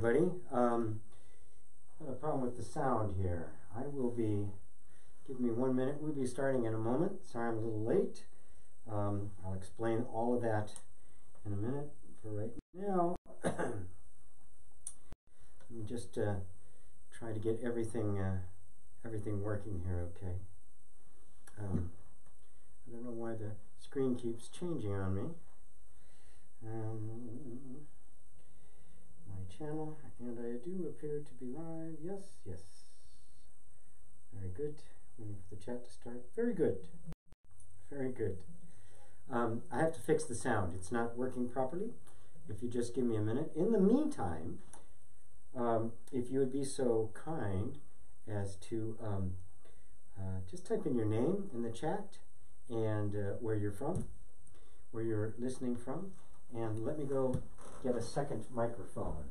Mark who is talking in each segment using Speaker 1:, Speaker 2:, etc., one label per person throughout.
Speaker 1: everybody. Had a problem with the sound here. Give me 1 minute. We'll be starting in a moment. Sorry I'm a little late. I'll explain all of that in a minute. For right now, let me just try to get everything working here, okay? I don't know why the screen keeps changing on me. My channel, and I do appear to be live. Yes. Very good. Waiting for the chat to start. Very good. I have to fix the sound. It's not working properly. If you just give me a minute. In the meantime, if you would be so kind as to just type in your name in the chat and where you're from, where you're listening from, and let me go get a second microphone.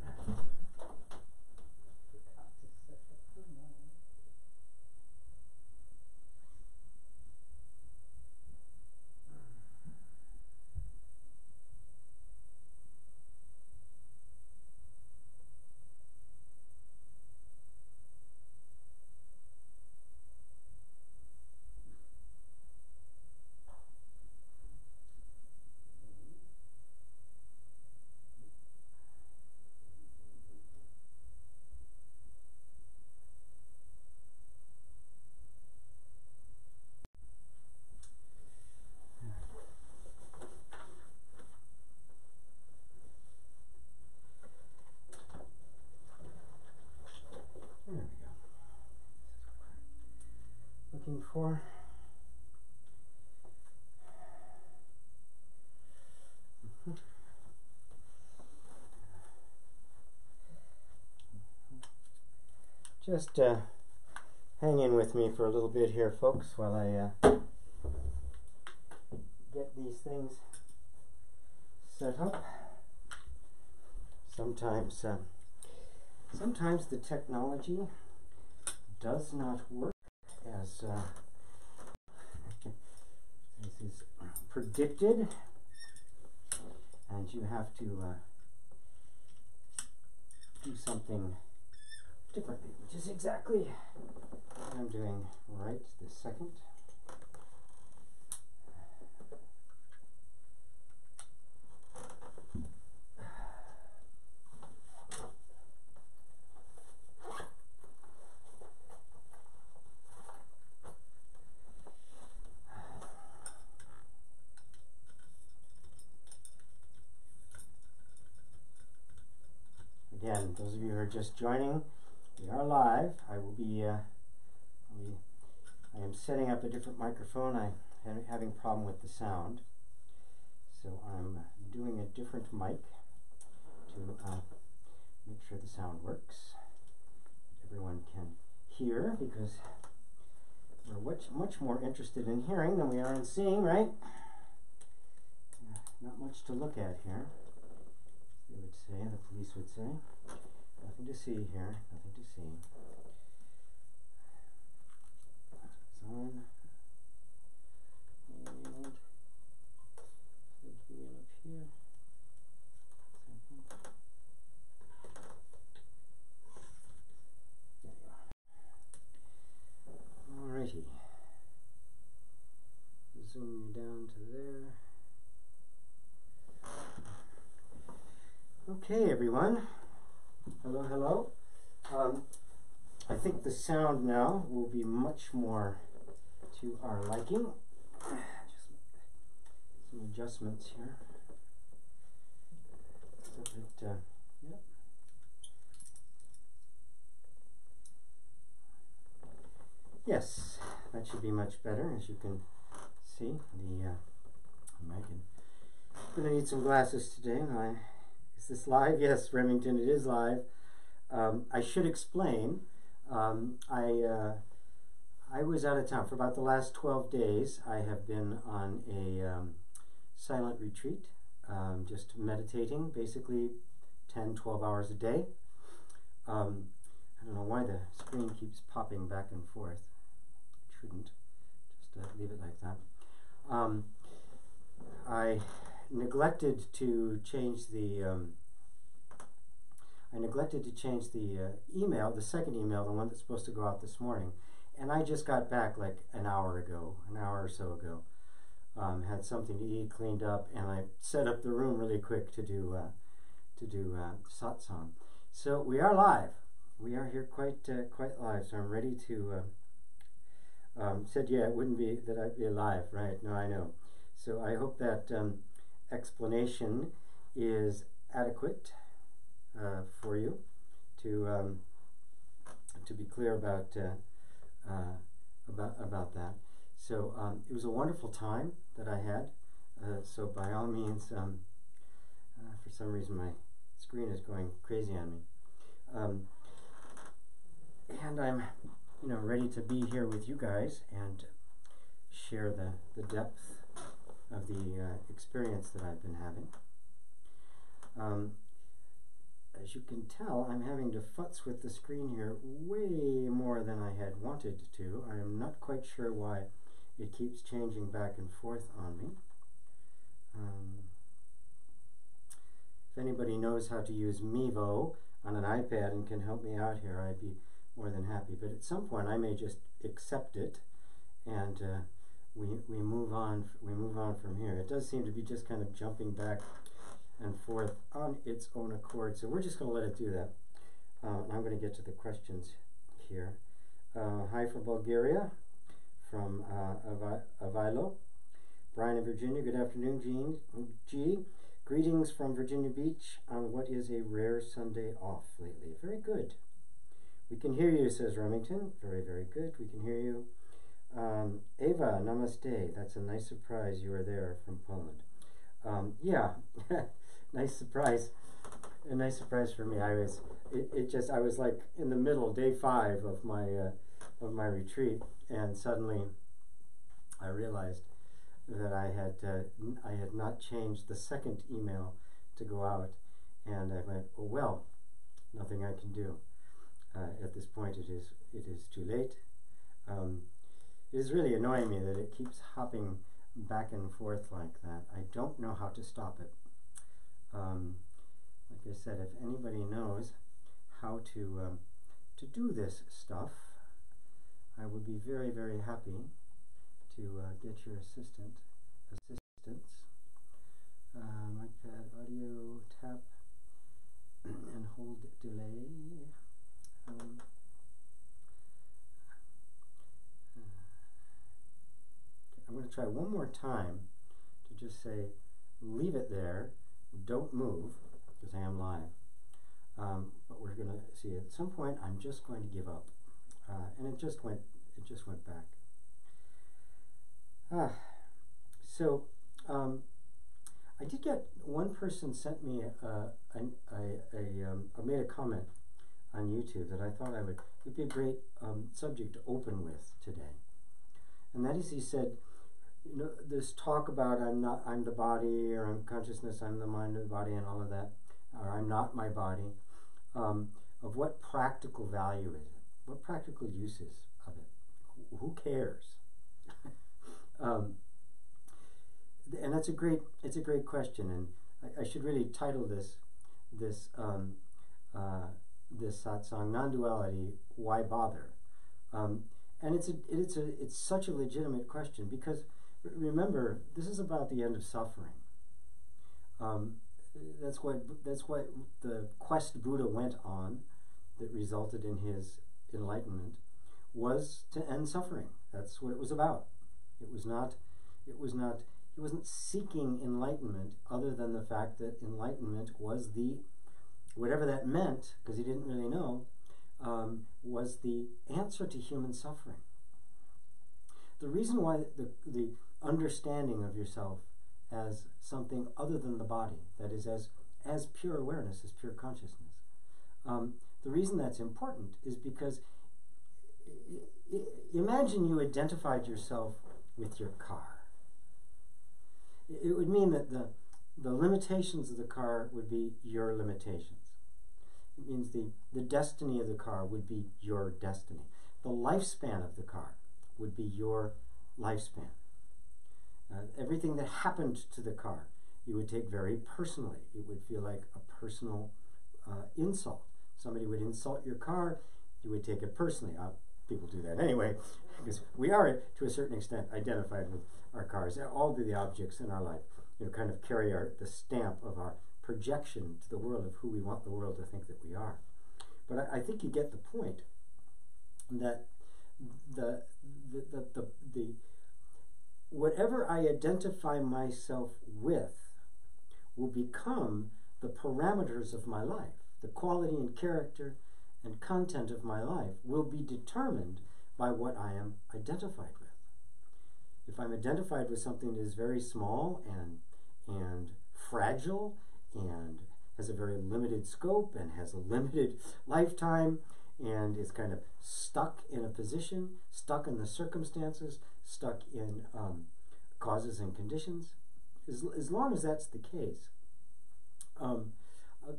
Speaker 1: Looking for. Just hang in with me for a little bit here, folks, while I get these things set up. Sometimes the technology does not work as is predicted, and you have to do something differently, which is exactly what I'm doing right this second. Again, those of you who are just joining, we are live. I will be, I am setting up a different microphone. I'm having a problem with the sound. So I'm doing a different mic to make sure the sound works. Everyone can hear, because we're much more interested in hearing than we are in seeing, right? Not much to look at here. They would say, the police would say. Nothing to see here, nothing to see. It's on. And plug you in up here. There you are. Alrighty. Zoom you down to there. Okay, everyone. Hello. I think the sound now will be much more to our liking. Just some adjustments here. So that, yep. Yes, that should be much better, as you can see. The mic. I'm gonna need some glasses today. Is this live? Yes, Remington, it is live. I should explain, I was out of town for about the last 12 days. I have been on a silent retreat, just meditating, basically 10, 12 hours a day. I don't know why the screen keeps popping back and forth. It shouldn't. Just leave it like that. I neglected to change the I neglected to change the email, the second email, the one that's supposed to go out this morning, and I just got back like an hour or so ago. Had something to eat, cleaned up, and I set up the room really quick to do satsang. So we are live. We are here quite live. So I'm ready to. Said yeah, it wouldn't be that I'd be live, right? No, I know. So I hope that explanation is adequate for you to be clear about that. So it was a wonderful time that I had. So by all means, for some reason my screen is going crazy on me, and I'm ready to be here with you guys and share the depth of the experience that I've been having. As you can tell, I'm having to futz with the screen here way more than I had wanted to. I am not quite sure why it keeps changing back and forth on me. If anybody knows how to use Mevo on an iPad and can help me out here, I'd be more than happy. But at some point, I may just accept it, and we move on. We move on from here. It does seem to be just kind of jumping back and forth on its own accord. So we're just going to let it do that. And I'm going to get to the questions here. Hi from Bulgaria, from Avilo. Brian in Virginia, good afternoon. G. Greetings from Virginia Beach on what is a rare Sunday off lately. Very good. We can hear you, says Remington. Very, very good. We can hear you. Ava, namaste. That's a nice surprise you are there from Poland. Yeah, nice surprise. A nice surprise for me. I was like in the middle, day 5 of my retreat, and suddenly I realized that I had not changed the second email to go out, and I went, oh well, nothing I can do. At this point, it is too late. It is really annoying me that it keeps hopping back and forth like that. I don't know how to stop it. Like I said, if anybody knows how to do this stuff, I would be very, very happy to get your assistance. iPad audio, tap and hold delay. I'm going to try one more time to just say, leave it there, don't move, because I am live. But we're going to see at some point I'm just going to give up, and it just went back. So I did get one person sent me made a comment on YouTube that I thought it'd be a great subject to open with today, and that is, he said, this talk about I'm the body, or I'm consciousness, I'm the mind of the body, and all of that, or I'm not my body, of what practical value is it? What practical uses of it? Who cares? And it's a great question, and I should really title this satsang, non-duality, why bother? And it's such a legitimate question, because remember, this is about the end of suffering. That's what the quest Buddha went on, that resulted in his enlightenment, was to end suffering. That's what it was about. He wasn't seeking enlightenment other than the fact that enlightenment was whatever that meant, because he didn't really know, was the answer to human suffering. The reason why the understanding of yourself as something other than the body, that is as pure awareness, as pure consciousness, the reason that's important is because imagine you identified yourself with your car. It would mean that the limitations of the car would be your limitations. It means the destiny of the car would be your destiny. The lifespan of the car would be your lifespan. Everything that happened to the car, you would take very personally. It would feel like a personal insult. Somebody would insult your car, you would take it personally. People do that anyway, because we are, to a certain extent, identified with our cars. All the objects in our life, kind of carry the stamp of our projection to the world of who we want the world to think that we are. But I think you get the point that the whatever I identify myself with will become the parameters of my life. The quality and character and content of my life will be determined by what I am identified with. If I'm identified with something that is very small and fragile and has a very limited scope and has a limited lifetime and is kind of stuck in a position, stuck in the circumstances, stuck in causes and conditions, as long as that's the case,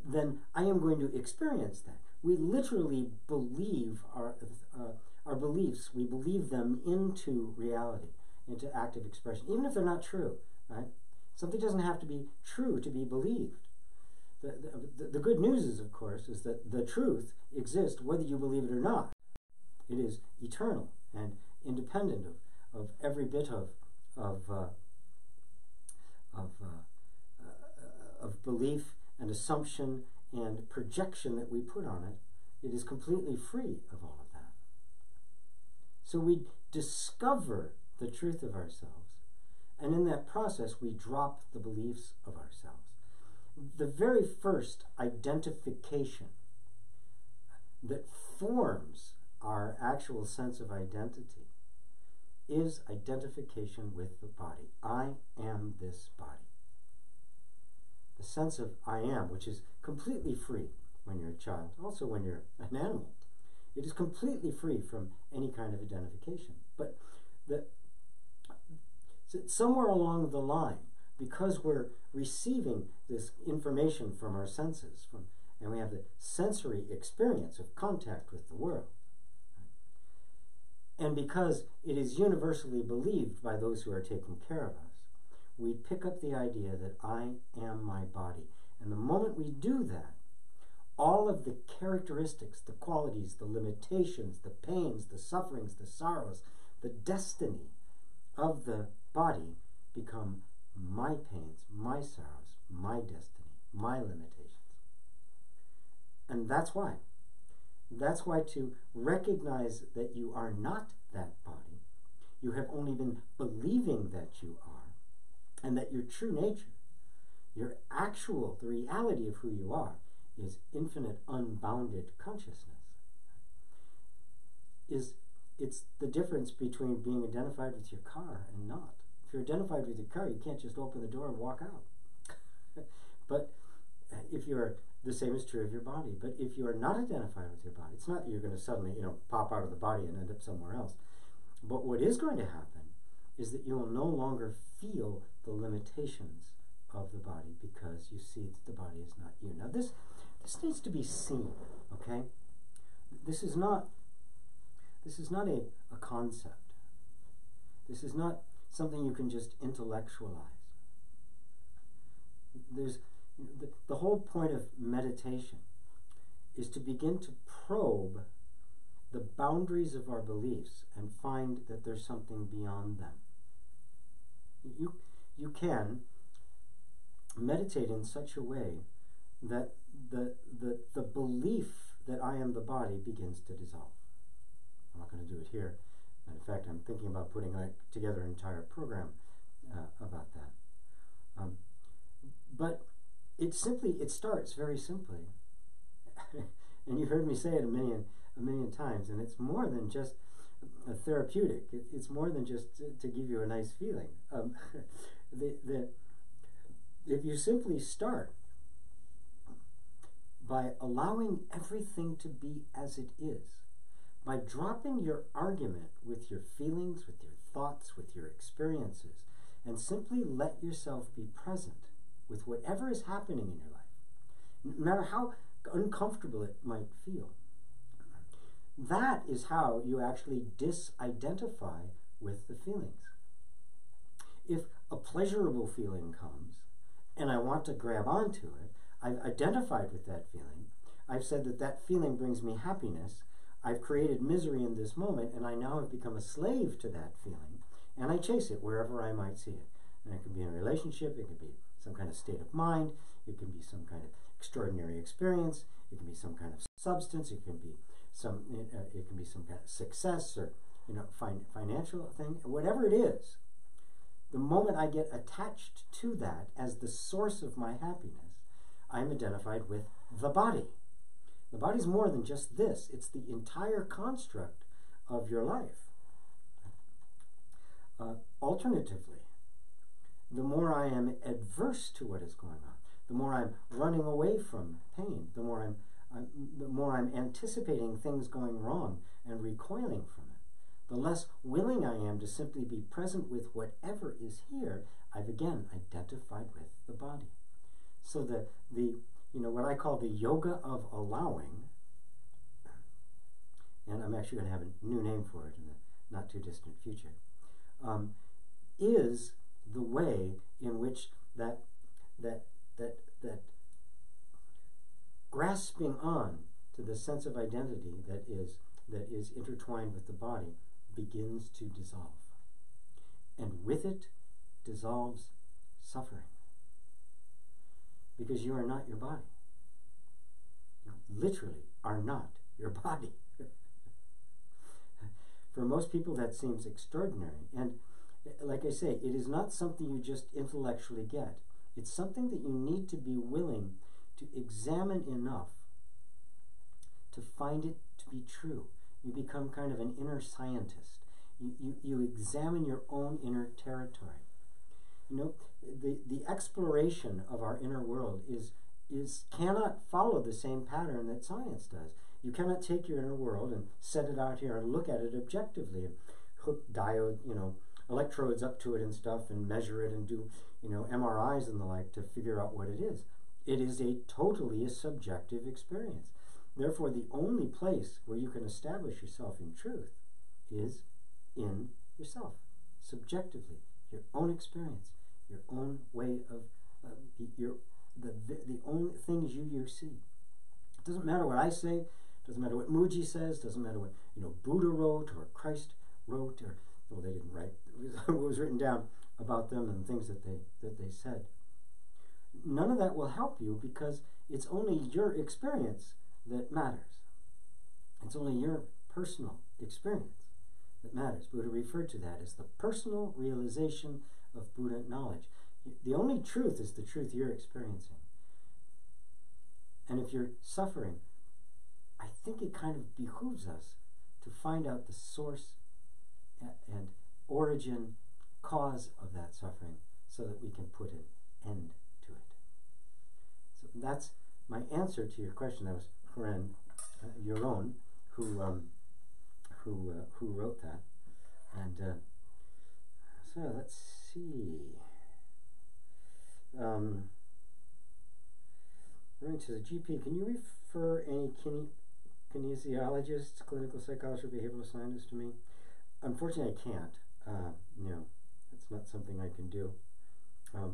Speaker 1: then I am going to experience that. We literally believe our beliefs. We believe them into reality, into active expression, even if they're not true, right? Something doesn't have to be true to be believed. The good news is, of course, is that the truth exists whether you believe it or not. It is eternal and independent of every bit of belief and assumption and projection that we put on it. It is completely free of all of that. So we discover the truth of ourselves, and in that process we drop the beliefs of ourselves. The very first identification that forms our actual sense of identity is identification with the body. I am this body. The sense of I am, which is completely free when you're a child, also when you're an animal. It is completely free from any kind of identification. But somewhere along the line, because we're receiving this information from our senses, and we have the sensory experience of contact with the world, and because it is universally believed by those who are taking care of us, we pick up the idea that I am my body. And the moment we do that, all of the characteristics, the qualities, the limitations, the pains, the sufferings, the sorrows, the destiny of the body become my pains, my sorrows, my destiny, my limitations. And that's why. That's why to recognize that you are not that body, you have only been believing that you are, and that your true nature, your actual, the reality of who you are, is infinite, unbounded consciousness. It's the difference between being identified with your car and not. If you're identified with your car, you can't just open the door and walk out. But if you're, the same is true of your body. But if you are not identified with your body, it's not that you're going to suddenly, pop out of the body and end up somewhere else. But what is going to happen is that you will no longer feel the limitations of the body because you see that the body is not you. Now this needs to be seen, okay? This is not a concept. This is not something you can just intellectualize. The whole point of meditation is to begin to probe the boundaries of our beliefs and find that there's something beyond them. You can meditate in such a way that the belief that I am the body begins to dissolve. I'm not going to do it here. And in fact, I'm thinking about putting together an entire program about that. But it starts very simply. And you've heard me say it a million times, and it's more than just a therapeutic. It's more than just to give you a nice feeling. If you simply start by allowing everything to be as it is, by dropping your argument with your feelings, with your thoughts, with your experiences, and simply let yourself be present with whatever is happening in your life, no matter how uncomfortable it might feel. That is how you actually disidentify with the feelings. If a pleasurable feeling comes and I want to grab onto it, I've identified with that feeling, I've said that that feeling brings me happiness. I've created misery in this moment, and I now have become a slave to that feeling, and I chase it wherever I might see it. And it can be in a relationship, it can be some kind of state of mind, it can be some kind of extraordinary experience, it can be some kind of substance, it can be some kind of success, or financial thing, whatever it is. The moment I get attached to that as the source of my happiness, I'm identified with the body. The body's more than just this. It's the entire construct of your life. Alternatively, the more I am adverse to what is going on, the more I'm running away from pain, the more I'm anticipating things going wrong and recoiling from it, the less willing I am to simply be present with whatever is here. I've again identified with the body. So the what I call the yoga of allowing, and I'm actually going to have a new name for it in the not too distant future, is the way in which that grasping on to the sense of identity that is intertwined with the body begins to dissolve. And with it dissolves suffering. Because you are not your body. You literally are not your body. For most people that seems extraordinary. And like I say, it is not something you just intellectually get. It's something that you need to be willing to examine enough to find it to be true. You become kind of an inner scientist. You examine your own inner territory. The exploration of our inner world cannot follow the same pattern that science does. You cannot take your inner world and set it out here and look at it objectively and hook diode, electrodes up to it and stuff and measure it and do, MRIs and the like to figure out what it is. It is a totally subjective experience. Therefore, the only place where you can establish yourself in truth is in yourself, subjectively, your own experience, your own way of the only things you see. It doesn't matter what I say, doesn't matter what Muji says, doesn't matter what Buddha wrote or Christ wrote, or well, they didn't write. What was written down about them and things that they said. None of that will help you because it's only your experience that matters. It's only your personal experience that matters. Buddha referred to that as the personal realization of Buddha knowledge. The only truth is the truth you're experiencing. And if you're suffering, I think it kind of behooves us to find out the source and origin, cause of that suffering so that we can put an end to it. So that's my answer to your question. That was Huren, your own, who wrote that. And so let's see. Going to the GP, can you refer any kinesiologists, clinical psychologists, or behavioral scientists to me? Unfortunately, I can't. It's not something I can do. Oh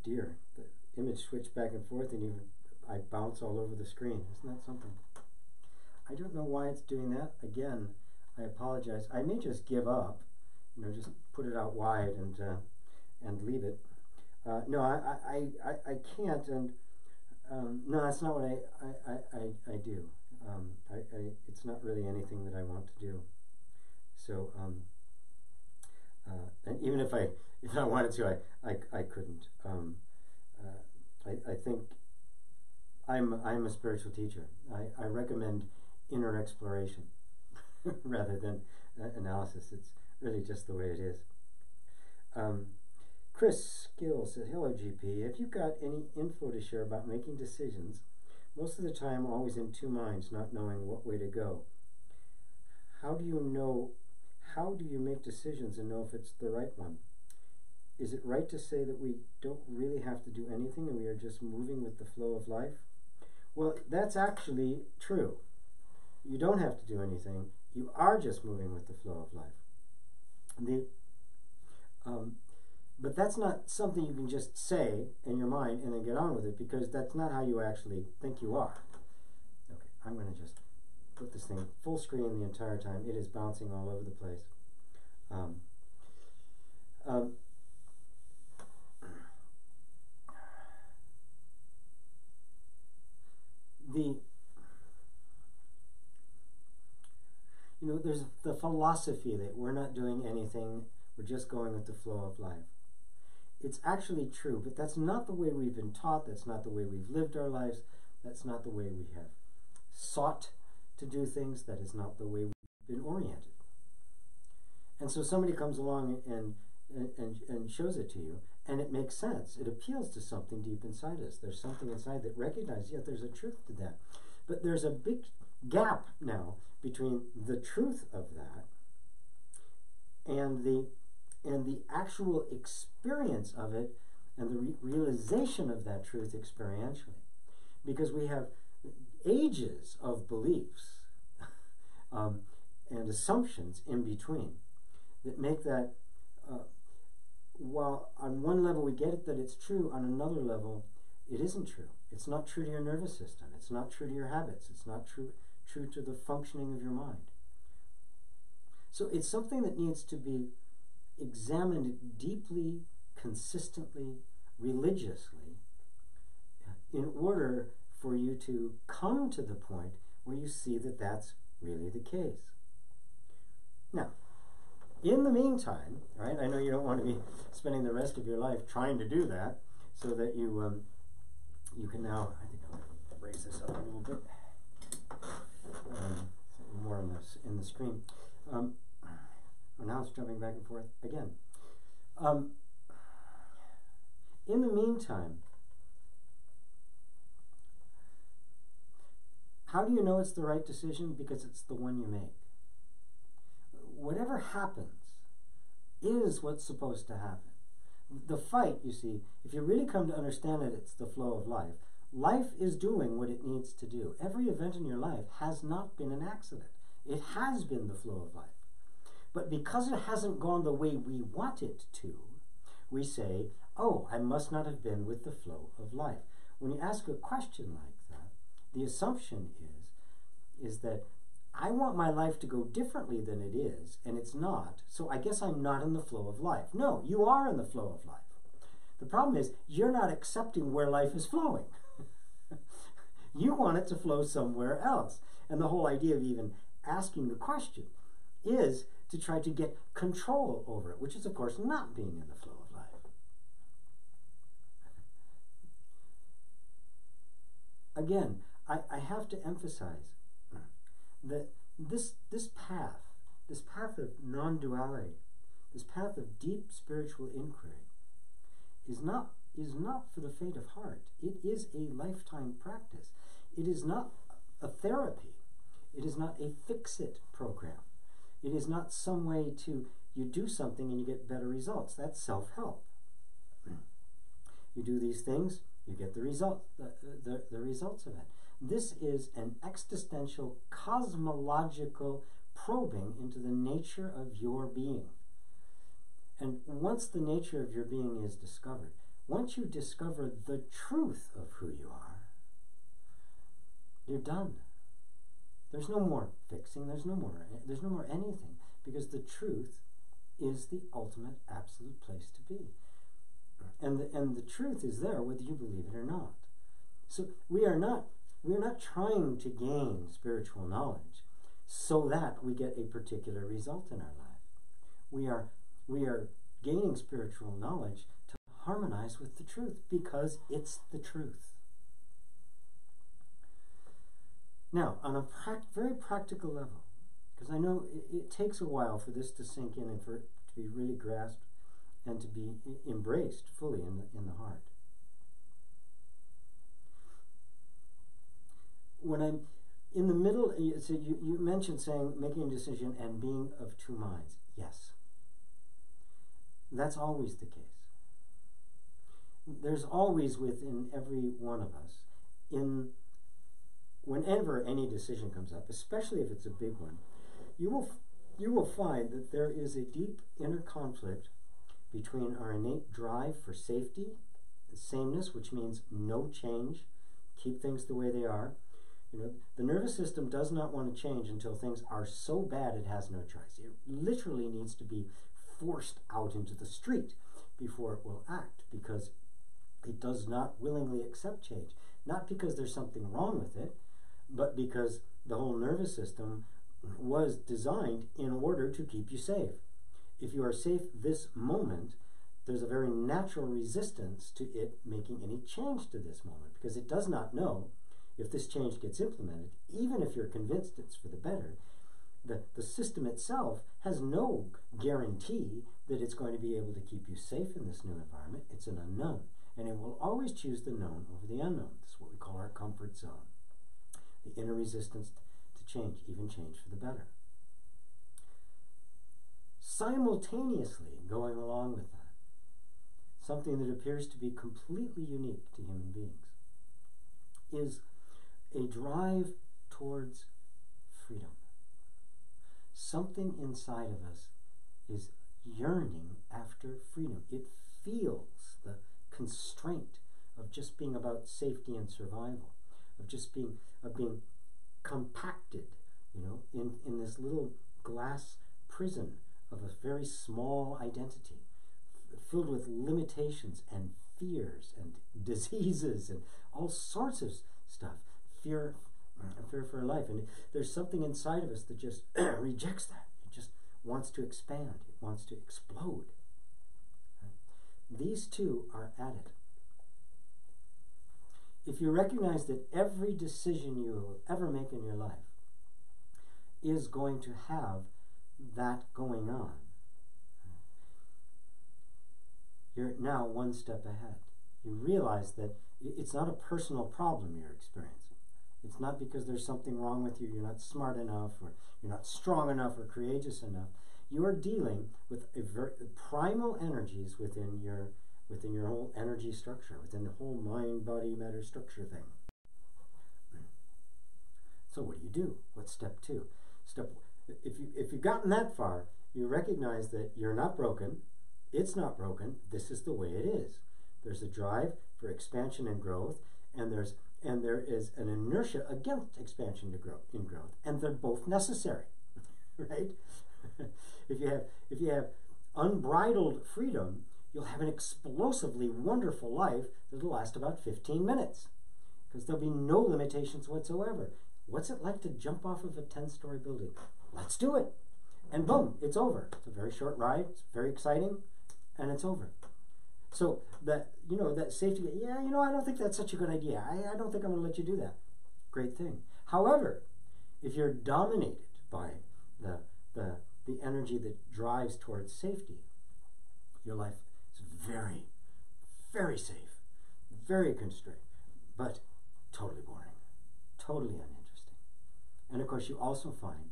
Speaker 1: dear, the image switched back and forth, and even I bounce all over the screen. Isn't that something? I don't know why it's doing that. Again, I apologize. I may just give up. Just put it out wide and leave it. No, I can't, and no, that's not what I do. It's not really anything that I want to do. So, and even if I wanted to, I couldn't. I think I'm a spiritual teacher. I recommend inner exploration rather than analysis. It's really just the way it is. Chris Gill says, hello GP, have you got any info to share about making decisions? Most of the time always in two minds, not knowing what way to go. How do you make decisions and know if it's the right one? Is it right to say that we don't really have to do anything and we are just moving with the flow of life? Well, that's actually true. You don't have to do anything. You are just moving with the flow of life. But that's not something you can just say in your mind and then get on with it, because that's not how you actually think you are. Okay, I'm going to just put this thing full screen the entire time. It is bouncing all over the place. There's the philosophy that we're not doing anything, we're just going with the flow of life. It's actually true, but that's not the way we've been taught, that's not the way we've lived our lives, that's not the way we have sought to do things, that is not the way we've been oriented. And so somebody comes along and shows it to you, and it makes sense. It appeals to something deep inside us. There's something inside that recognizes, yet there's a truth to that. But there's a big gap now between the truth of that and the actual experience of it and the realization of that truth experientially. Because we have ages of beliefs and assumptions in between that make that, while on one level we get it that it's true, on another level it isn't true. It's not true to your nervous system. It's not true to your habits. It's not true to the functioning of your mind. So it's something that needs to be examined deeply, consistently, religiously, in order for you to come to the point where you see that that's really the case. Now, in the meantime, right, I know you don't want to be spending the rest of your life trying to do that, so that you can now, I think I'll raise this up a little bit, more in the screen. Now it's jumping back and forth again. In the meantime, how do you know it's the right decision? Because it's the one you make. Whatever happens is what's supposed to happen. The fight, you see, if you really come to understand it, it's the flow of life. Life is doing what it needs to do. Every event in your life has not been an accident. It has been the flow of life. But because it hasn't gone the way we want it to, we say, oh, I must not have been with the flow of life. When you ask a question like that, the assumption is that I want my life to go differently than it is, and it's not, so I guess I'm not in the flow of life. No, you are in the flow of life. The problem is, you're not accepting where life is flowing. You want it to flow somewhere else. And the whole idea of even asking the question is to try to get control over it, which is, of course, not being in the flow of life. Again, I have to emphasize that this path of non-duality, this path of deep spiritual inquiry, is not for the faint of heart. It is a lifetime practice. It is not a therapy. It is not a fix-it program. It is not some way to, you do something and you get better results. That's self-help. You do these things, you get the results of it. This is an existential, cosmological probing into the nature of your being. And once the nature of your being is discovered, once you discover the truth of who you are, you're done. There's no more fixing, there's no more anything, because the truth is the ultimate absolute place to be. And the truth is there whether you believe it or not. So we are not trying to gain spiritual knowledge so that we get a particular result in our life. We are gaining spiritual knowledge to harmonize with the truth, because it's the truth. Now, on a very practical level, because I know it takes a while for this to sink in and for it to be really grasped and to be embraced fully in the heart. When I'm in the middle, so you mentioned saying making a decision and being of two minds. Yes. That's always the case. There's always within every one of us, whenever any decision comes up, especially if it's a big one, you will find that there is a deep inner conflict between our innate drive for safety, sameness, which means no change, keep things the way they are. The nervous system does not want to change until things are so bad it has no choice. It literally needs to be forced out into the street before it will act, because it does not willingly accept change. Not because there's something wrong with it, but because the whole nervous system was designed in order to keep you safe. If you are safe this moment, there's a very natural resistance to it making any change to this moment, because it does not know if this change gets implemented, even if you're convinced it's for the better. The system itself has no guarantee that it's going to be able to keep you safe in this new environment. It's an unknown, and it will always choose the known over the unknown. This is what we call our comfort zone. The inner resistance to change, even change for the better. Simultaneously going along with that, something that appears to be completely unique to human beings is a drive towards freedom. Something inside of us is yearning after freedom. It feels the constraint of just being about safety and survival, of being compacted, in this little glass prison of a very small identity, filled with limitations and fears and diseases and all sorts of stuff. Fear for life. And there's something inside of us that just rejects that. It just wants to expand. It wants to explode. Right? These two are at it. If you recognize that every decision you will ever make in your life is going to have that going on, you're now one step ahead. You realize that it's not a personal problem you're experiencing. It's not because there's something wrong with you, you're not smart enough, or you're not strong enough or courageous enough. You're dealing with primal energies within your whole energy structure, within the whole mind, body, matter structure thing. So what do? What's step two? If you've gotten that far, you recognize that you're not broken, it's not broken, this is the way it is. There's a drive for expansion and growth, and there is an inertia against expansion in growth, and they're both necessary, right? If you have unbridled freedom, you'll have an explosively wonderful life that'll last about 15 minutes, because there'll be no limitations whatsoever. What's it like to jump off of a 10-story building? Let's do it. And boom, it's over. It's a very short ride, it's very exciting, and it's over. So that safety, I don't think that's such a good idea. I don't think I'm going to let you do that. Great thing. However, if you're dominated by the energy that drives towards safety, your life is very, very safe, very constrained, but totally boring, totally uninteresting. And of course, you also find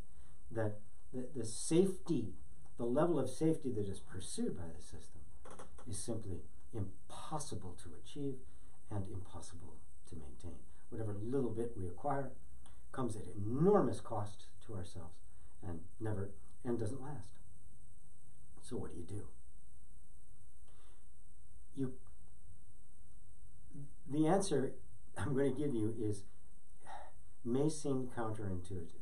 Speaker 1: that the safety, the level of safety that is pursued by the system is simply impossible to achieve and impossible to maintain. Whatever little bit we acquire comes at enormous cost to ourselves and doesn't last. So what do? The answer I'm going to give you may seem counterintuitive.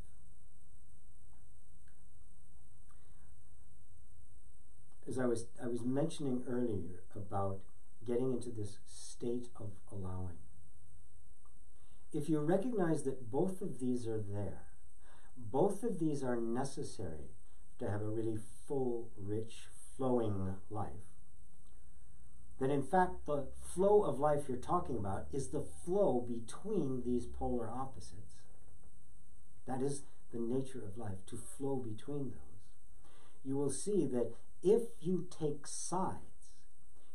Speaker 1: As I was mentioning earlier about getting into this state of allowing. If you recognize that both of these are there, both of these are necessary to have a really full, rich, flowing life, then in fact the flow of life you're talking about is the flow between these polar opposites. That is the nature of life, to flow between those. You will see that if you take sides,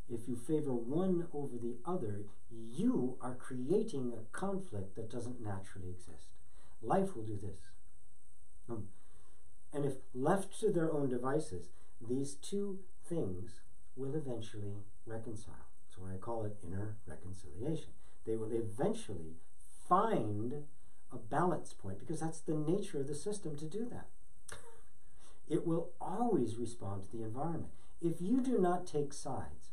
Speaker 1: if you favor one over the other, you are creating a conflict that doesn't naturally exist. Life will do this. And if left to their own devices, these two things will eventually reconcile. That's why I call it inner reconciliation. They will eventually find a balance point, because that's the nature of the system to do that. It will always respond to the environment. if you do not take sides,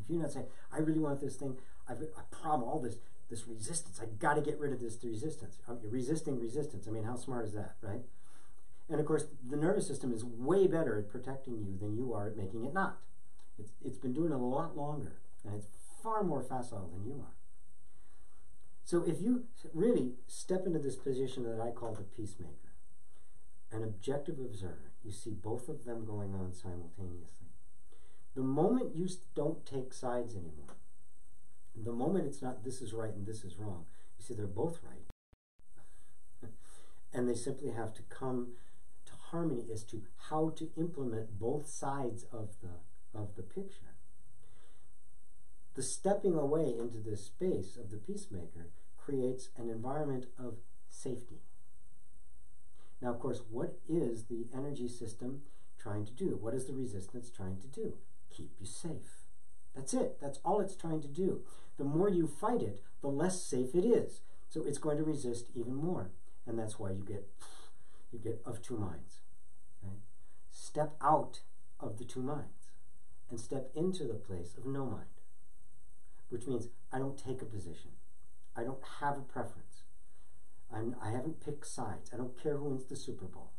Speaker 1: if you not say, I really want this thing, I've a problem, all this resistance, I got to get rid of this resistance. Resisting resistance. I mean, how smart is that, right? And of course, the nervous system is way better at protecting you than you are at making it not. It's been doing it a lot longer, and it's far more facile than you are. So if you really step into this position that I call the peacemaker, an objective observer, you see both of them going on simultaneously. The moment you don't take sides anymore, the moment it's not this is right and this is wrong, you see they're both right. And they simply have to come to harmony as to how to implement both sides of the picture. The stepping away into this space of the peacemaker creates an environment of safety. Now, of course, what is the energy system trying to do? What is the resistance trying to do? Keep you safe. That's it. That's all it's trying to do. The more you fight it, the less safe it is. So it's going to resist even more. And that's why you get of two minds. Right? Step out of the two minds and step into the place of no mind. Which means I don't take a position. I don't have a preference. I haven't picked sides. I don't care who wins the Super Bowl.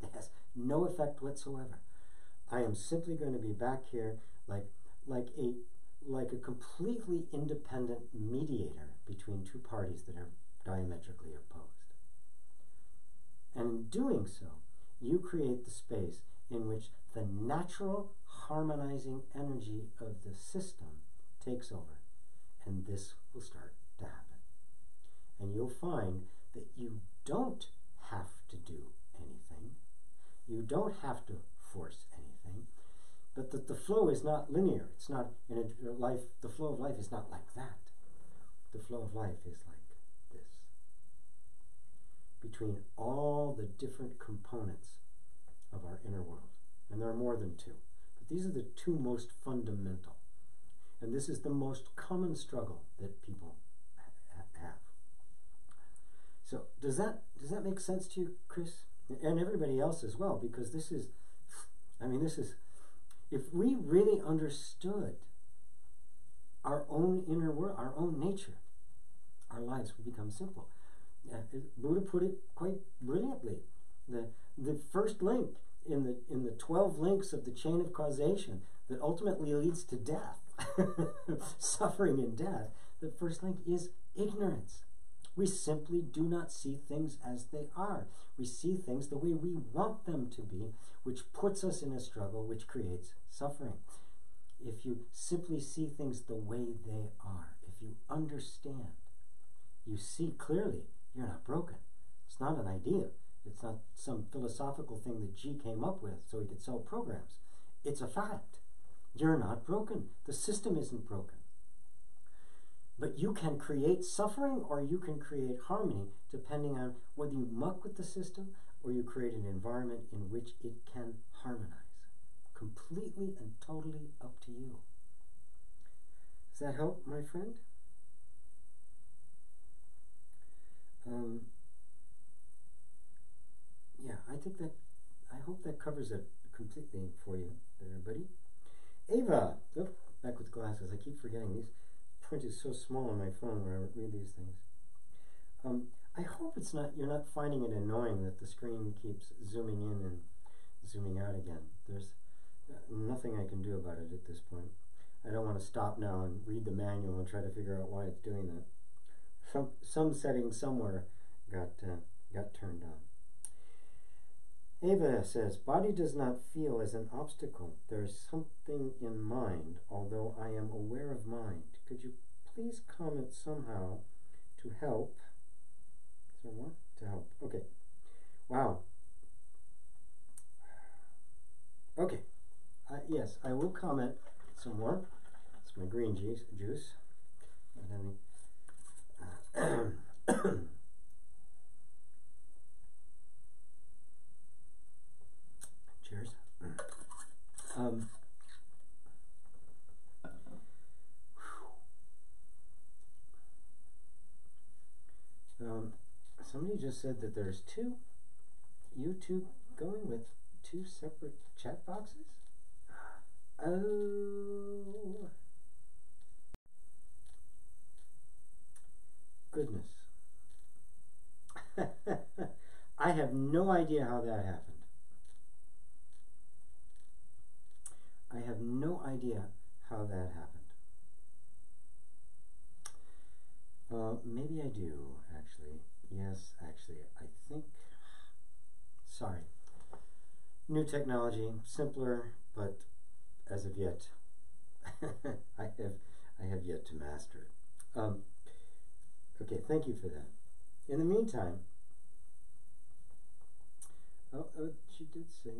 Speaker 1: It has no effect whatsoever. I am simply going to be back here like a completely independent mediator between two parties that are diametrically opposed. And in doing so, you create the space in which the natural harmonizing energy of the system takes over, and this will start to happen. And you'll find that you don't have to do anything. You don't have to force anything, but that the flow is not linear. It's not in a life. The flow of life is not like that. The flow of life is like this. Between all the different components of our inner world, and there are more than two, but these are the two most fundamental. And this is the most common struggle that people have. So does that make sense to you, Chris? And everybody else as well, because this is, if we really understood our own inner world, our own nature, our lives would become simple. Buddha put it quite brilliantly. The first link in the 12 links of the chain of causation that ultimately leads to death, suffering and death, the first link is ignorance. We simply do not see things as they are. We see things the way we want them to be, which puts us in a struggle, which creates suffering. If you simply see things the way they are, if you understand, you see clearly you're not broken. It's not an idea. It's not some philosophical thing that G came up with so he could sell programs. It's a fact. You're not broken. The system isn't broken. But you can create suffering or you can create harmony depending on whether you muck with the system or you create an environment in which it can harmonize. Completely and totally up to you. Does that help, my friend? Yeah, I hope that covers it completely for you there, buddy. Ava, back with glasses. I keep forgetting these. Print is so small on my phone when I read these things. I hope you're not finding it annoying that the screen keeps zooming in and zooming out again. There's nothing I can do about it at this point. I don't want to stop now and read the manual and try to figure out why it's doing that. Some setting somewhere got turned on. Ava says, body does not feel as an obstacle. There is something in mind, although I am aware of mind. Could you please comment somehow to help? Is there more? To help. Okay. Wow. Okay. Yes, I will comment some more. It's my green juice. Cheers. Somebody just said that there's two YouTube going with two separate chat boxes. Oh, goodness. I have no idea how that happened. I have no idea how that happened. Maybe I do, actually. Yes, actually, I think. Sorry. New technology, simpler, but as of yet, I have yet to master it. Okay, thank you for that. In the meantime, she did say.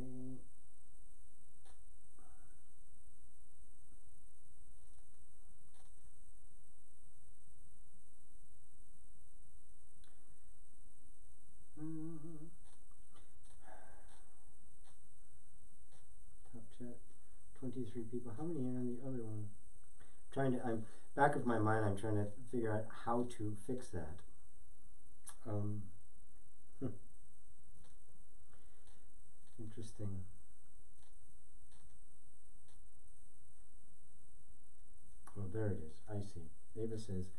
Speaker 1: Top chat, 23 people. How many are on the other one? I'm back of my mind. I'm trying to figure out how to fix that. Interesting. Well, there it is. I see. Ava says,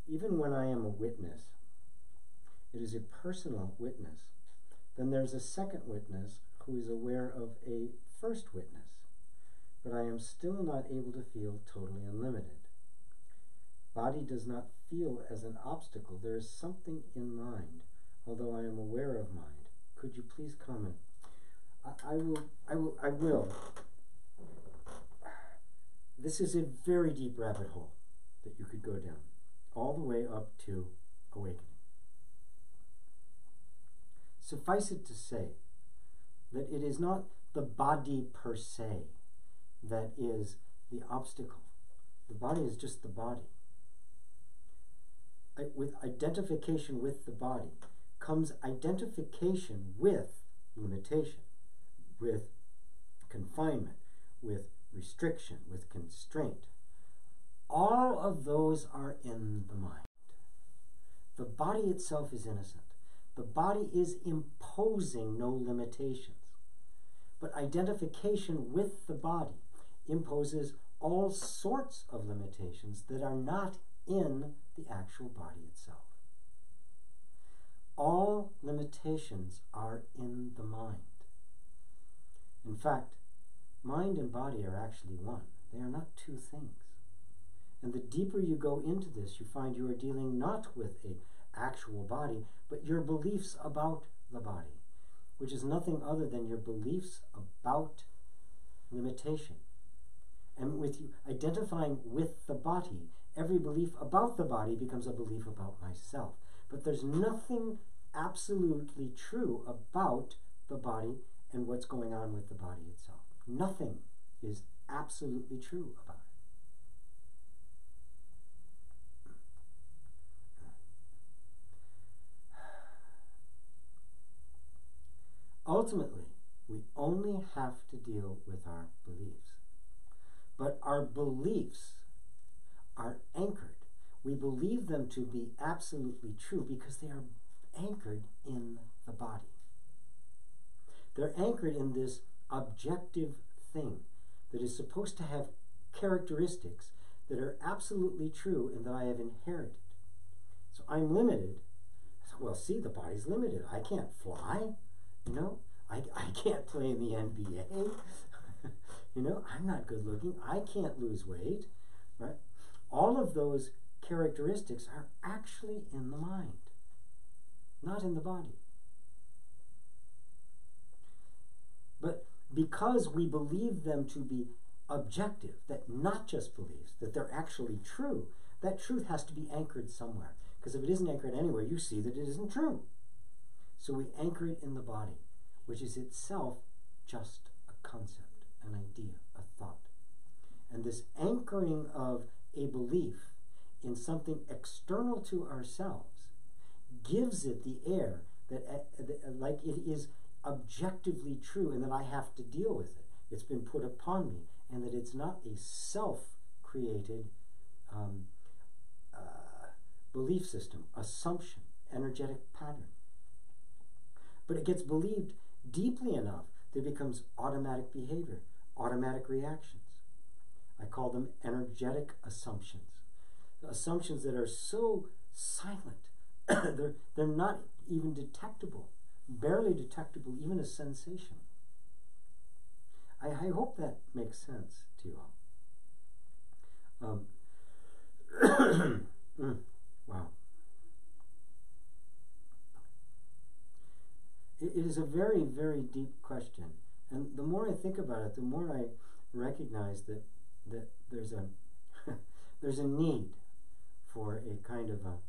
Speaker 1: even when I am a witness, it is a personal witness. Then there's a second witness who is aware of a first witness, but I am still not able to feel totally unlimited. Body does not feel as an obstacle. There is something in mind, although I am aware of mind. Could you please comment? I will. This is a very deep rabbit hole that you could go down, all the way up to awakening. Suffice it to say that it is not the body per se that is the obstacle. The body is just the body. With identification with the body comes identification with limitation, with confinement, with restriction, with constraint. All of those are in the mind. The body itself is innocent. The body is imposing no limitations. But identification with the body imposes all sorts of limitations that are not in the actual body itself. All limitations are in the mind. In fact, mind and body are actually one. They are not two things. And the deeper you go into this, you find you are dealing not with an actual body, but your beliefs about the body, which is nothing other than your beliefs about limitation. And with you identifying with the body, every belief about the body becomes a belief about myself. But there's nothing absolutely true about the body and what's going on with the body itself. Nothing is absolutely true about it. Ultimately, we only have to deal with our beliefs. But our beliefs are anchored. We believe them to be absolutely true because they are anchored in the body. They're anchored in this objective thing that is supposed to have characteristics that are absolutely true and that I have inherited. So I'm limited. Well, see, the body's limited. I can't fly. I can't play in the NBA. I'm not good looking. I can't lose weight, right? All of those characteristics are actually in the mind, not in the body. But because we believe them to be objective, that not just beliefs, that they're actually true, that truth has to be anchored somewhere. Because if it isn't anchored anywhere, you see that it isn't true. So we anchor it in the body, which is itself just a concept, an idea, a thought. And this anchoring of a belief in something external to ourselves gives it the air that like it is objectively true and that I have to deal with it. It's been put upon me, and that it's not a self-created belief system, assumption, energetic pattern. But it gets believed deeply enough that it becomes automatic behavior, automatic reactions. I call them energetic assumptions. Assumptions that are so silent, they're not even detectable, barely detectable, even a sensation. I hope that makes sense to you all. Wow. It is a very, very deep question. And the more I think about it, the more I recognize that there's a there's a need for a kind of a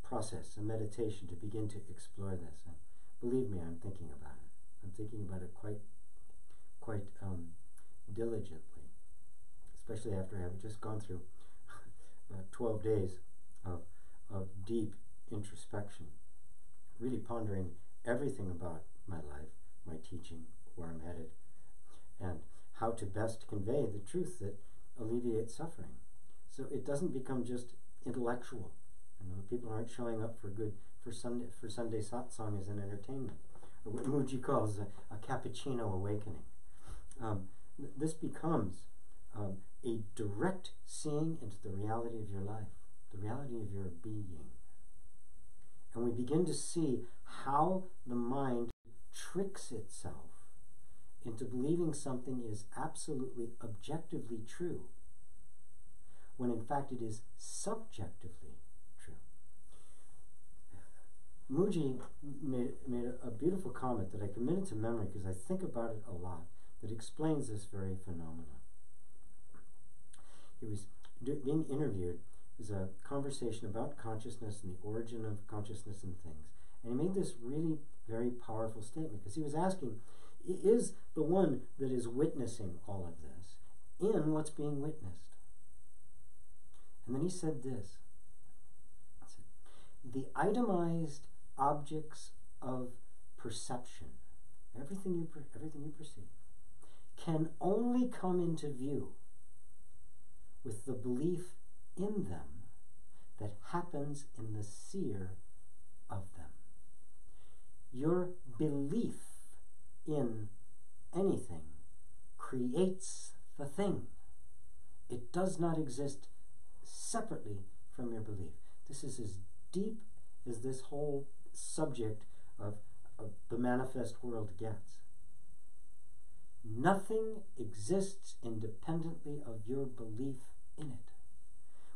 Speaker 1: process, a meditation to begin to explore this. And believe me, I'm thinking about it. I'm thinking about it quite diligently, especially after having just gone through 12 days of deep introspection, really pondering everything about my life, my teaching, where I'm headed, and how to best convey the truth that alleviates suffering. So it doesn't become just intellectual. You know, people aren't showing up for Sunday satsang as an entertainment, or what Mooji calls a cappuccino awakening. This becomes a direct seeing into the reality of your life, the reality of your being. And we begin to see how the mind tricks itself into believing something is absolutely objectively true, when in fact it is subjectively true. Mooji made a beautiful comment that I committed to memory because I think about it a lot, that explains this very phenomenon. He was being interviewed. It was a conversation about consciousness and the origin of consciousness and things. And he made this really very powerful statement, because he was asking, is the one that is witnessing all of this in what's being witnessed? And then he said this. He said, the itemized objects of perception, everything you perceive, can only come into view with the belief in them that happens in the seer of them. Your belief in anything creates the thing. It does not exist separately from your belief. This is as deep as this whole subject of the manifest world gets. Nothing exists independently of your belief in it,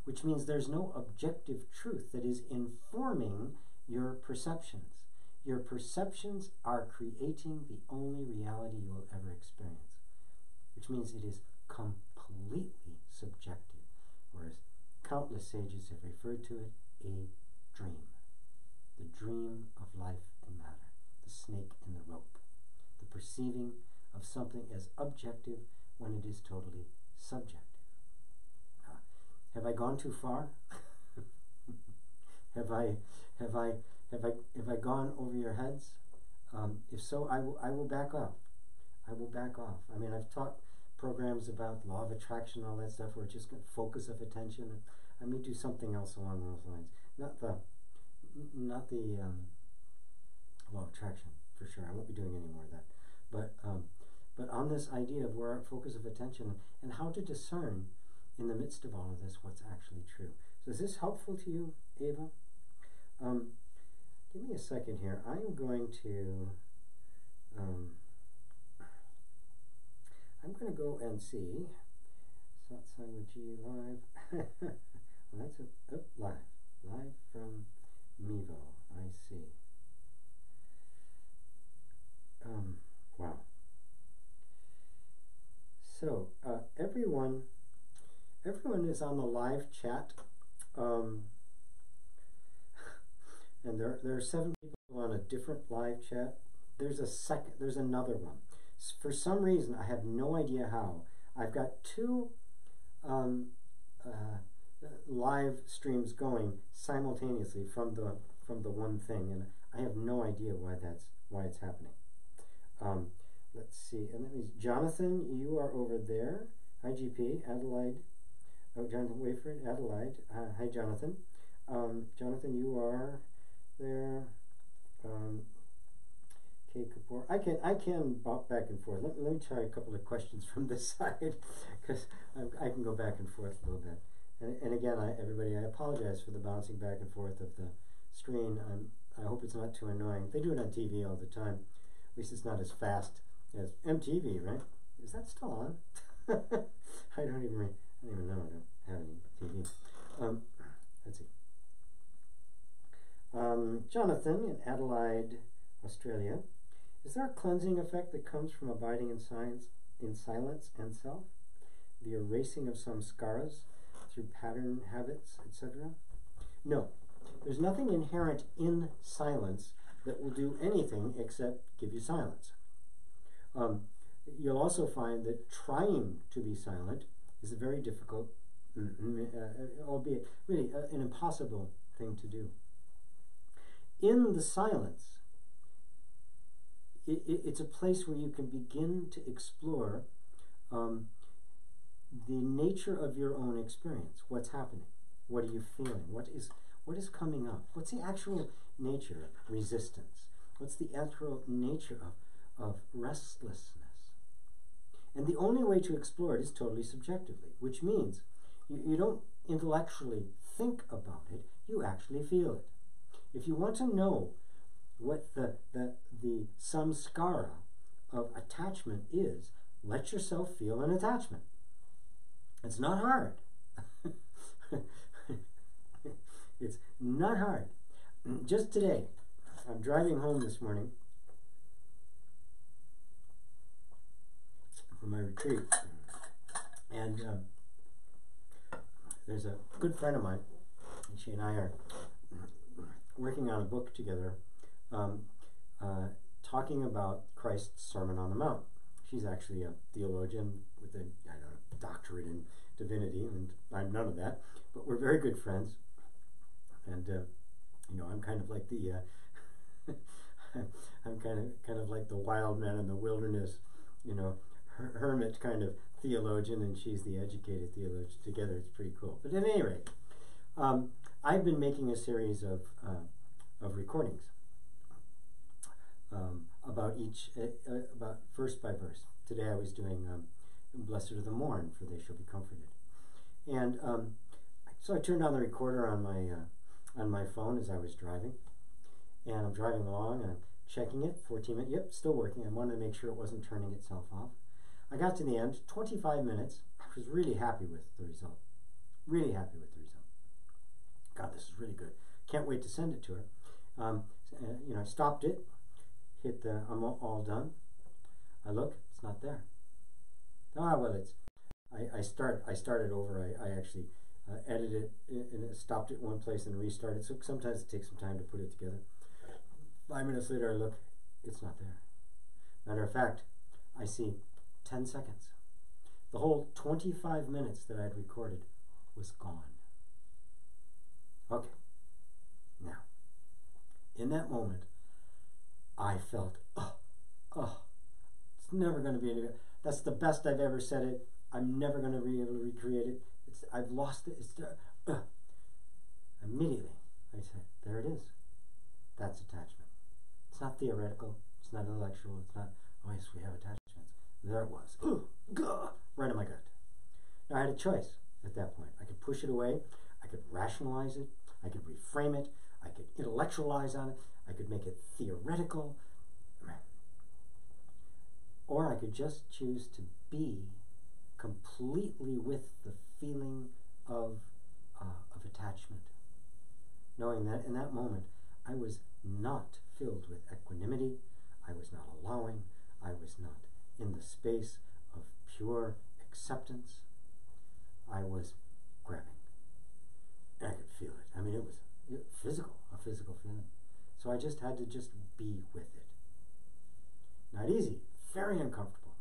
Speaker 1: which means there's no objective truth that is informing your perceptions. Your perceptions are creating the only reality you will ever experience, which means it is completely subjective, whereas countless sages have referred to it a dream. The dream of life and matter, the snake in the rope, the perceiving of something as objective when it is totally subjective. Have I gone too far? Have I gone over your heads? If so, I will back off. I will back off. I mean, I've taught programs about law of attraction and all that stuff, where it's just focus of attention. I may do something else along those lines. Not the law of attraction, for sure. I won't be doing any more of that. But on this idea of where our focus of attention and how to discern in the midst of all of this what's actually true. So is this helpful to you, Ava? Give me a second here. I'm going to go and see Satsang with G live. Well, that's live from Mevo. I see. Wow. So everyone is on the live chat, and there are 7 people on a different live chat. There's another one. For some reason, I have no idea how. I've got 2 live streams going simultaneously from the one thing, and I have no idea why it's happening. Let's see, and that means Jonathan, you are over there. Hi, GP, Adelaide. Oh, Jonathan Wayford, Adelaide. Hi, Jonathan. Jonathan, you are there. K. Kapoor. I can bop back and forth. Let me try a couple of questions from this side, because I can go back and forth a little bit. And again, everybody, I apologize for the bouncing back and forth of the screen. I hope it's not too annoying. They do it on TV all the time. At least it's not as fast as MTV, right? Is that still on? I don't even know. I don't have any TV. Let's see. Jonathan in Adelaide, Australia. Is there a cleansing effect that comes from abiding in silence and self? The erasing of some skaras through pattern habits, etc.? No. There's nothing inherent in silence that will do anything except give you silence. You'll also find that trying to be silent is a very difficult, albeit really an impossible thing to do. In the silence, it's a place where you can begin to explore the nature of your own experience. What's happening? What are you feeling? What is coming up? What's the actual nature of resistance? What's the actual nature of restlessness? And the only way to explore it is totally subjectively, which means you don't intellectually think about it, you actually feel it. If you want to know what the samskara of attachment is, let yourself feel an attachment. It's not hard. It's not hard. Just today, I'm driving home this morning from my retreat, and there's a good friend of mine, and she and I are working on a book together, talking about Christ's Sermon on the Mount. She's actually a theologian with a doctorate in divinity, and I'm none of that, but we're very good friends. And I'm kind of like the I'm kind of like the wild man in the wilderness, hermit kind of theologian, and she's the educated theologian. Together, it's pretty cool. But at any rate, I've been making a series of recordings about about verse by verse. Today I was doing "Blessed are the mourn, for they shall be comforted," and so I turned on the recorder on my phone as I was driving, and I'm driving along and I'm checking it. 14 minutes, yep, still working. I wanted to make sure it wasn't turning itself off. I got to the end, 25 minutes. I was really happy with the result. Really happy with the result. God, this is really good. Can't wait to send it to her. I stopped it, hit the I'm all done. I look, it's not there. Ah, well, I started over. I actually edited it and stopped it one place and restarted. So sometimes it takes some time to put it together. 5 minutes later, I look, it's not there. Matter of fact, I see 10 seconds. The whole 25 minutes that I'd recorded was gone. Okay. Now, in that moment, I felt, it's never going to be any good. That's the best I've ever said it. I'm never going to be able to recreate it. I've lost it. Immediately, I said, there it is. That's attachment. It's not theoretical. It's not intellectual. It's not, oh yes, we have attachments. There it was. Right in my gut. Now I had a choice at that point. I could push it away. I could rationalize it. I could reframe it. I could intellectualize on it. I could make it theoretical. Or I could just choose to be completely with the feeling of attachment, knowing that in that moment I was not filled with equanimity, I was not allowing, I was not in the space of pure acceptance. I was grabbing, and I could feel it. I mean, it was a physical feeling. So I just had to just be with it. Not easy, very uncomfortable.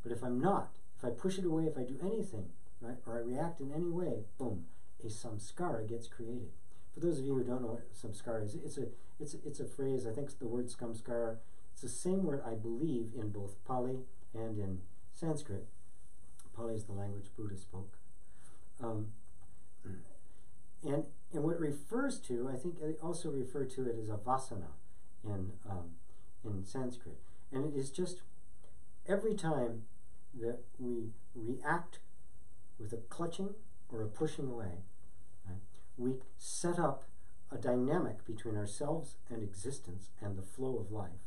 Speaker 1: But if I push it away, if I do anything, right, or I react in any way, boom, a samskara gets created. For those of you who don't know what samskara is, it's a phrase. I think the word samskara. It's the same word, I believe, in both Pali and in Sanskrit. Pali is the language Buddha spoke, and what it refers to, I think, they also refer to it as a vasana in in Sanskrit. And it is just every time that we react with a clutching or a pushing away, right, we set up a dynamic between ourselves and existence and the flow of life.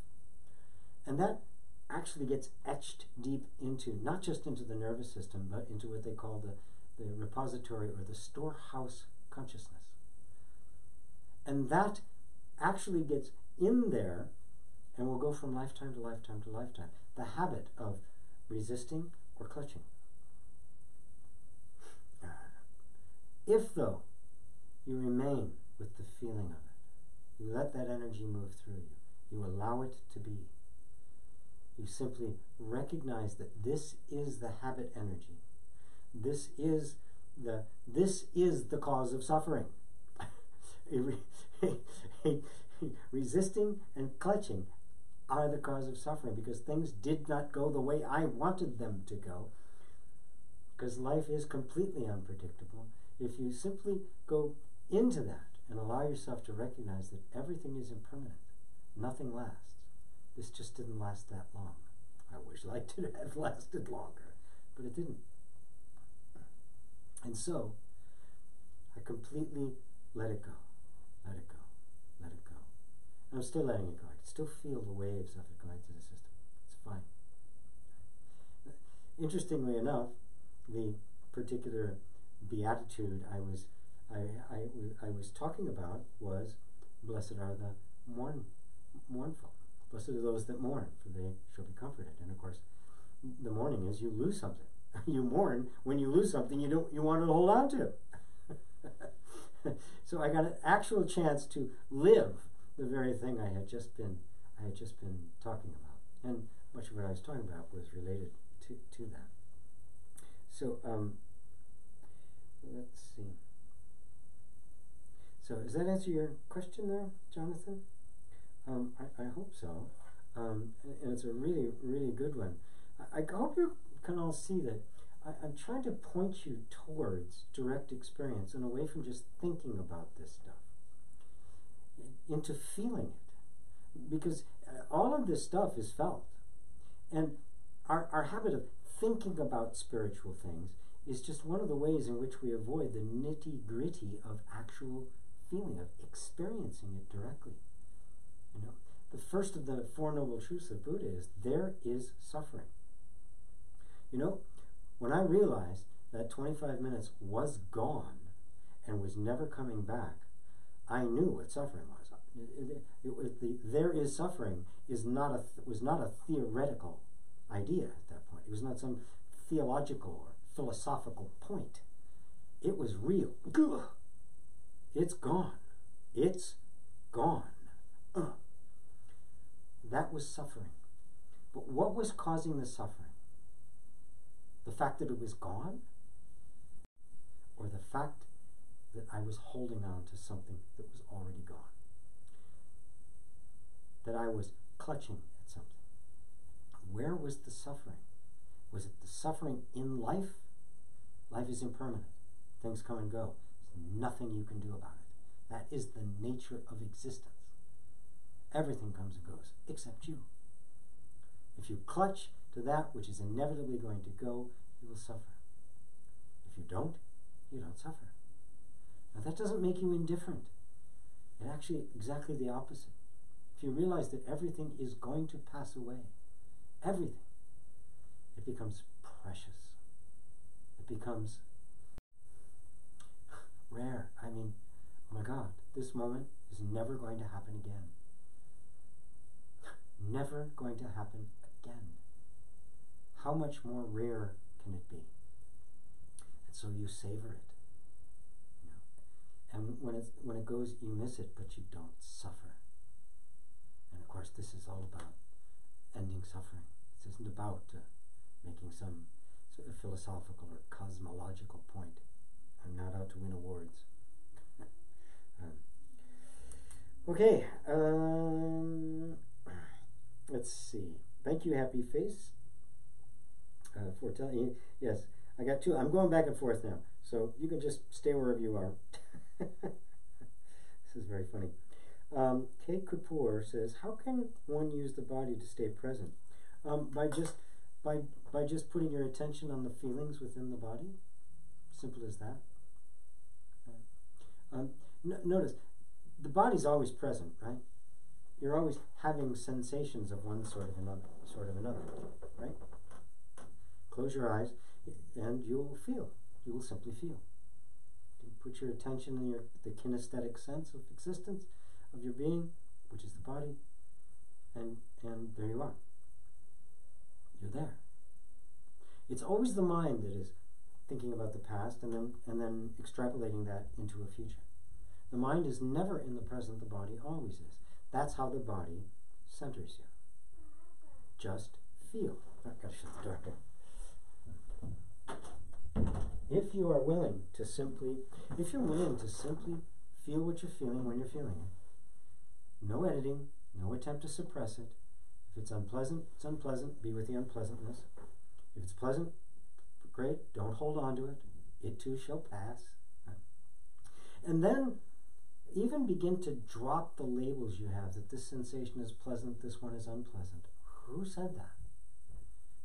Speaker 1: And that actually gets etched deep into, not just into the nervous system, but into what they call the repository or the storehouse consciousness. And that actually gets in there and will go from lifetime to lifetime to lifetime. The habit of resisting or clutching. If, though, you remain with the feeling of it, you let that energy move through you, you allow it to be, you simply recognize that this is the habit energy. This is the cause of suffering. Resisting and clutching are the cause of suffering, because things did not go the way I wanted them to go, because life is completely unpredictable. If you simply go into that and allow yourself to recognize that everything is impermanent, nothing lasts. This just didn't last that long. I wish life did have lasted longer, but it didn't. And so, I completely let it go, let it go, let it go. And I'm still letting it go. I can still feel the waves of it going through the system. It's fine. Interestingly enough, the particular beatitude I was talking about was, blessed are the mournful. Blessed are those that mourn, for they shall be comforted. And of course, the mourning is you lose something. You mourn when you lose something you want to hold on to. So I got an actual chance to live the very thing I had just been talking about, and much of what I was talking about was related to that. So let's see. So does that answer your question there, Jonathan? I hope so. And it's a really, really good one. I hope you can all see that I'm trying to point you towards direct experience and away from just thinking about this stuff, into feeling it. Because all of this stuff is felt. And our habit of thinking about spiritual things is just one of the ways in which we avoid the nitty-gritty of actual feeling, of experiencing it directly. You know, the first of the Four Noble Truths of Buddha is there is suffering. You know, when I realized that 25 minutes was gone and was never coming back, I knew what suffering was. There is suffering was not a theoretical idea at that point. It was not some theological or philosophical point. It was real. It's gone. It's gone. That was suffering. But what was causing the suffering? The fact that it was gone? Or the fact that I was holding on to something that was already gone? That I was clutching at something? Where was the suffering? Was it the suffering in life? Life is impermanent. Things come and go. There's nothing you can do about it. That is the nature of existence. Everything comes and goes, except you. If you clutch to that which is inevitably going to go, you will suffer. If you don't suffer. Now that doesn't make you indifferent. It actually exactly the opposite. If you realize that everything is going to pass away, everything, it becomes precious. It becomes rare. I mean, oh my God, this moment is never going to happen again. Never going to happen again. How much more rare can it be? And so you savor it. You know? And when it goes, you miss it, but you don't suffer. And of course, this is all about ending suffering. This isn't about making some sort of philosophical or cosmological point. I'm not out to win awards. Okay. Let's see. Thank you, Happy Face, for telling you. Yes, I got two. I'm going back and forth now, so you can just stay wherever you are. This is very funny. Kate Kapoor says, how can one use the body to stay present? By just putting your attention on the feelings within the body. Simple as that. Notice, the body's always present, right? You're always having sensations of one sort of another, right? Close your eyes, and you'll feel. You will simply feel. You put your attention in the kinesthetic sense of existence of your being, which is the body, and there you are. You're there. It's always the mind that is thinking about the past and then extrapolating that into a future. The mind is never in the present, the body always is. That's how the body centers you. Just feel. I've got to shut the door here. If you're willing to simply feel what you're feeling when you're feeling it, no editing, no attempt to suppress it. If it's unpleasant, it's unpleasant. Be with the unpleasantness. If it's pleasant, great. Don't hold on to it. It too shall pass. Right? And then even begin to drop the labels you have that this sensation is pleasant, this one is unpleasant. Who said that?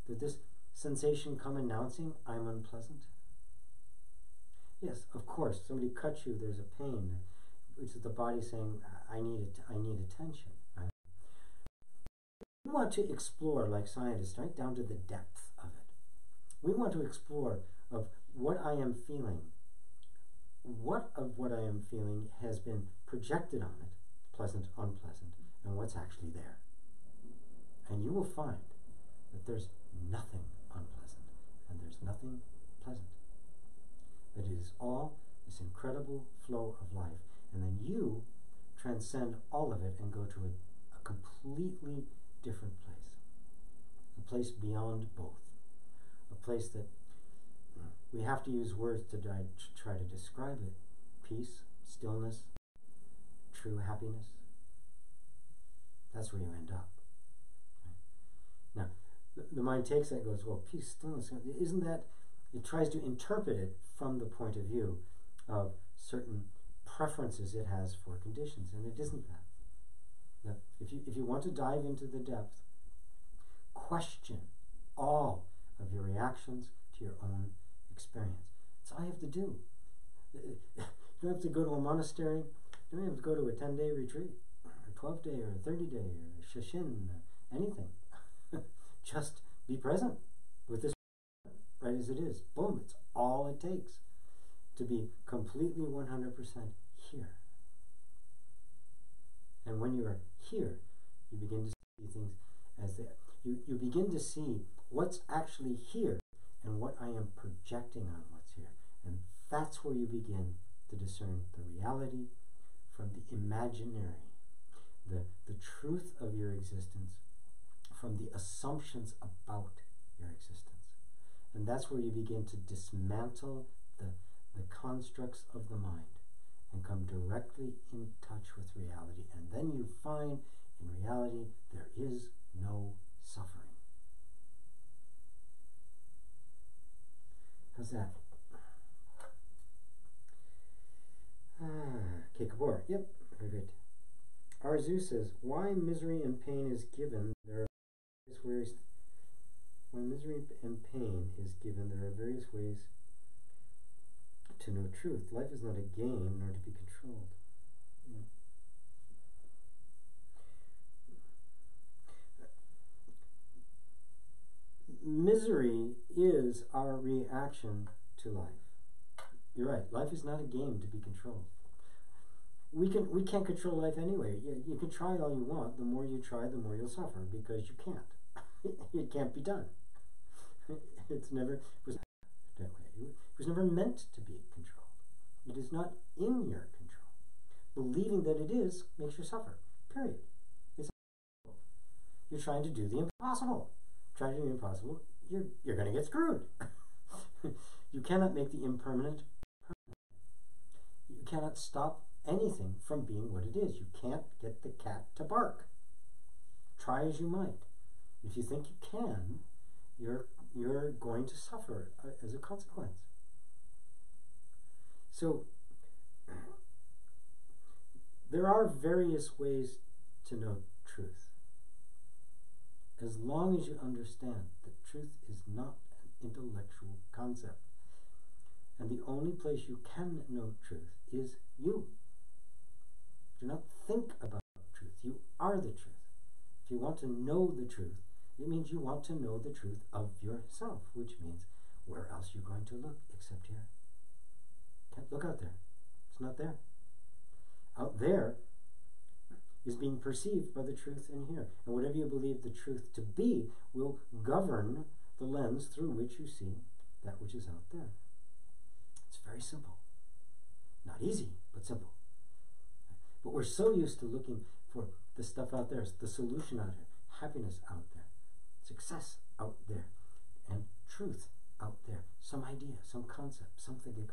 Speaker 1: Did this sensation come announcing, I'm unpleasant? Yes, of course. Somebody cuts you, there's a pain, which is the body saying, I need attention. Right? We want to explore, like scientists, right down to the depth of it. We want to explore of what I am feeling. What of what I am feeling has been projected on it, pleasant, unpleasant, and what's actually there. And you will find that there's nothing unpleasant and there's nothing pleasant. That it is all this incredible flow of life. And then you transcend all of it and go to a completely different place. A place beyond both. A place that we have to use words to try to describe it. Peace, stillness, true happiness. That's where you end up. Right? Now, the mind takes that and goes, well, peace, stillness, isn't that, it tries to interpret it from the point of view of certain preferences it has for conditions, and it isn't that. Now, if you want to dive into the depth, question all of your reactions to your own experience. That's all you have to do. You don't have to go to a monastery. You don't have to go to a 10-day retreat, or a 12-day, or a 30-day, or a shishin, or anything. Just be present with this right as it is. Boom, it's all it takes to be completely 100% here. And when you are here, you begin to see things as they are. You begin to see what's actually here and what I am projecting on what's here. And that's where you begin to discern the reality from the imaginary, the truth of your existence from the assumptions about your existence. And that's where you begin to dismantle the constructs of the mind and come directly in touch with reality. And then you find in reality there is no suffering. How's that? Kate Kapoor. Yep, very good. Arzu says, why misery and pain is given, there are various ways. When misery and pain is given, there are various ways to know truth. Life is not a game, nor to be controlled. Yeah. Misery is our reaction to life. You're right. Life is not a game to be controlled. We can't control life anyway. You can try all you want. The more you try, the more you'll suffer, because you can't. It can't be done. It's never was that way. It was never meant to be controlled. It is not in your control. Believing that it is makes you suffer. Period. It's impossible. You're trying to do the impossible. Trying to do the impossible, you're going to get screwed. You cannot make the impermanent permanent. You cannot stop anything from being what it is. You can't get the cat to bark. Try as you might. If you think you can, you're going to suffer as a consequence. So There are various ways to know truth. As long as you understand that truth is not an intellectual concept. And the only place you can know truth is you. Do not think about truth. You are the truth. If you want to know the truth, it means you want to know the truth of yourself, which means where else are you going to look except here? Can't look out there. It's not there. Out there is being perceived by the truth in here. And whatever you believe the truth to be will govern the lens through which you see that which is out there. It's very simple. Not easy, but simple. But we're so used to looking for the stuff out there, the solution out there, happiness out there, success out there, and truth out there. Some idea, some concept, something like,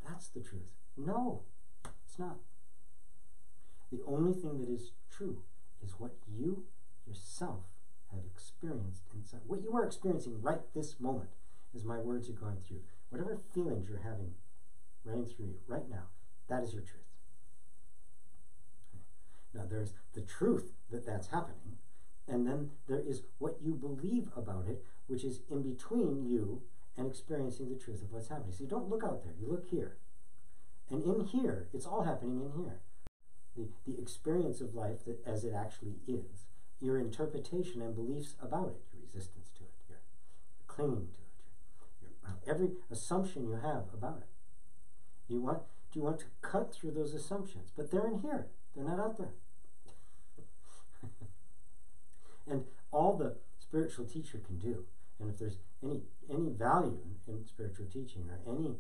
Speaker 1: that's the truth. No, it's not. The only thing that is true is what you yourself have experienced inside. What you are experiencing right this moment, as my words are going through. Whatever feelings you're having running through you right now, that is your truth. Now there's the truth that that's happening, and then there is what you believe about it, which is in between you and experiencing the truth of what's happening. So you don't look out there, you look here. And in here, it's all happening in here. The experience of life that as it actually is, your interpretation and beliefs about it, your resistance to it, your clinging to it, every assumption you have about it. Do you want to cut through those assumptions? But they're in here. They're not out there. And all the spiritual teacher can do, and if there's any value in spiritual teaching or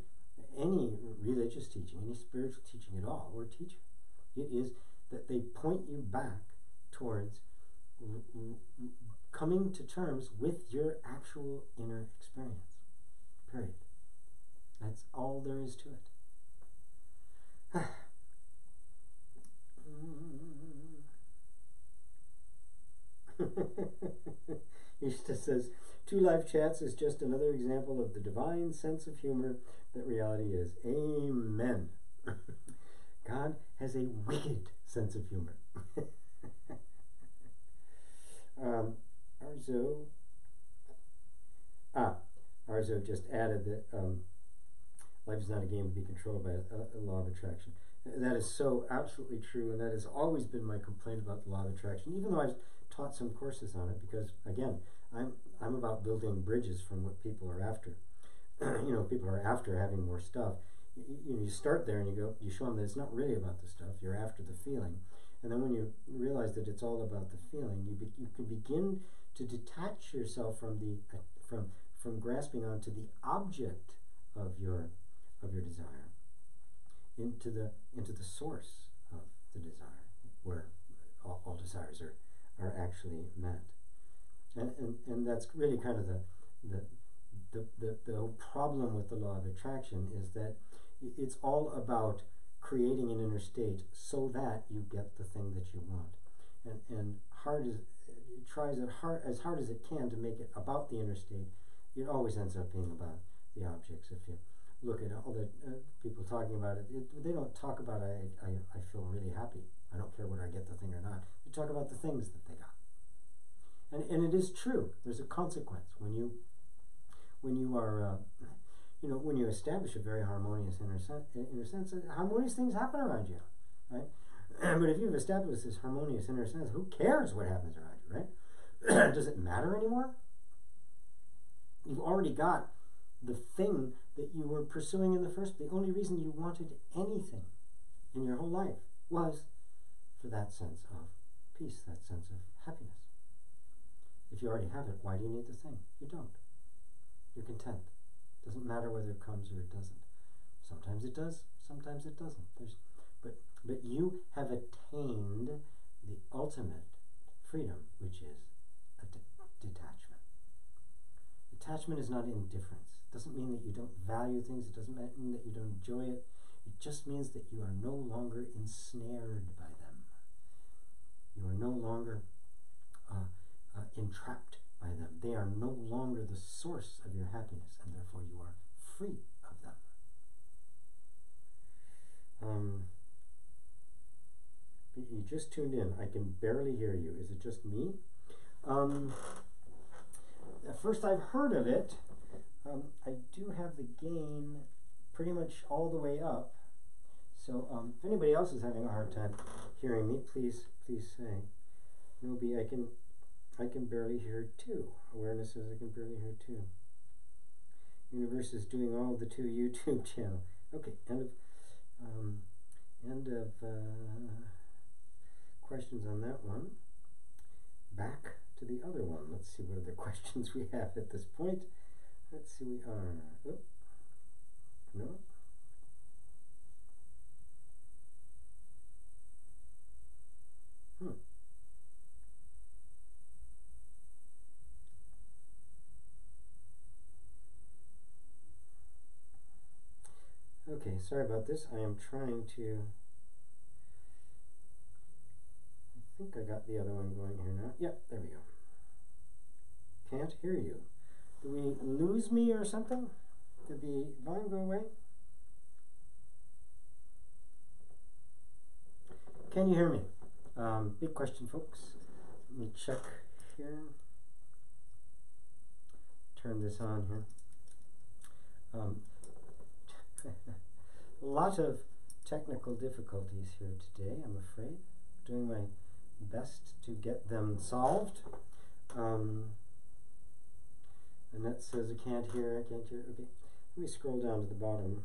Speaker 1: any religious teaching, any spiritual teaching at all, or teacher, it is that they point you back towards coming to terms with your actual inner experience. Period. That's all there is to it. Ishta says, 2 live chats is just another example of the divine sense of humor that reality is. Amen. God has a wicked sense of humor. Arzo just added that life is not a game to be controlled by a law of attraction. That is so absolutely true, and that has always been my complaint about the law of attraction, even though I've taught some courses on it, because again, I'm about building bridges from what people are after. People are after having more stuff. You start there and you show them that it's not really about the stuff, you're after the feeling. And then when you realize that it's all about the feeling, you can begin to detach yourself from grasping onto the object of your desire into the source of the desire, where all desires are actually met. And that's really kind of the whole problem with the law of attraction, is that it's all about creating an inner state so that you get the thing that you want. And it tries as hard as it can to make it about the inner state. It always ends up being about the objects. If you look at all the people talking about it, they don't talk about I feel really happy, I don't care whether I get the thing or not. They talk about the things that they got. And it is true. There's a consequence when you are when you establish a very harmonious inner sense, harmonious things happen around you, right? But if you've established this harmonious inner sense, who cares what happens around you, right? Does it matter anymore? You've already got the thing that you were pursuing in the first place. The only reason you wanted anything in your whole life was for that sense of peace, that sense of happiness. If you already have it, why do you need the thing? You don't. You're content. Doesn't matter whether it comes or it doesn't. Sometimes it does, sometimes it doesn't. But you have attained the ultimate freedom, which is a detachment. Detachment is not indifference. It doesn't mean that you don't value things. It doesn't mean that you don't enjoy it. It just means that you are no longer ensnared by them. You are no longer entrapped by them. They are no longer the source of your happiness, and therefore you are free of them. You just tuned in. I can barely hear you. Is it just me? At first I've heard of it. I do have the gain pretty much all the way up. So if anybody else is having a hard time hearing me, please say. Nobi, I can barely hear too. Awareness says I can barely hear too. Universe is doing all the two YouTube channel. Okay, end of questions on that one. Back to the other one. Let's see what other questions we have at this point. Let's see, we are. Oh, no. Okay, sorry about this. I am trying to. I think I got the other one going here now. Yep, there we go. Can't hear you. Did we lose me or something? Did the volume go away? Can you hear me? Big question, folks. Let me check here. Turn this on here. A lot of technical difficulties here today, I'm afraid. Doing my best to get them solved. Annette says I can't hear. Okay, let me scroll down to the bottom.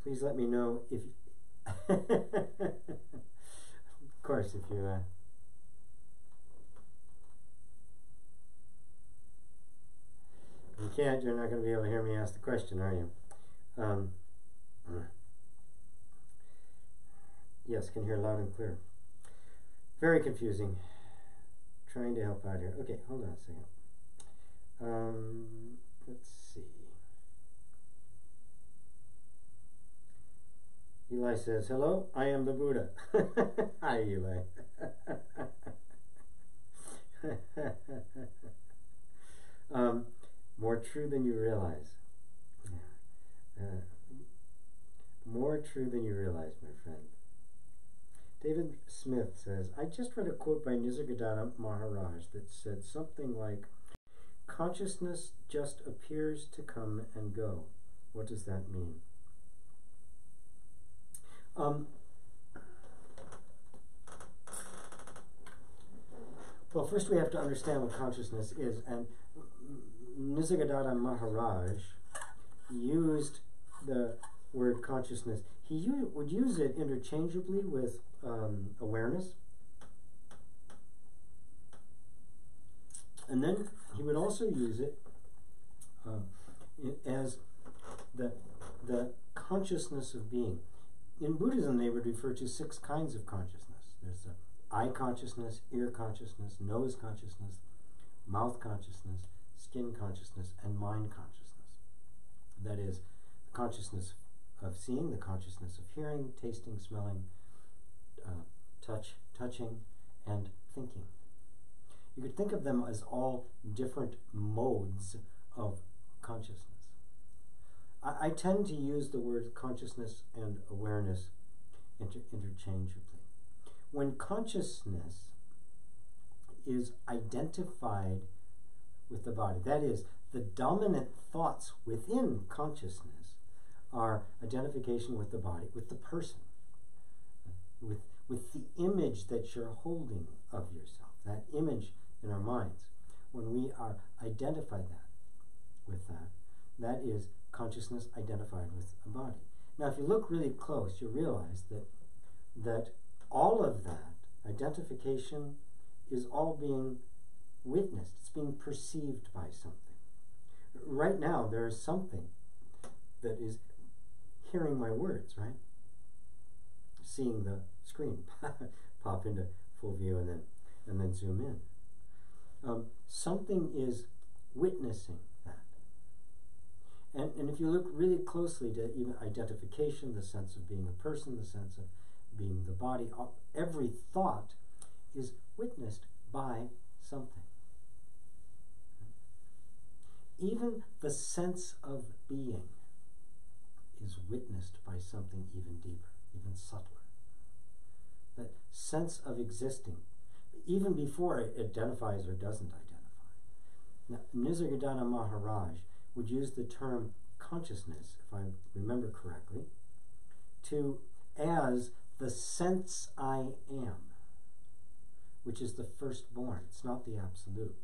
Speaker 1: Please let me know if of course, if you can't, you're not going to be able to hear me ask the question, are you? Yes, can hear loud and clear. Very confusing. Trying to help out here. Okay, hold on a second. Let's see. Eli says, hello, I am the Buddha. Hi, Eli. More true than you realize. More true than you realize, my friend. David Smith says, I just read a quote by Nisargadatta Maharaj that said something like, consciousness just appears to come and go. What does that mean? Well, first we have to understand what consciousness is, and Nisargadatta Maharaj used the word consciousness. He would use it interchangeably with awareness, and then he would also use it as the consciousness of being. In Buddhism, they would refer to 6 kinds of consciousness. There's the eye consciousness, ear consciousness, nose consciousness, mouth consciousness, skin consciousness, and mind consciousness. That is, the consciousness of seeing, the consciousness of hearing, tasting, smelling, touching, and thinking. You could think of them as all different modes of consciousness. I tend to use the words consciousness and awareness interchangeably. When consciousness is identified with the body, that is, the dominant thoughts within consciousness are identification with the body, with the person, with the image that you're holding of yourself, that image in our minds. When we are identified with that, that is consciousness identified with a body. Now, if you look really close, you realize that all of that identification is all being witnessed. It's being perceived by something. Right now, there is something that is hearing my words, right? Seeing the screen pop into full view and then zoom in. Something is witnessing that. And if you look really closely to even identification, the sense of being a person, the sense of being the body, every thought is witnessed by something. Even the sense of being is witnessed by something even deeper, even subtler. That sense of existing, even before it identifies or doesn't identify. Now, Nisargadatta Maharaj would use the term consciousness, if I remember correctly, as the sense I am, which is the firstborn. It's not the absolute.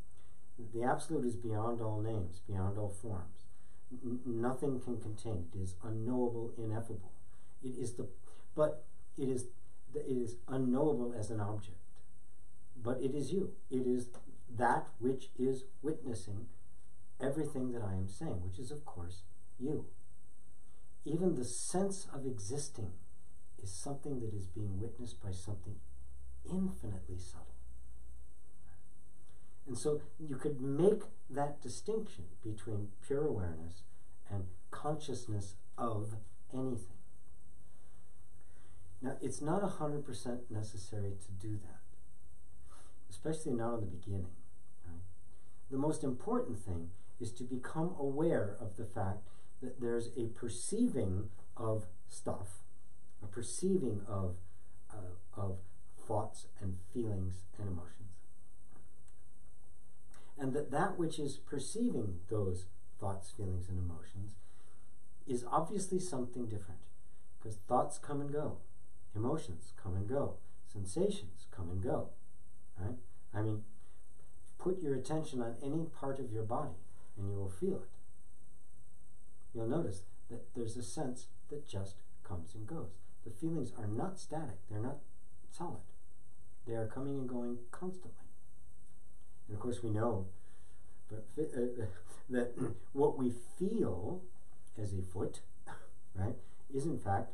Speaker 1: The absolute is beyond all names, beyond all forms. Nothing can contain it. It is unknowable, ineffable. It is unknowable as an object. But it is you. It is that which is witnessing everything that I am saying, which is, of course, you. Even the sense of existing is something that is being witnessed by something infinitely subtle. And so you could make that distinction between pure awareness and consciousness of anything. Now, it's not 100% necessary to do that, especially not in the beginning. Right? The most important thing is to become aware of the fact that there's a perceiving of stuff, a perceiving of thoughts and feelings and emotions. And that which is perceiving those thoughts, feelings, and emotions is obviously something different. Because thoughts come and go, emotions come and go, sensations come and go. Right? I mean, put your attention on any part of your body and you will feel it. You'll notice that there's a sense that just comes and goes. The feelings are not static, they're not solid. They are coming and going constantly. And of course we know that what we feel as a foot, right, is in fact,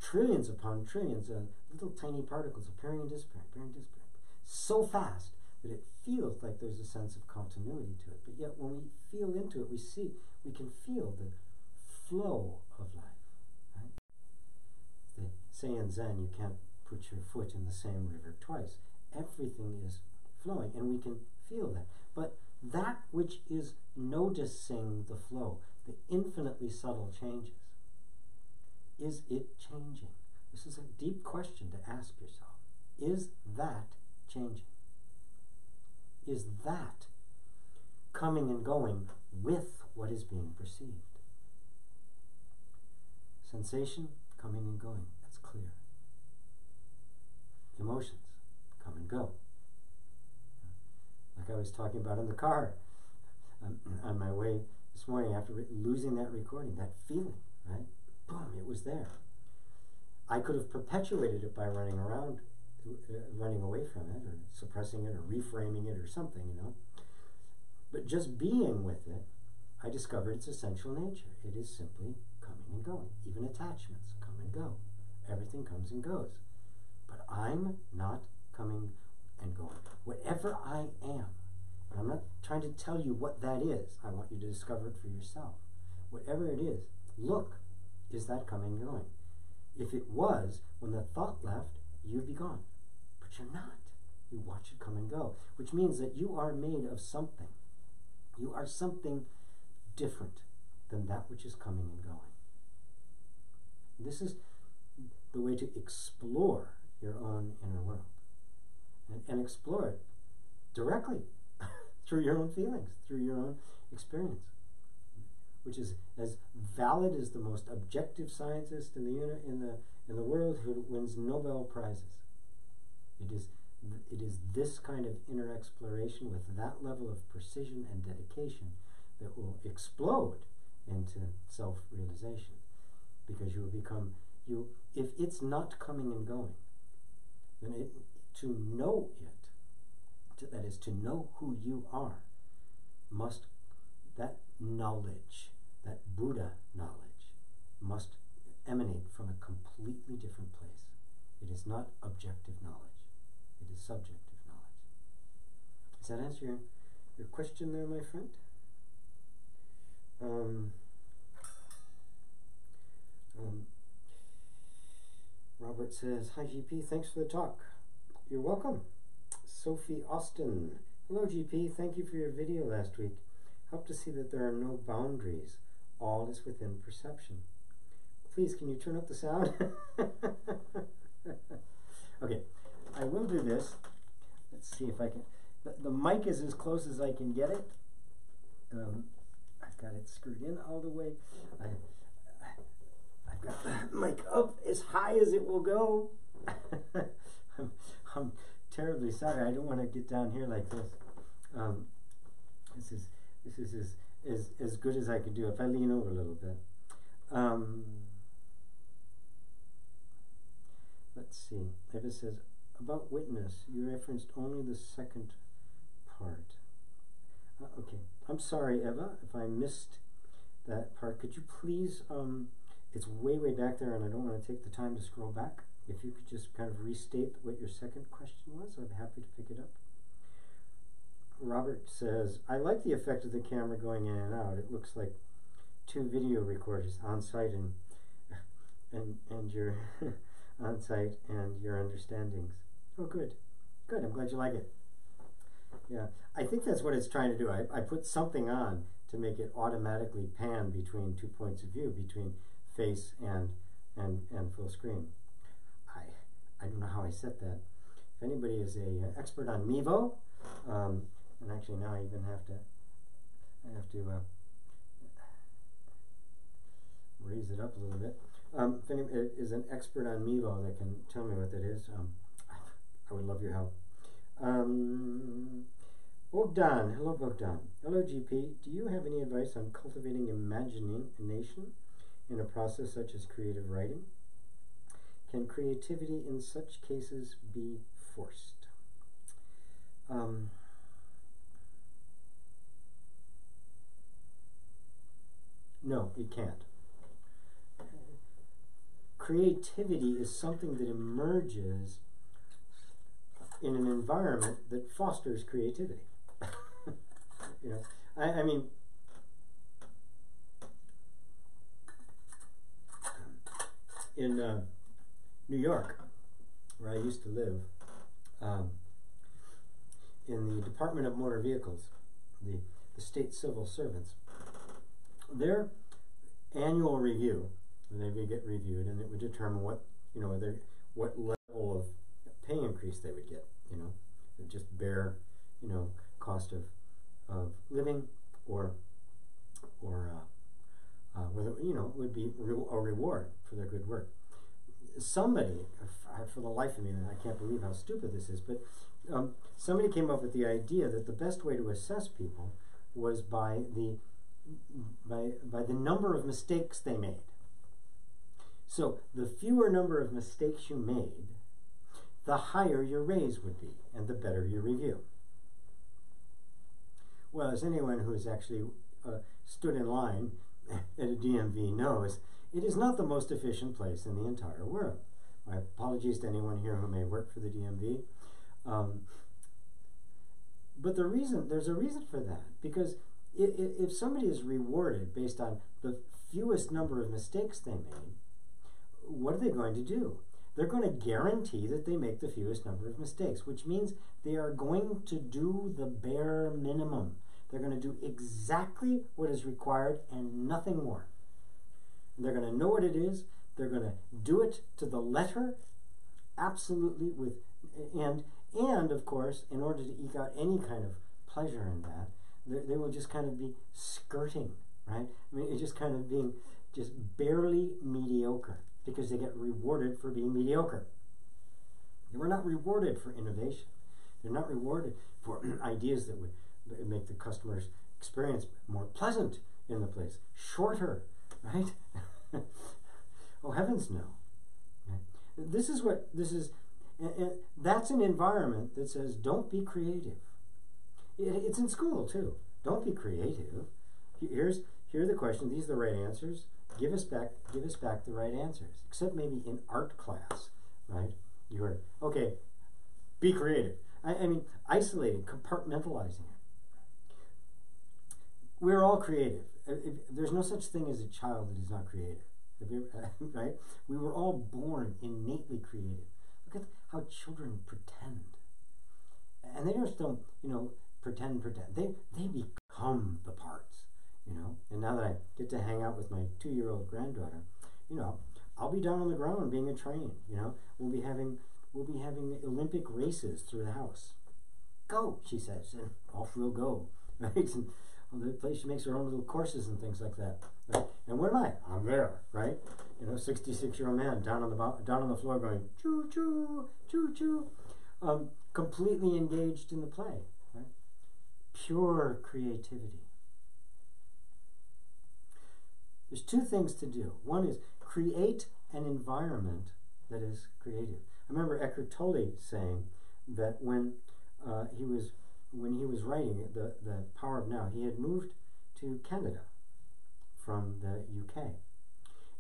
Speaker 1: trillions upon trillions of little tiny particles appearing and disappearing, so fast that it feels like there's a sense of continuity to it. But yet when we feel into it, we can feel the flow of life. Right? They say in Zen, you can't put your foot in the same river twice. Everything is flowing, and we can feel that. But that which is noticing the flow, the infinitely subtle changes, is it changing? This is a deep question to ask yourself. Is that changing? Is that coming and going with what is being perceived? Sensation coming and going, that's clear. Emotions come and go. Like I was talking about in the car on my way this morning after losing that recording, that feeling, right? Boom, it was there. I could have perpetuated it by running around, running away from it, or suppressing it, or reframing it, or something, But just being with it, I discovered its essential nature. It is simply coming and going. Even attachments come and go. Everything comes and goes. But I'm not coming and going. Whatever I am, and I'm not trying to tell you what that is. I want you to discover it for yourself. Whatever it is, look, is that coming and going? If it was, when the thought left, you'd be gone. But you're not. You watch it come and go, which means that you are made of something. You are something different than that which is coming and going. This is the way to explore your own inner world. And explore it directly through your own feelings, through your own experience, which is as valid as the most objective scientist in the world who wins Nobel Prizes. It is this kind of inner exploration with that level of precision and dedication that will explode into self-realization, because you will become if it's not coming and going, then to know it, that is to know who you are, that knowledge, that Buddha knowledge, must emanate from a completely different place. It is not objective knowledge. It is subjective knowledge. Does that answer your question there, my friend? Robert says, "Hi GP, thanks for the talk." You're welcome. Sophie Austin. "Hello GP, thank you for your video last week. Helped to see that there are no boundaries all is within perception. Please, can you turn up the sound? Okay, I will do this. Let's see if I can. The mic is as close as I can get it. I've got it screwed in all the way. I've got the mic up as high as it will go. I'm terribly sorry. I don't want to get down here like this. This is as good as I could do if I lean over a little bit. Let's see. Eva says, about witness, you referenced only the second part. Okay. I'm sorry, Eva, if I missed that part. Could you please, it's way back there and I don't want to take the time to scroll back. If you could just kind of restate what your second question was, I'd be happy to pick it up. Robert says, I like the effect of the camera going in and out. It looks like two video recorders on site and your on site and your understandings. Oh, good. Good. I'm glad you like it. Yeah, I think that's what it's trying to do. I put something on to make it automatically pan between 2 points of view, between face and full screen. I don't know how I set that. If anybody is a expert on Mevo, and actually now I even have to raise it up a little bit. If anyone is an expert on Mevo that can tell me what that is, I would love your help. Bogdan, hello Bogdan. Hello GP, do you have any advice on cultivating imagination in a process such as creative writing? Can creativity in such cases be forced? No, it can't. Creativity is something that emerges in an environment that fosters creativity. You know, I mean, in New York, where I used to live, in the Department of Motor Vehicles, the state civil servants, their annual review, they would get reviewed, and it would determine what, you know, what level of pay increase they would get, you know, just bare, you know, cost of living, or whether, you know, would be a reward for their good work. Somebody, for the life of me, and I can't believe how stupid this is, but somebody came up with the idea that the best way to assess people was by the number of mistakes they made. So the fewer number of mistakes you made, the higher your raise would be, and the better your review. Well, as anyone who has actually stood in line at a DMV knows, it is not the most efficient place in the entire world. My apologies to anyone here who may work for the DMV. But there's a reason for that, because if somebody is rewarded based on the fewest number of mistakes they made, what are they going to do? They're going to guarantee that they make the fewest number of mistakes, which means they are going to do the bare minimum. They're going to do exactly what is required and nothing more. They're going to know what it is. They're going to do it to the letter, absolutely, and of course, in order to eke out any kind of pleasure in that, they will just kind of be skirting, right? I mean, it's just kind of being just barely mediocre, because they get rewarded for being mediocre. They were not rewarded for innovation. They're not rewarded for ideas that would make the customer's experience more pleasant in the place, shorter, right? Oh, heavens no. Right? This is, and that's an environment that says, don't be creative. It's in school too. Don't be creative. Here are the questions. These are the right answers. Give us back the right answers. Except maybe in art class, right? You're okay. Be creative. I mean, isolating, compartmentalizing it. We're all creative. There's no such thing as a child that is not creative. Right? We were all born innately creative. Look at how children pretend, and they just don't, you know, pretend. They become the parts. you know. And now that I get to hang out with my 2-year-old granddaughter, you know, I'll be down on the ground being a train, you know. We'll be having Olympic races through the house. Go, she says, and off we'll go, right? And the place, she makes her own little courses and things like that, right? And where am I? I'm there, right? You know, 66-year-old man down on the floor going choo choo choo choo, completely engaged in the play, right? Pure creativity. There's 2 things to do. One is create an environment that is creative. I remember Eckhart Tolle saying that when he was writing the Power of Now, he had moved to Canada from the UK,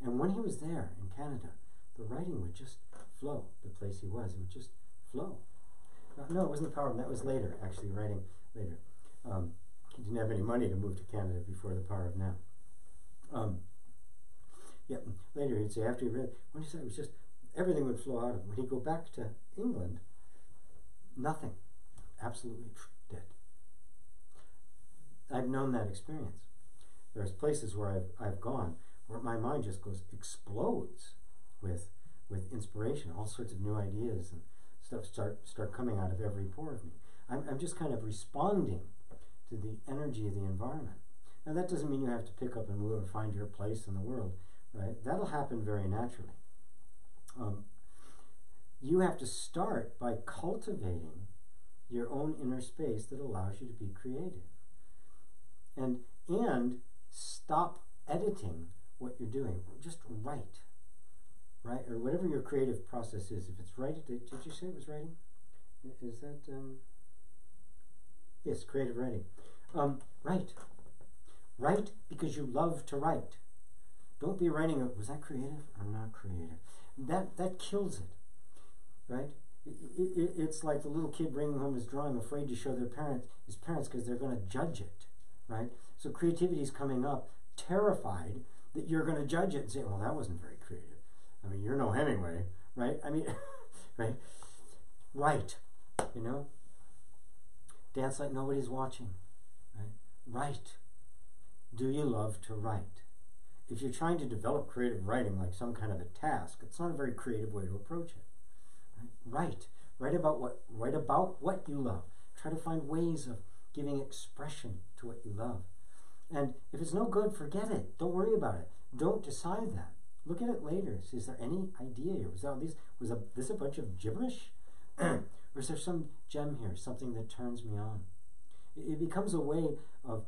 Speaker 1: and when he was there in Canada, the writing would just flow. The place he was, it would just flow. No, it wasn't the Power of Now. That was later, actually, writing later. He didn't have any money to move to Canada before the Power of Now. Yeah, later he'd say, after he read, when he said it was just, everything would flow out of him. When he'd go back to England, nothing. Absolutely dead. I've known that experience. There's places where I've gone where my mind just explodes with inspiration. All sorts of new ideas and stuff start coming out of every pore of me. I'm just kind of responding to the energy of the environment. Now that doesn't mean you have to pick up and move or find your place in the world, right? That'll happen very naturally. You have to start by cultivating your own inner space that allows you to be creative. And stop editing what you're doing. Just write. Right? Or whatever your creative process is. If it's writing, did you say it was writing? Is that, yes, creative writing. Write. Write because you love to write. Don't be writing, was that creative or not creative? That kills it. Right? It's like the little kid bringing home his drawing, afraid to show his parents because they're going to judge it, right? So creativity is coming up, terrified that you're going to judge it and say, well, that wasn't very creative. I mean, you're no Hemingway, right? I mean, right? Write, you know? Dance like nobody's watching, right? Write. Do you love to write? If you're trying to develop creative writing like some kind of a task, it's not a very creative way to approach it. Write. Write about what you love. Try to find ways of giving expression to what you love. And if it's no good, forget it. Don't worry about it. Don't decide that. Look at it later. Is there any idea here? Was this a bunch of gibberish? Or is there some gem here, something that turns me on? It becomes a way of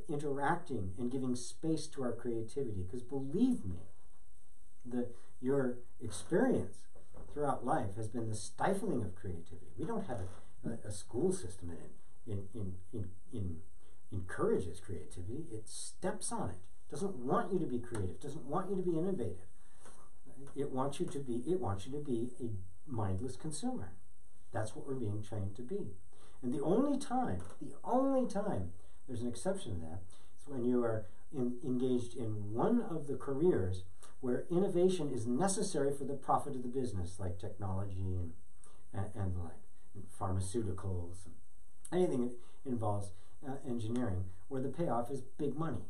Speaker 1: interacting and giving space to our creativity. Because believe me, your experience throughout life has been the stifling of creativity. We don't have a school system that encourages creativity. It steps on it. Doesn't want you to be creative. Doesn't want you to be innovative. It wants you to be a mindless consumer. That's what we're being trained to be. And the only time there's an exception to that is when you are engaged in one of the careers where innovation is necessary for the profit of the business, like technology and the like, and pharmaceuticals, and anything that involves engineering, where the payoff is big money,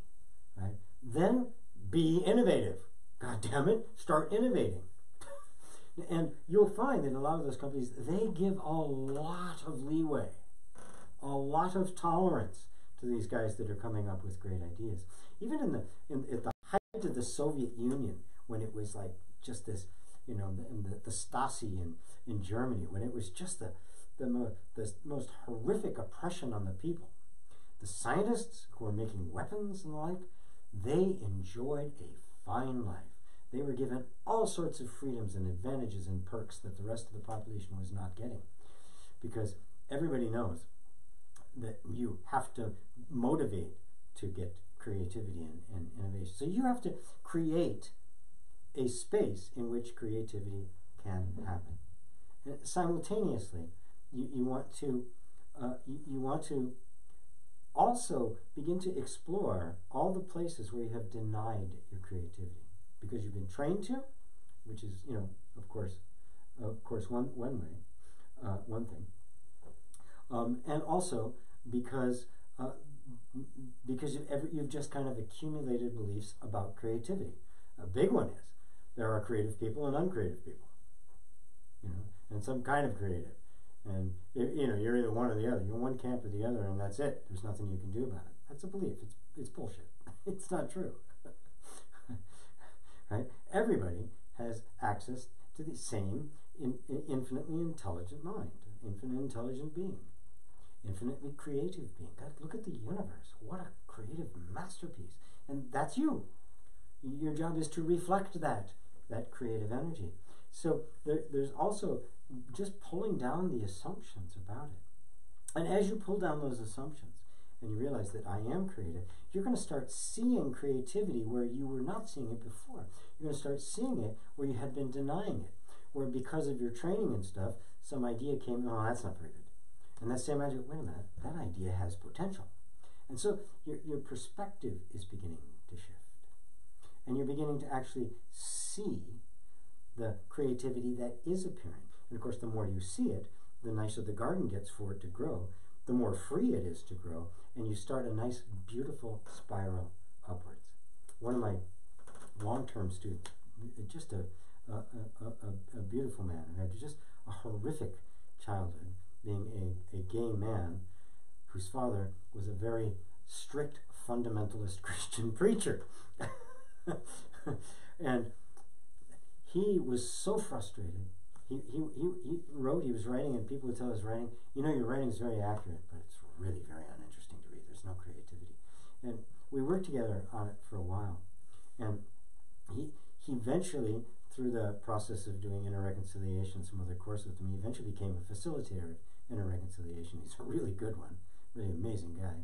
Speaker 1: right? Then be innovative. God damn it, start innovating. And you'll find that in a lot of those companies, they give a lot of leeway, a lot of tolerance to these guys that are coming up with great ideas. Even at the height of the Soviet Union, when it was like just this, you know, the Stasi in Germany, when it was just the most horrific oppression on the people, the scientists who were making weapons and the like, they enjoyed a fine life. They were given all sorts of freedoms and advantages and perks that the rest of the population was not getting. Because everybody knows that you have to motivate to get creativity and innovation. So you have to create a space in which creativity can happen. And simultaneously, you want to also begin to explore all the places where you have denied your creativity because you've been trained to, which is, you know, of course one way, one thing, and also because because you've just kind of accumulated beliefs about creativity. A big one is there are creative people and uncreative people, and some kind of creative. And you're either one or the other. You're one camp or the other, and that's it. There's nothing you can do about it. That's a belief. It's bullshit. It's not true. Right? Everybody has access to the same infinitely intelligent mind, infinite intelligent being, infinitely creative being. God, look at the universe. What a creative masterpiece. And that's you. Your job is to reflect that creative energy. So there's also just pulling down the assumptions about it. And as you pull down those assumptions and you realize that I am creative, you're going to start seeing creativity where you were not seeing it before. You're going to start seeing it where you had been denying it, where because of your training and stuff, some idea came, oh, that's not very good. And that same idea, wait a minute, that idea has potential. And so your perspective is beginning to shift. And you're beginning to actually see the creativity that is appearing. And of course, the more you see it, the nicer the garden gets for it to grow, the more free it is to grow, and you start a nice, beautiful spiral upwards. One of my long-term students, just a beautiful man who had just a horrific childhood, being a gay man whose father was a very strict fundamentalist Christian preacher. And he was so frustrated. He was writing, and people would tell his writing, your writing is very accurate, but it's really very uninteresting to read. There's no creativity. And we worked together on it for a while. And he eventually, through the process of doing interreconciliation, some other courses with him, he eventually became a facilitator of interreconciliation. He's a really good one, really amazing guy.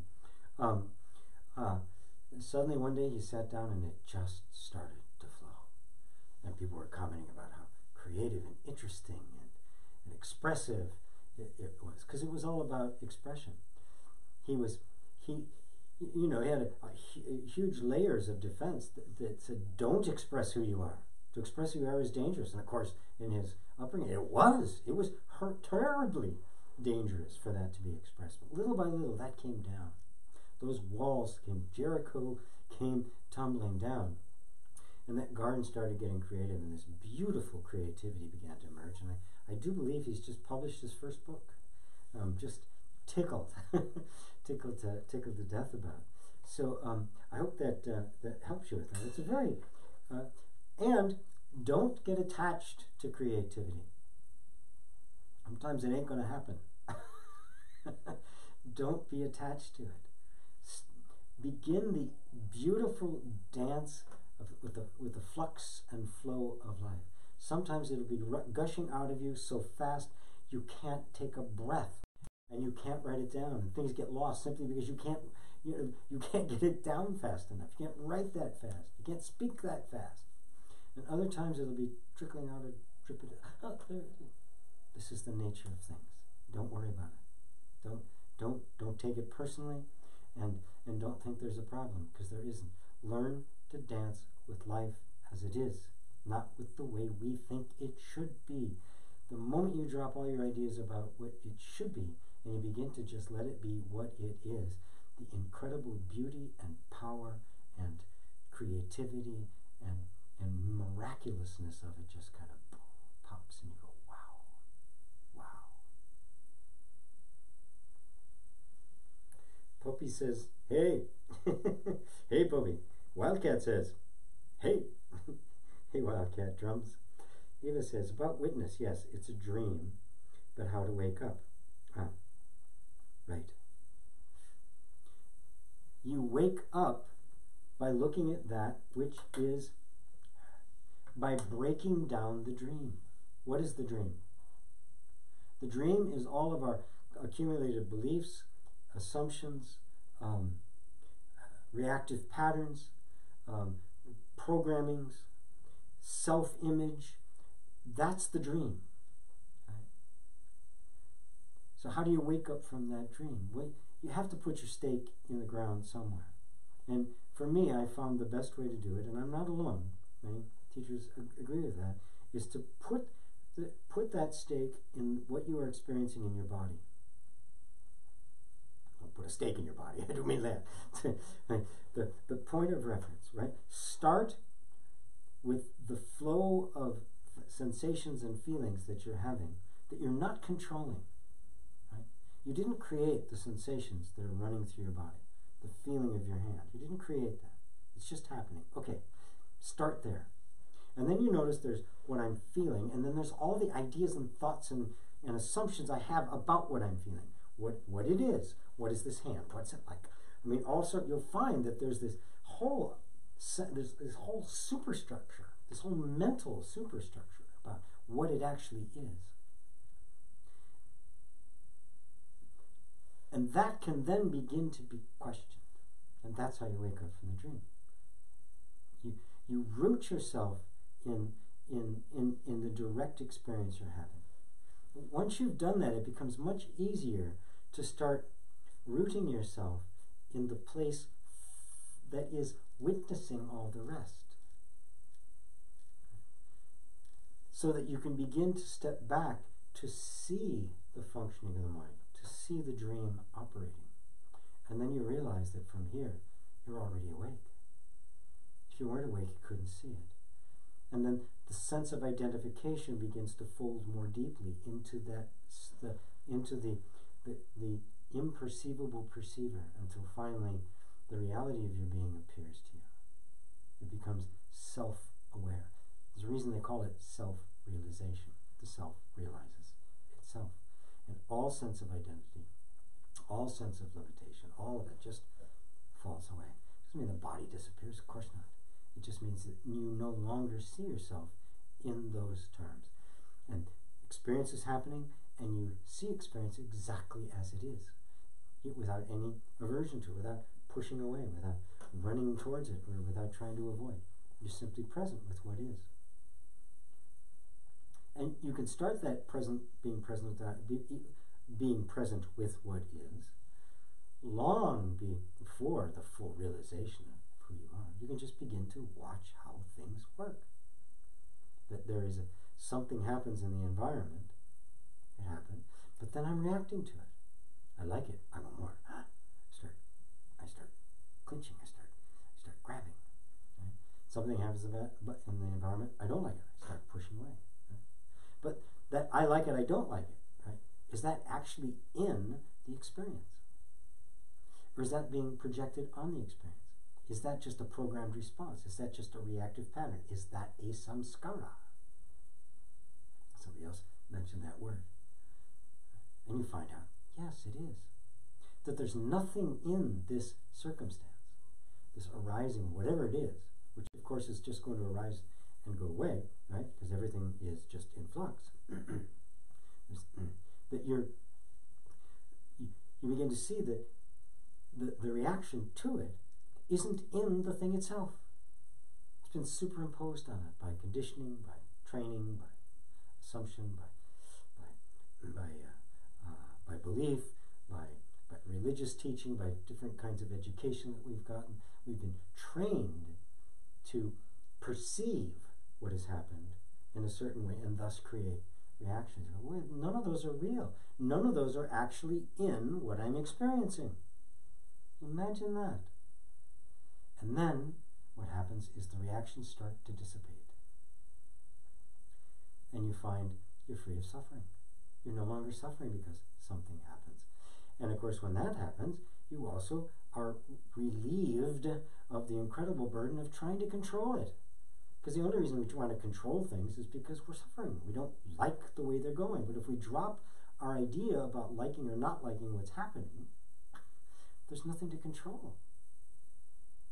Speaker 1: Suddenly one day he sat down and it just started to flow. And people were commenting about how creative and interesting and expressive it was, because it was all about expression. He had huge layers of defense that said, don't express who you are. To express who you are is dangerous. And of course, in his upbringing, it was terribly dangerous for that to be expressed. But little by little, that came down. Those walls Jericho came tumbling down. And that garden started getting creative, and this beautiful creativity began to emerge. And I do believe he's just published his first book. Just tickled, tickled to death about. So I hope that that helps you with that. It's a very and don't get attached to creativity. Sometimes it ain't going to happen. Don't be attached to it. Begin the beautiful dance with the flux and flow of life. Sometimes it'll be gushing out of you so fast you can't take a breath, and you can't write it down, and things get lost simply because you can't get it down fast enough. You can't write that fast. You can't speak that fast. And other times it'll be trickling out this is the nature of things. Don't worry about it. Don't take it personally, and don't think there's a problem, because there isn't. Learn to dance with life as it is, not with the way we think it should be. The moment you drop all your ideas about what it should be, and you begin to just let it be what it is, the incredible beauty and power and creativity and miraculousness of it just kind of pops, and you go, wow, wow. Puppy says, hey. Hey, Puppy. Wildcat says, hey. Hey, Wildcat drums. Eva says, about witness, yes, it's a dream, but how to wake up. Right. You wake up by looking at that which is, by breaking down the dream. What is the dream? The dream is all of our accumulated beliefs, assumptions, reactive patterns, programmings, self-image. That's the dream. Right? So how do you wake up from that dream? Well, you have to put your stake in the ground somewhere. And for me, I found the best way to do it, and I'm not alone, many teachers agree with that, is to put that stake in what you are experiencing in your body. put a stake in your body. I don't mean that. the point of reference, right? Start with the flow of sensations and feelings that you're having that you're not controlling. Right? You didn't create the sensations that are running through your body, the feeling of your hand. You didn't create that. It's just happening. Okay, start there. And then you notice there's what I'm feeling, and then there's all the ideas and thoughts and assumptions I have about what I'm feeling. What it is. What is this hand? What's it like? I mean, also you'll find that there's this whole superstructure, this whole mental superstructure about what it actually is. And that can then begin to be questioned. And that's how you wake up from the dream. You root yourself in the direct experience you're having. Once you've done that, it becomes much easier to start rooting yourself in the place that is witnessing all the rest. So that you can begin to step back to see the functioning of the mind, to see the dream operating. And then you realize that from here, you're already awake. If you weren't awake, you couldn't see it. And then the sense of identification begins to fold more deeply into the imperceivable perceiver, until finally the reality of your being appears to you. It becomes self-aware. There's a reason they call it self-realization. The self realizes itself. And all sense of identity, all sense of limitation, all of it just falls away. It doesn't mean the body disappears, of course not. It just means that you no longer see yourself in those terms. And experience is happening, and you see experience exactly as it is, without any aversion to it, without pushing away, without running towards it, or without trying to avoid. You're simply present with what is. And you can start that being present with what is, long before the full realization of who you are. You can just begin to watch how things work. That there is something happens in the environment. It happened, but then I'm reacting to it. I like it. I want more. I start clinching. I start grabbing. Right? Something happens in the environment. I don't like it. I start pushing away. Right? But that I like it, I don't like it. Right? Is that actually in the experience, or is that being projected on the experience? Is that just a programmed response? Is that just a reactive pattern? Is that a samskara? Somebody else mentioned that word. And you find out, yes, it is. That there's nothing in this circumstance, this arising, whatever it is, which of course is just going to arise and go away, right? Because everything is just in flux. That you begin to see that the reaction to it isn't in the thing itself. It's been superimposed on it by conditioning, by training, by assumption, by belief, by religious teaching, by different kinds of education that we've gotten. We've been trained to perceive what has happened in a certain way and thus create reactions. Well, none of those are real. None of those are actually in what I'm experiencing. Imagine that. And then what happens is the reactions start to dissipate. And you find you're free of suffering. You're no longer suffering because something happens. And of course, when that happens, you also are relieved of the incredible burden of trying to control it. Because the only reason we want to control things is because we're suffering. We don't like the way they're going. But if we drop our idea about liking or not liking what's happening, there's nothing to control.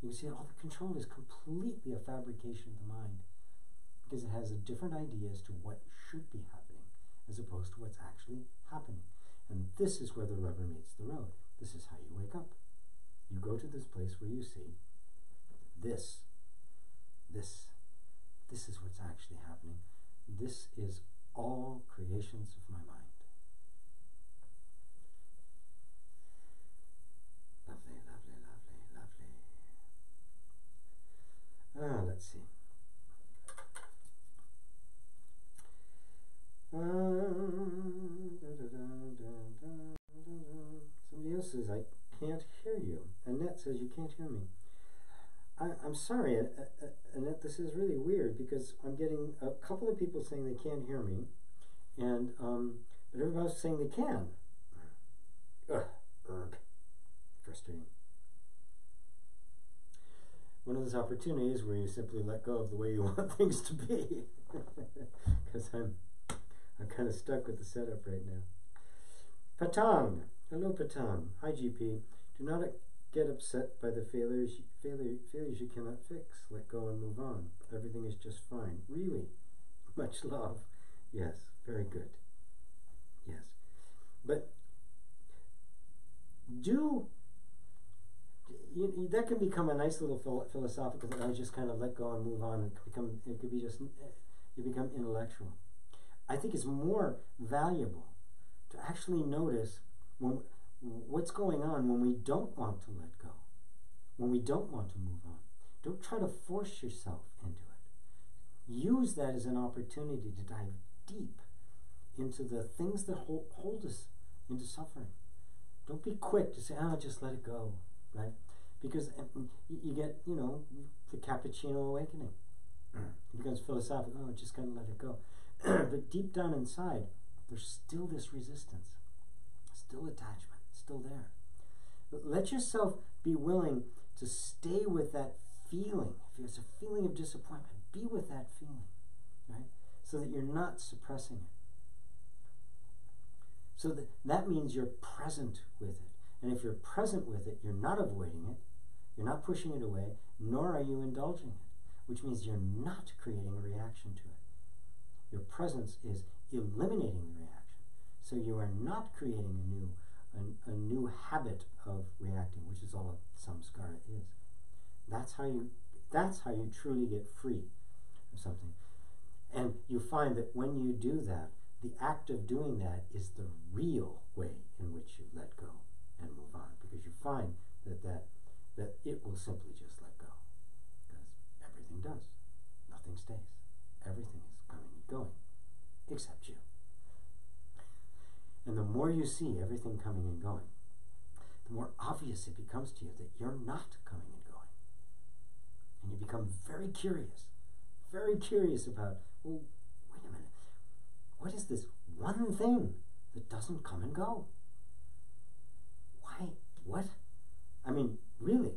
Speaker 1: You see, all the control is completely a fabrication of the mind, because it has a different idea as to what should be happening as opposed to what's actually happening. And this is where the rubber meets the road. This is how you wake up. You go to this place where you see this is what's actually happening. This is all creations of my mind. Lovely, lovely, lovely, lovely. Let's see. Somebody else says, I can't hear you. Annette says you can't hear me. I'm sorry, Annette, this is really weird because I'm getting a couple of people saying they can't hear me, and but everybody else saying they can. Frustrating. One of those opportunities where you simply let go of the way you want things to be, because I'm kind of stuck with the setup right now. Patang, hello Patang. Hi GP. Do not get upset by the failures you cannot fix. Let go and move on. Everything is just fine. Really, much love. Yes, very good. Yes, but that can become a nice little philosophical thing. I just kind of let go and move on. It could be just you become intellectual. I think it's more valuable to actually notice what's going on when we don't want to let go, when we don't want to move on. Don't try to force yourself into it. Use that as an opportunity to dive deep into the things that hold us into suffering. Don't be quick to say, just let it go, right? Because you get, the cappuccino awakening. It becomes philosophical. Just gotta let it go. But deep down inside, there's still this resistance, still attachment, still there. But let yourself be willing to stay with that feeling. If there's a feeling of disappointment, be with that feeling, right? So that you're not suppressing it. So that means you're present with it. And if you're present with it, you're not avoiding it, you're not pushing it away, nor are you indulging it, which means you're not creating a reaction to it. Your presence is eliminating the reaction. So you are not creating a new habit of reacting, which is all a samskara is. That's how you truly get free of something. And you find that when you do that, the act of doing that is the real way in which you let go and move on, because you find that it will simply just let go, because everything does. Nothing stays. Everything is coming and going, except you. And the more you see everything coming and going, the more obvious it becomes to you that you're not coming and going. And you become very curious about, well, wait a minute, what is this one thing that doesn't come and go? Why? What? I mean, really,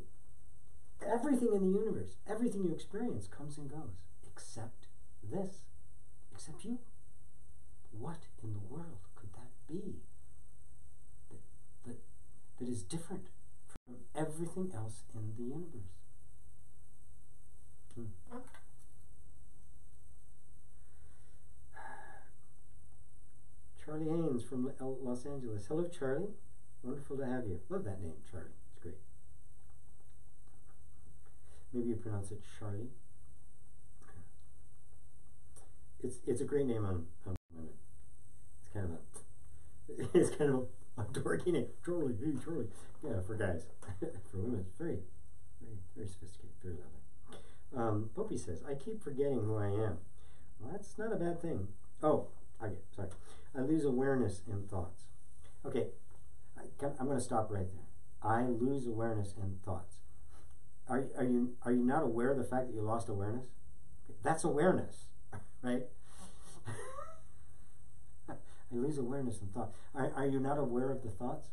Speaker 1: everything in the universe, everything you experience comes and goes, except this, except you. What in the world could that be that is different from everything else in the universe? Charlie Haynes from Los Angeles. Hello, Charlie. Wonderful to have you. Love that name, Charlie. It's great. Maybe you pronounce it Charlie. It's a great name on women. It's kind of a dorky name. Charlie, hey Charlie. Yeah, for guys. For women, it's very sophisticated, very lovely. Poppy says, I keep forgetting who I am. Well, that's not a bad thing. Oh, okay, sorry. I lose awareness in thoughts. Okay, I'm going to stop right there. I lose awareness in thoughts. Are you not aware of the fact that you lost awareness? That's awareness, right? I lose awareness in thought. Are you not aware of the thoughts?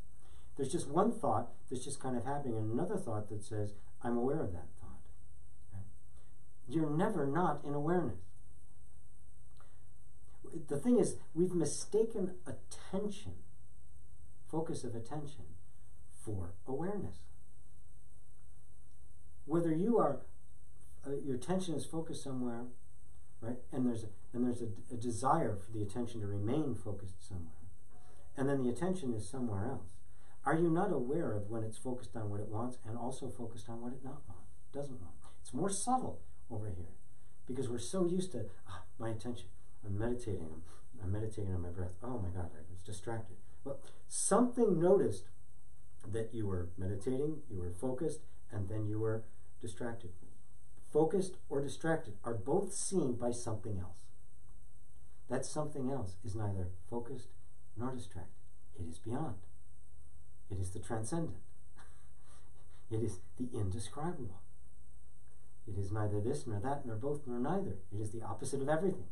Speaker 1: There's just one thought that's just kind of happening, and another thought that says, I'm aware of that thought. Right? You're never not in awareness. The thing is, we've mistaken attention, focus of attention, for awareness. Whether you are, your attention is focused somewhere, right? And there's a desire for the attention to remain focused somewhere, and then the attention is somewhere else. Are you not aware of when it's focused on what it wants and also focused on what it doesn't want? It's more subtle over here, because we're so used to my attention. I'm meditating on my breath. Oh my God, I was distracted. Well, something noticed that you were meditating, you were focused, and then you were distracted. Focused or distracted are both seen by something else. That something else is neither focused nor distracted. It is beyond. It is the transcendent. It is the indescribable. It is neither this nor that nor both nor neither. It is the opposite of everything.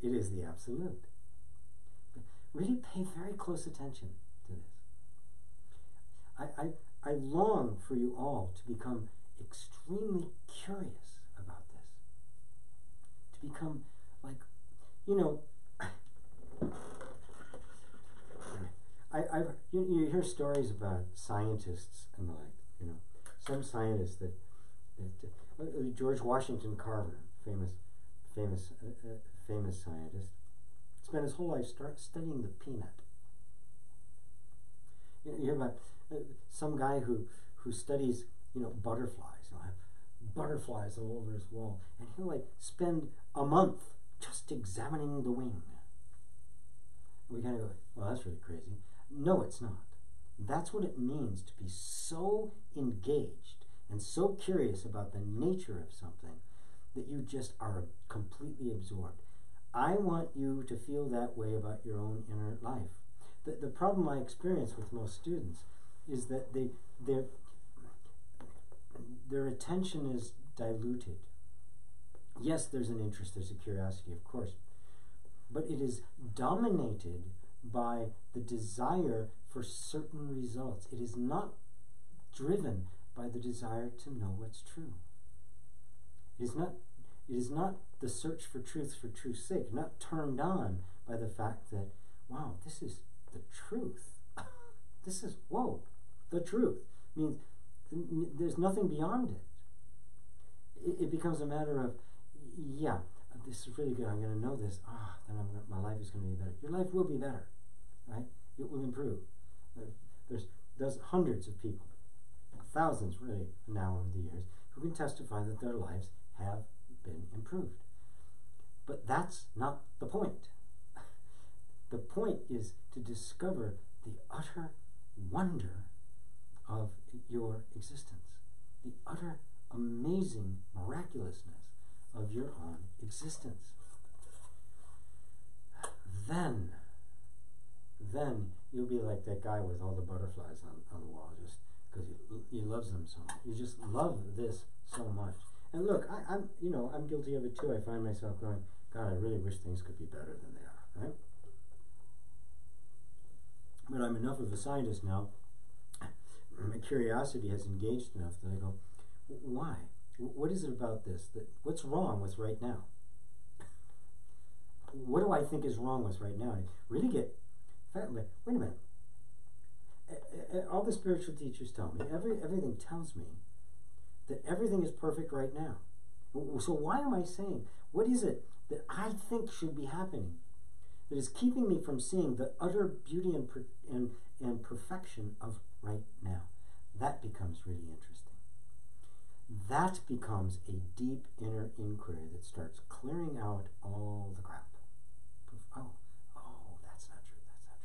Speaker 1: It is the absolute. But really pay very close attention to this. I long for you all to become extremely curious about this. To become like, you hear stories about scientists and the like, some scientists that George Washington Carver, famous scientist, spent his whole life studying the peanut. You hear about some guy who studies, butterflies. He'll have butterflies all over his wall, and he'll spend a month just examining the wing. We kind of go, well, that's really crazy. No, it's not. That's what it means to be so engaged and so curious about the nature of something that you just are completely absorbed. I want you to feel that way about your own inner life. The problem I experience with most students is that their attention is diluted. Yes, there's an interest, there's a curiosity, of course, but it is dominated by the desire for certain results. It is not driven by the desire to know what's true. It is not the search for truth's sake. You're not turned on by the fact that, wow, this is the truth. This is, whoa, the truth. Means there's nothing beyond it. It becomes a matter of, yeah, this is really good. I'm going to know this. Then my life is going to be better. Your life will be better, right? It will improve. There's hundreds of people, thousands really now over the years, who can testify that their lives have been improved. But that's not the point. The point is to discover the utter wonder of your existence, the utter amazing miraculousness of your own existence. Then you'll be like that guy with all the butterflies on the wall, just because he loves them so much. You just love this so much. And look, I'm guilty of it too. I find myself going, God, I really wish things could be better than they are, right? But I'm enough of a scientist now. My curiosity has engaged enough that I go, why? What is it about this? What's wrong with right now? What do I think is wrong with right now? I really get, wait a minute. All the spiritual teachers tell me, everything tells me that everything is perfect right now. So why am I saying, what is it that I think should be happening that is keeping me from seeing the utter beauty and perfection of right now? That becomes really interesting. That becomes a deep inner inquiry that starts clearing out all the crap. That's not true, that's not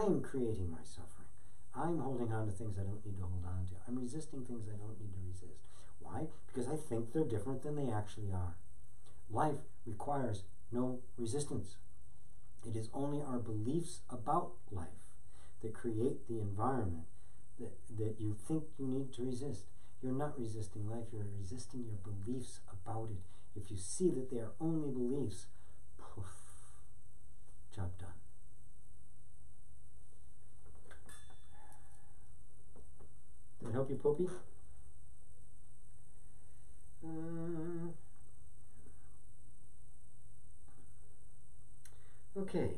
Speaker 1: true. I'm creating my suffering. I'm holding on to things I don't need to hold on to. I'm resisting things I don't need to resist. Why? Because I think they're different than they actually are. Life requires no resistance. It is only our beliefs about life that create the environment that you think you need to resist. You're not resisting life, you're resisting your beliefs about it. If you see that they are only beliefs, poof, job done. Did that help you, Poppy? Okay.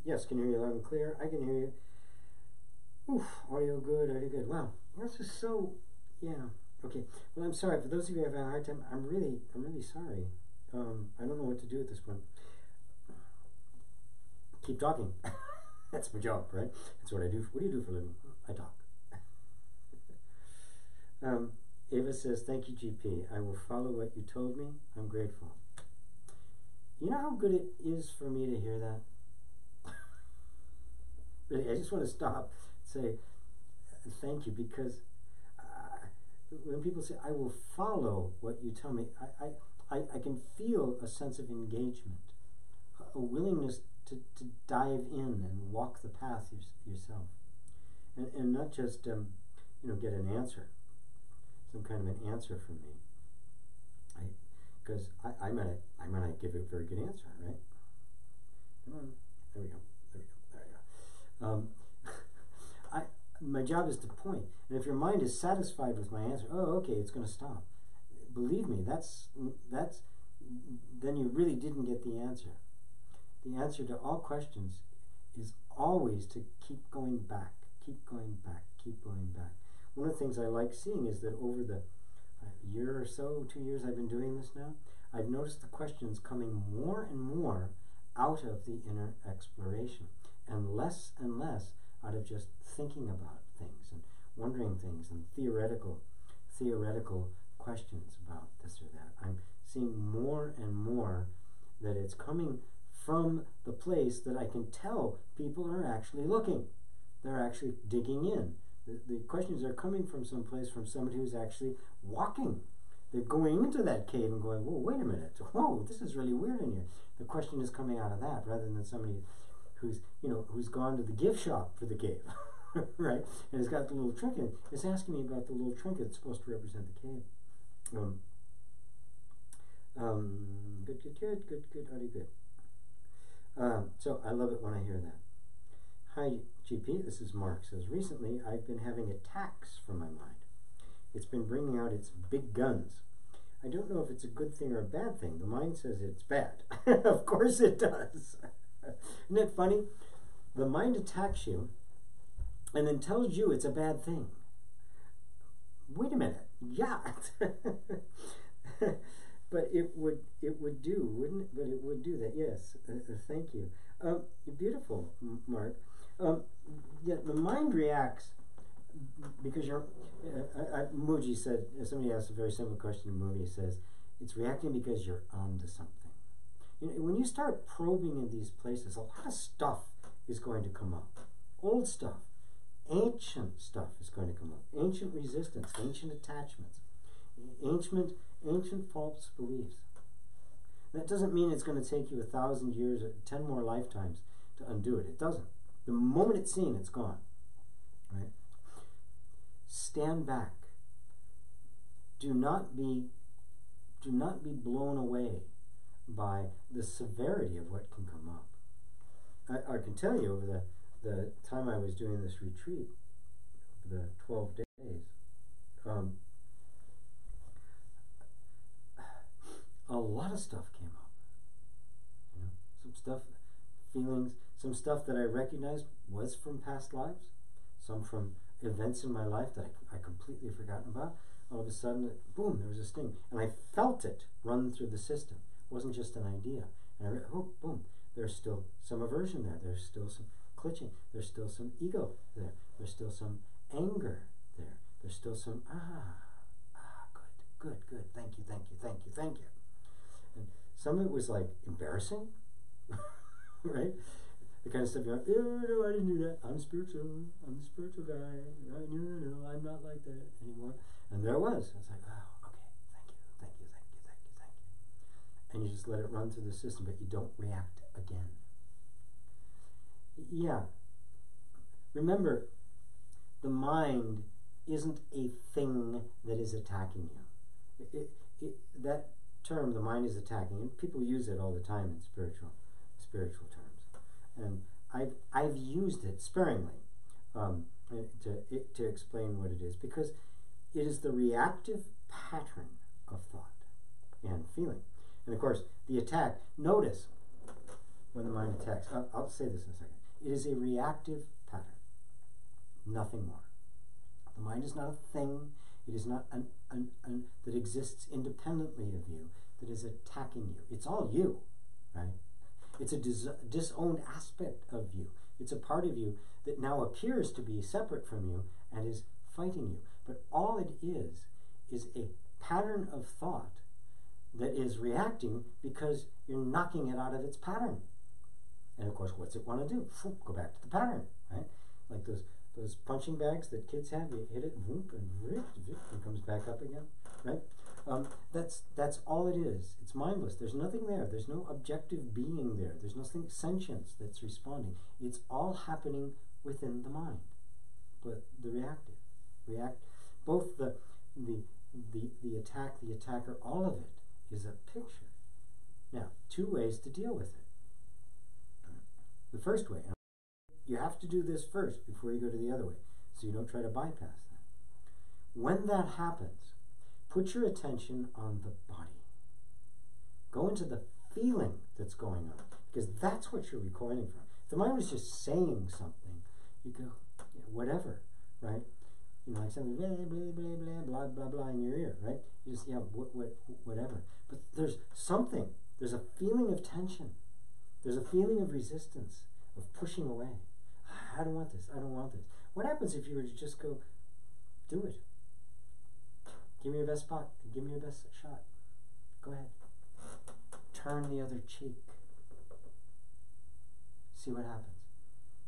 Speaker 1: Yes, can you hear you loud and clear? I can hear you. Oof, audio good, audio good. Wow, this is so, yeah. Okay, well, I'm sorry. For those of you who have a hard time, I'm really sorry. I don't know what to do at this point. Keep talking. That's my job, right? That's what I do. What do you do for a living? I talk. Ava says, thank you, GP. I will follow what you told me. I'm grateful. You know how good it is for me to hear that? Really, I just want to stop and say thank you, because when people say, I will follow what you tell me, I can feel a sense of engagement, a willingness to dive in and walk the path yourself. And not just, get an answer, some kind of an answer from me. Because I might not give a very good answer, right? Come on, there we go. My job is to point, and if your mind is satisfied with my answer, oh, okay, it's going to stop. Believe me, then you really didn't get the answer. The answer to all questions is always to keep going back, keep going back, keep going back. One of the things I like seeing is that over the year or so, 2 years I've been doing this now, I've noticed the questions coming more and more out of the inner exploration, and less out of just thinking about things and wondering things and theoretical questions about this or that. I'm seeing more and more that it's coming from the place that I can tell people are actually looking. They're actually digging in. The questions are coming from someplace, from somebody who's actually walking. They're going into that cave and going, whoa, wait a minute. Whoa, this is really weird in here. The question is coming out of that, rather than somebody who's gone to the gift shop for the cave, right? And has got the little trinket. It's asking me about the little trinket that's supposed to represent the cave. Good. So I love it when I hear that. Hi, GP. This is Mark. Says, recently I've been having attacks from my mind. It's been bringing out its big guns. I don't know if it's a good thing or a bad thing. The mind says it's bad. Of course it does. Isn't it funny? The mind attacks you and then tells you it's a bad thing. Wait a minute. Yeah. But it would do, wouldn't it? But it would do that. Yes. Thank you. Beautiful, Mark. Yeah, the mind reacts because you're. Muji said, somebody asked a very simple question. Muji says, it's reacting because you're onto something. When you start probing in these places, a lot of stuff is going to come up. Old stuff, ancient stuff is going to come up. Ancient resistance, ancient attachments, ancient false beliefs. That doesn't mean it's going to take you 1,000 years or 10 more lifetimes to undo it. It doesn't. The moment it's seen, it's gone. Right? Stand back. Do not be blown away by the severity of what can come up. I can tell you, over the time I was doing this retreat, the 12 days, a lot of stuff came up. Some stuff, feelings, some stuff that I recognized was from past lives, some from events in my life that I completely forgotten about. All of a sudden, boom, there was a sting. And I felt it run through the system. It wasn't just an idea. And boom, there's still some aversion there. There's still some clutching. There's still some ego there. There's still some anger there. There's still some, good. Thank you. And some of it was like embarrassing, right? The kind of stuff you're like, no, I didn't do that. I'm spiritual. I'm the spiritual guy. No, I'm not like that anymore. And there it was. I was like, oh, okay, thank you. And you just let it run through the system, but you don't react again. Yeah. Remember, the mind isn't a thing that is attacking you. That term, the mind is attacking, and people use it all the time in spiritual terms. And I've used it sparingly to explain what it is, because it is the reactive pattern of thought and feeling. And of course, the attack, notice when the mind attacks, I'll say this in a second, it is a reactive pattern, nothing more. The mind is not a thing, it is not that exists independently of you, that is attacking you. It's all you, right? It's a disowned aspect of you. It's a part of you that now appears to be separate from you and is fighting you. But all it is a pattern of thought that is reacting because you're knocking it out of its pattern. And of course, what's it want to do? Go back to the pattern, right? Like those punching bags that kids have. You hit it, and it comes back up again, right? That's all it is. It's mindless. There's nothing there. There's no objective being there. There's nothing sentience that's responding. It's all happening within the mind, but the reactive, Both the attack, the attacker, all of it is a picture. Now, two ways to deal with it. The first way, you have to do this first before you go to the other way, so you don't try to bypass that. When that happens, put your attention on the body. Go into the feeling that's going on, because that's what you're recoiling from. If the mind was just saying something, you go, yeah, whatever, right? You know, like something blah blah blah blah blah blah blah in your ear, right? You just, yeah, whatever. But there's something. There's a feeling of tension. There's a feeling of resistance, of pushing away. I don't want this. I don't want this. What happens if you were to just go, do it? Give me your best spot. Give me your best shot. Go ahead. Turn the other cheek. See what happens.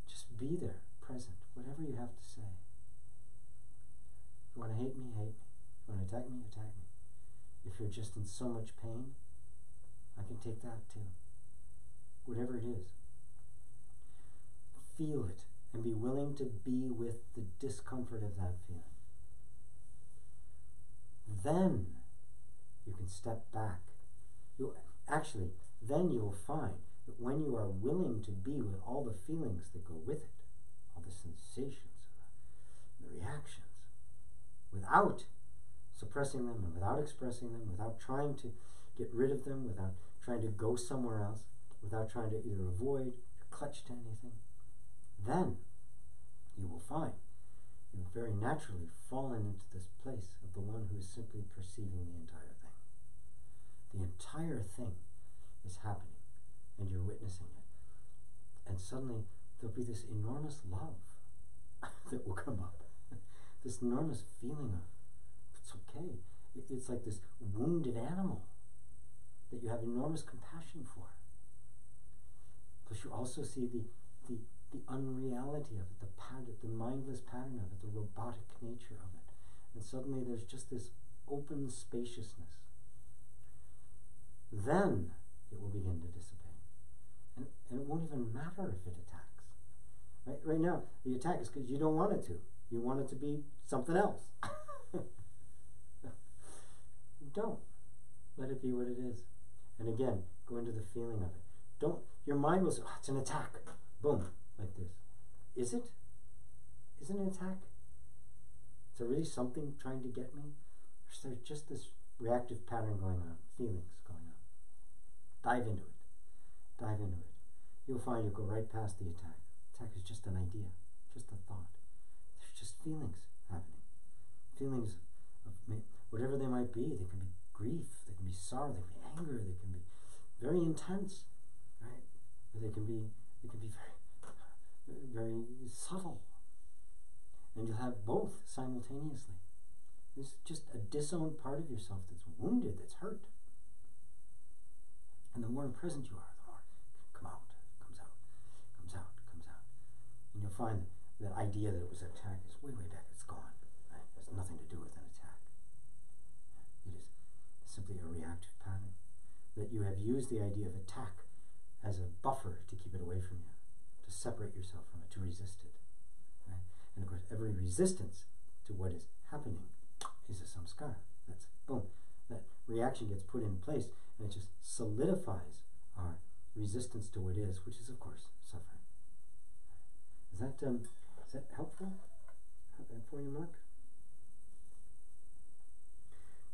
Speaker 1: Just be there, present, whatever you have to say. If you want to hate me, hate me. If you want to attack me, attack me. If you're just in so much pain, I can take that too. Whatever it is. Feel it and be willing to be with the discomfort of that feeling. Then you can step back. Then you will find that when you are willing to be with all the feelings that go with it, all the sensations, the reactions, without suppressing them and without expressing them, without trying to get rid of them, without trying to go somewhere else, without trying to either avoid or clutch to anything, then you will find you've very naturally fallen into this place of the one who is simply perceiving the entire thing. The entire thing is happening, and you're witnessing it. And suddenly there'll be this enormous love that will come up. This enormous feeling of, it's okay. It's like this wounded animal that you have enormous compassion for. Plus you also see the unreality of it, the mindless pattern of it, the robotic nature of it. And suddenly there's just this open spaciousness. Then it will begin to dissipate. And it won't even matter if it attacks. Right now, the attack is because you don't want it to. You want it to be something else. Don't. Let it be what it is. And again, go into the feeling of it. Your mind will say, oh, it's an attack. Boom, like this. Is it? Is it an attack? Is there really something trying to get me? Or is there just this reactive pattern going on, feelings going on? Dive into it. Dive into it. You'll find you'll go right past the attack. Attack is just an idea, just a thought. There's just feelings happening. Feelings of whatever they might be. They can be grief, they can be sorrow, they can be anger, they can be very intense, right? Or they can be very, very subtle. And you'll have both simultaneously. There's just a disowned part of yourself that's wounded, that's hurt. And the more present you are, the more comes out. And you'll find that idea that it was an attack is way back, it's gone. Right? It has nothing to do with an attack. It is simply a reactive pattern. That you have used the idea of attack as a buffer to keep it away from you, to separate yourself from it, to resist it. Right? And of course, every resistance to what is happening is a samskara. That's boom. That reaction gets put in place, and it just solidifies our resistance to what is, which is, of course, suffering. Is that helpful for you, Mark?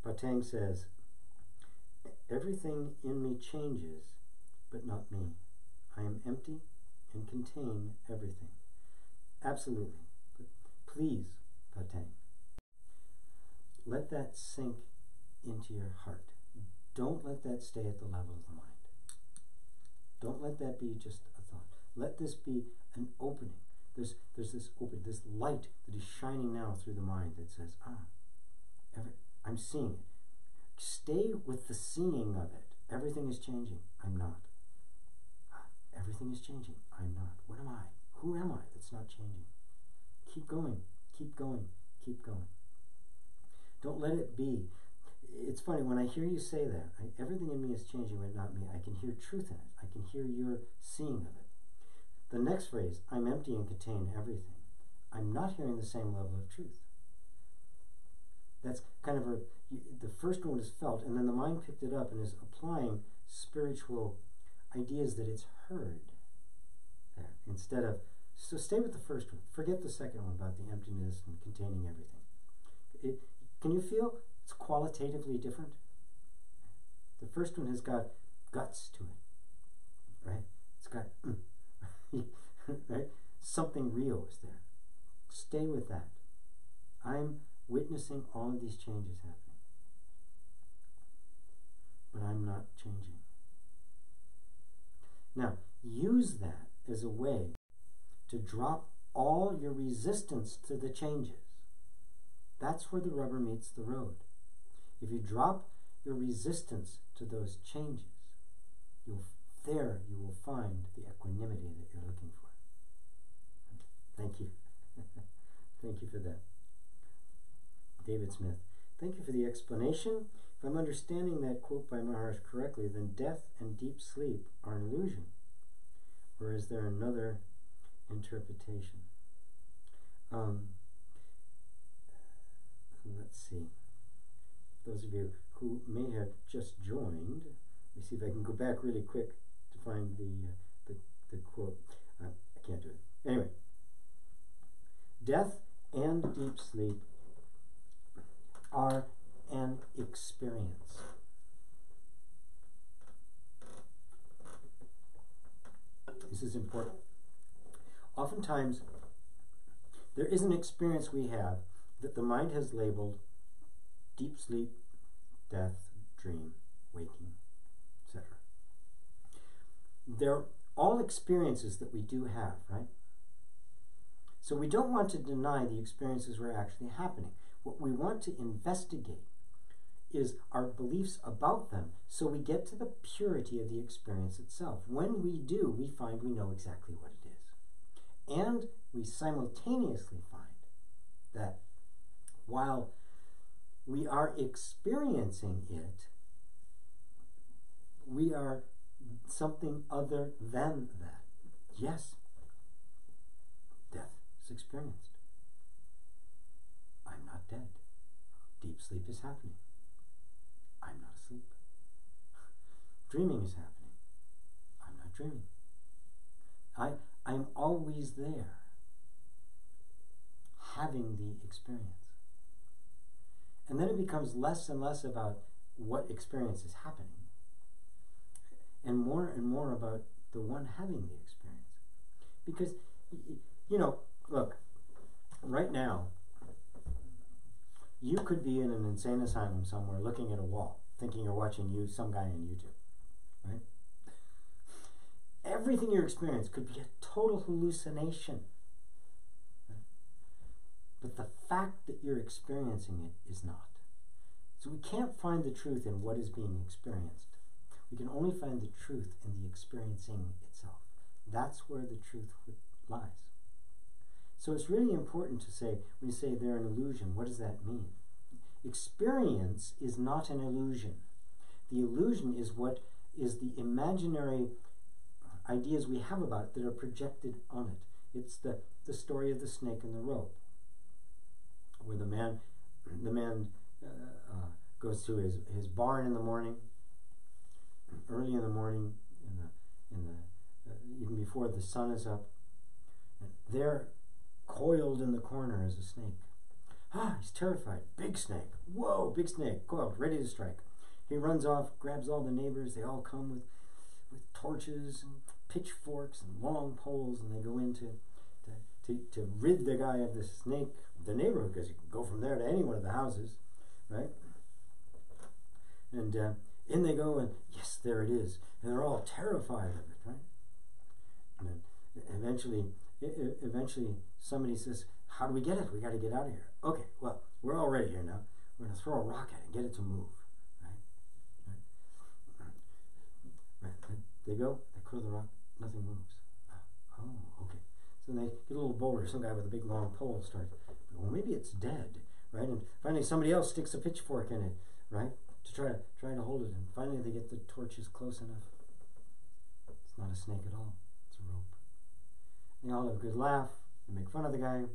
Speaker 1: Patang says, everything in me changes, but not me. I am empty and contain everything. Absolutely. But please, Patang, let that sink into your heart. Don't let that stay at the level of the mind. Don't let that be just a thought. Let this be an opening. There's this light that is shining now through the mind that says, I'm seeing it. Stay with the seeing of it. Everything is changing. I'm not. Everything is changing. I'm not. What am I? Who am I that's not changing? Keep going. Keep going. Keep going. Don't let it be. It's funny, when I hear you say that, everything in me is changing, but not me, I can hear truth in it. I can hear your seeing of it. The next phrase, I'm empty and contain everything. I'm not hearing the same level of truth. That's kind of the first one is felt, and then the mind picked it up and is applying spiritual ideas that it's heard there, instead of, so stay with the first one. Forget the second one about the emptiness and containing everything. Can you feel it's qualitatively different? The first one has got guts to it, right? It's got, right? Something real is there. Stay with that. I'm witnessing all of these changes happening, but I'm not changing. Now, use that as a way to drop all your resistance to the changes. That's where the rubber meets the road. If you drop your resistance to those changes, you will find the equanimity that you're looking for. Thank you. Thank you for that. David Smith, thank you for the explanation. If I'm understanding that quote by Maharaj correctly, then death and deep sleep are an illusion. Or is there another interpretation? Let's see. Those of you who may have just joined, let me see if I can go back really quick to find the quote. I can't do it. Anyway, death and deep sleep are an experience. This is important. Oftentimes, there is an experience we have that the mind has labeled deep sleep, death, dream, waking, etc. They're all experiences that we do have, right? So we don't want to deny the experiences were actually happening. What we want to investigate is our beliefs about them, so we get to the purity of the experience itself. When we do, we find we know exactly what it is. And we simultaneously find that while we are experiencing it, we are something other than that. Yes, death is experienced. I'm not dead. Deep sleep is happening. I'm not asleep. Dreaming is happening. I'm not dreaming. I'm always there, having the experience. And then it becomes less and less about what experience is happening, and more about the one having the experience. Because, you know, look, right now, you could be in an insane asylum somewhere looking at a wall, thinking you're watching some guy on YouTube, right? Everything you experience could be a total hallucination. Right? But the fact that you're experiencing it is not. So we can't find the truth in what is being experienced. We can only find the truth in the experiencing itself. That's where the truth lies. So it's really important to say, when you say they're an illusion, what does that mean? Experience is not an illusion. The illusion is what is the imaginary ideas we have about it that are projected on it. It's the story of the snake and the rope, where the man goes to his barn in the morning, early in the morning, even before the sun is up, and there, coiled in the corner, is a snake. He's terrified. Big snake. Whoa, big snake, coiled, ready to strike. He runs off, grabs all the neighbors. They all come with torches and pitchforks and long poles, and they go in to rid the guy of the snake, the neighborhood, because you can go from there to any one of the houses, right? And in they go, and yes, there it is. And they're all terrified of it, right? And then eventually somebody says, how do we get it? We got to get out of here. Okay, well, we're already here now. We're going to throw a rock at it and get it to move. Right. They go, they throw the rock, nothing moves. Oh, okay. So they get a little boulder, some guy with a big long pole starts, well, maybe it's dead, right? And finally somebody else sticks a pitchfork in it, right? To try to hold it. And finally they get the torches close enough. It's not a snake at all. It's a rope. They all have a good laugh. They make fun of the guy.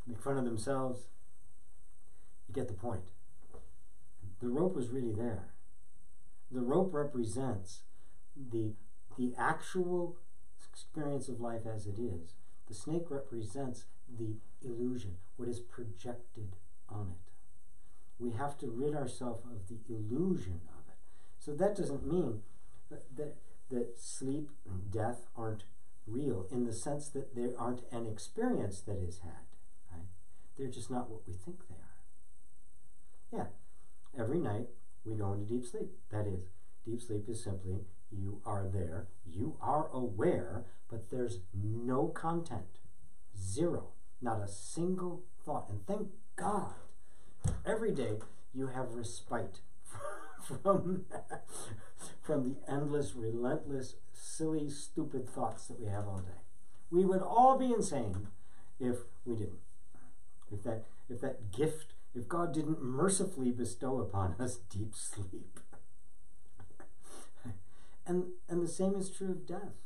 Speaker 1: Make fun of themselves. You get the point. The rope was really there. The rope represents the actual experience of life as it is. The snake represents the illusion, what is projected on it. We have to rid ourselves of the illusion of it. So that doesn't mean that sleep and death aren't real, in the sense that they aren't an experience that is had. Right? They're just not what we think they are. Yeah, every night we go into deep sleep. That is, deep sleep is simply you are there, you are aware, but there's no content. Zero. Not a single thought. And thank God, every day you have respite from the endless, relentless, silly, stupid thoughts that we have all day. We would all be insane if we didn't. If that gift, if God didn't mercifully bestow upon us deep sleep. And the same is true of death.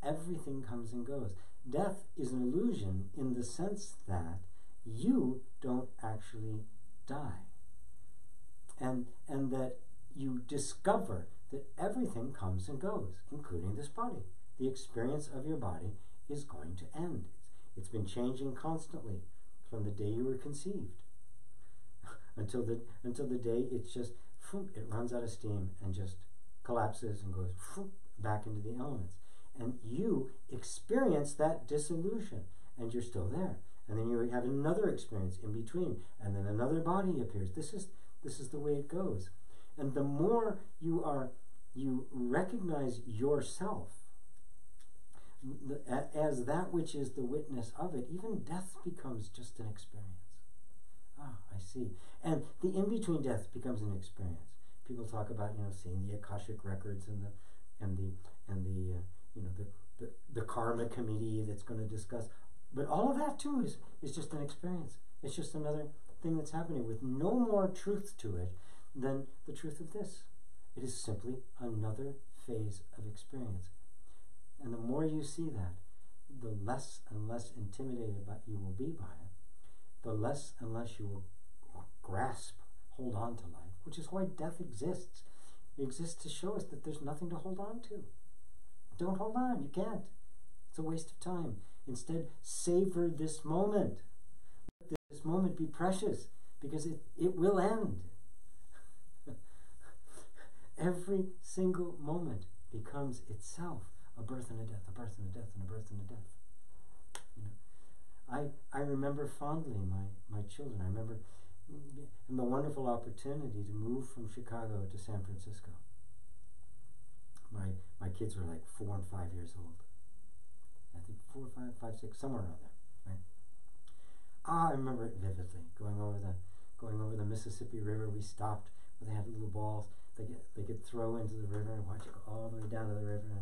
Speaker 1: Everything comes and goes. Death is an illusion in the sense that you don't actually die. And that you discover that everything comes and goes, including this body. The experience of your body is going to end. It's been changing constantly from the day you were conceived until the day it's just, it runs out of steam and just collapses and goes back into the elements. And you experience that dissolution, and you're still there. And then you have another experience in between, and then another body appears. This is the way it goes. And the more you recognize yourself as that which is the witness of it, even death becomes just an experience. Ah, I see. And the in-between death becomes an experience. People talk about, seeing the Akashic records and the karma committee that's going to discuss. But all of that too is just an experience. It's just another thing that's happening with no more truth to it than the truth of this. It is simply another phase of experience. And the more you see that, the less and less intimidated you will be by it. The less and less you will grasp, hold on to life, which is why death exists. It exists to show us that there's nothing to hold on to. Don't hold on, you can't. It's a waste of time. Instead, savor this moment. Let this moment be precious, because it will end. Every single moment becomes itself a birth and a death, a birth and a death, and a birth and a death. I remember fondly my children. I remember the wonderful opportunity to move from Chicago to San Francisco. My kids were like 4 and 5 years old. I think 4, 5, 6, somewhere around there. Right? I remember it vividly. Going over the Mississippi River, we stopped where they had little balls they could throw into the river and watch it go all the way down to the river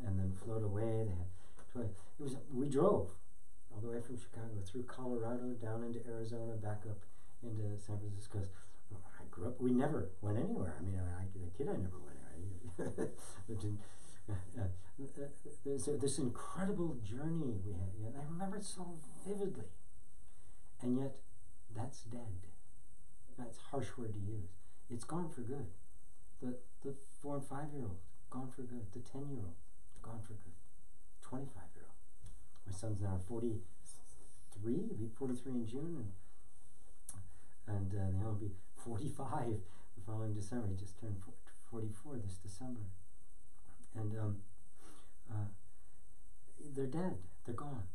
Speaker 1: and then float away. We drove all the way from Chicago through Colorado down into Arizona, back up into San Francisco. I grew up. We never went anywhere. I never went anywhere. There's this incredible journey we had, and I remember it so vividly. And yet, that's dead. That's a harsh word to use. It's gone for good. The 4 and 5-year-old, gone for good. The 10-year-old, gone for good. 25-year-old. My son's now 43. He'll be 43 in June, and he'll be 45 the following December. He just turned 44 this December. And they're dead. They're gone.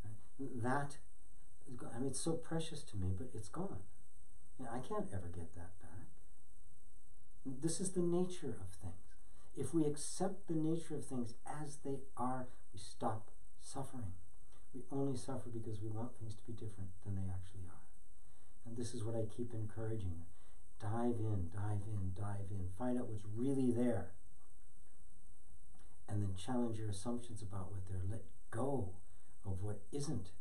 Speaker 1: Right? That is gone. It's so precious to me, but it's gone. And I can't ever get that back. This is the nature of things. If we accept the nature of things as they are, we stop suffering. We only suffer because we want things to be different than they actually are. And this is what I keep encouraging. Dive in, dive in, dive in. Find out what's really there. And then challenge your assumptions about what there. Let go of what isn't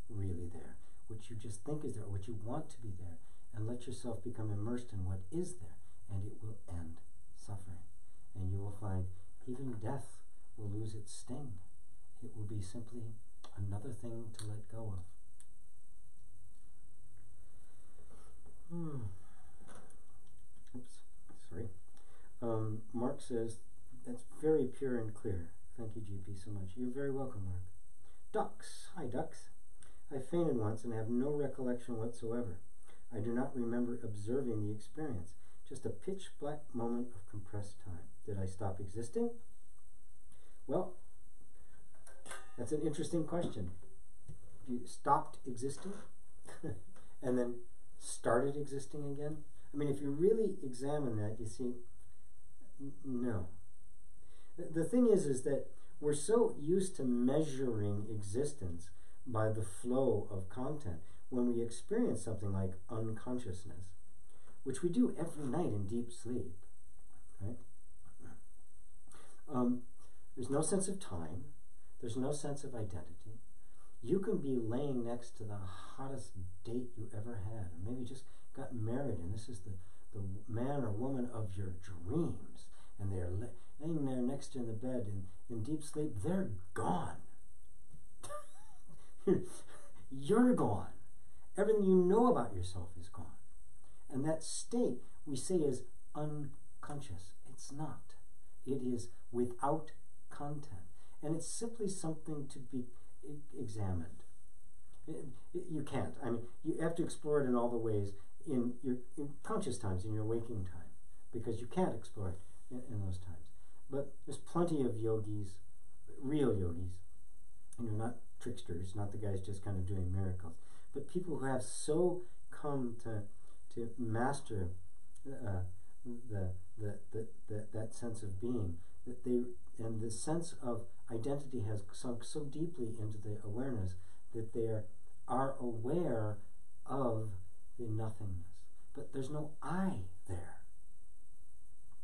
Speaker 1: really there, what you just think is there, what you want to be there, and let yourself become immersed in what is there, and it will end suffering. And you will find even death will lose its sting. It will be simply another thing to let go of. Oops, sorry. Mark says, that's very pure and clear. Thank you, GP, so much. You're very welcome, Mark. Ducks. Hi, Ducks. I fainted once and have no recollection whatsoever. I do not remember observing the experience. Just a pitch-black moment of compressed time. Did I stop existing? Well, that's an interesting question. You stopped existing and then started existing again? I mean, if you really examine that, you see, no. The thing is that we're so used to measuring existence by the flow of content. When we experience something like unconsciousness, which we do every night in deep sleep, right? There's no sense of time. There's no sense of identity. You can be laying next to the hottest date you ever had, or maybe just got married, and this is the man or woman of your dreams, and they're laying there next to you in the bed, and in deep sleep, they're gone. You're gone. Everything you know about yourself is gone. And that state we say is unconscious. It's not. It is without content. And it's simply something to be examined. You can't. I mean, you have to explore it in all the ways in your conscious times, in your waking time, because you can't explore it in those times. But there's plenty of yogis, real yogis, not tricksters, not the guys just kind of doing miracles, but people who have so come to master that sense of being, that they, and the sense of identity has sunk so deeply into the awareness that they are aware of the nothingness. But there's no I there.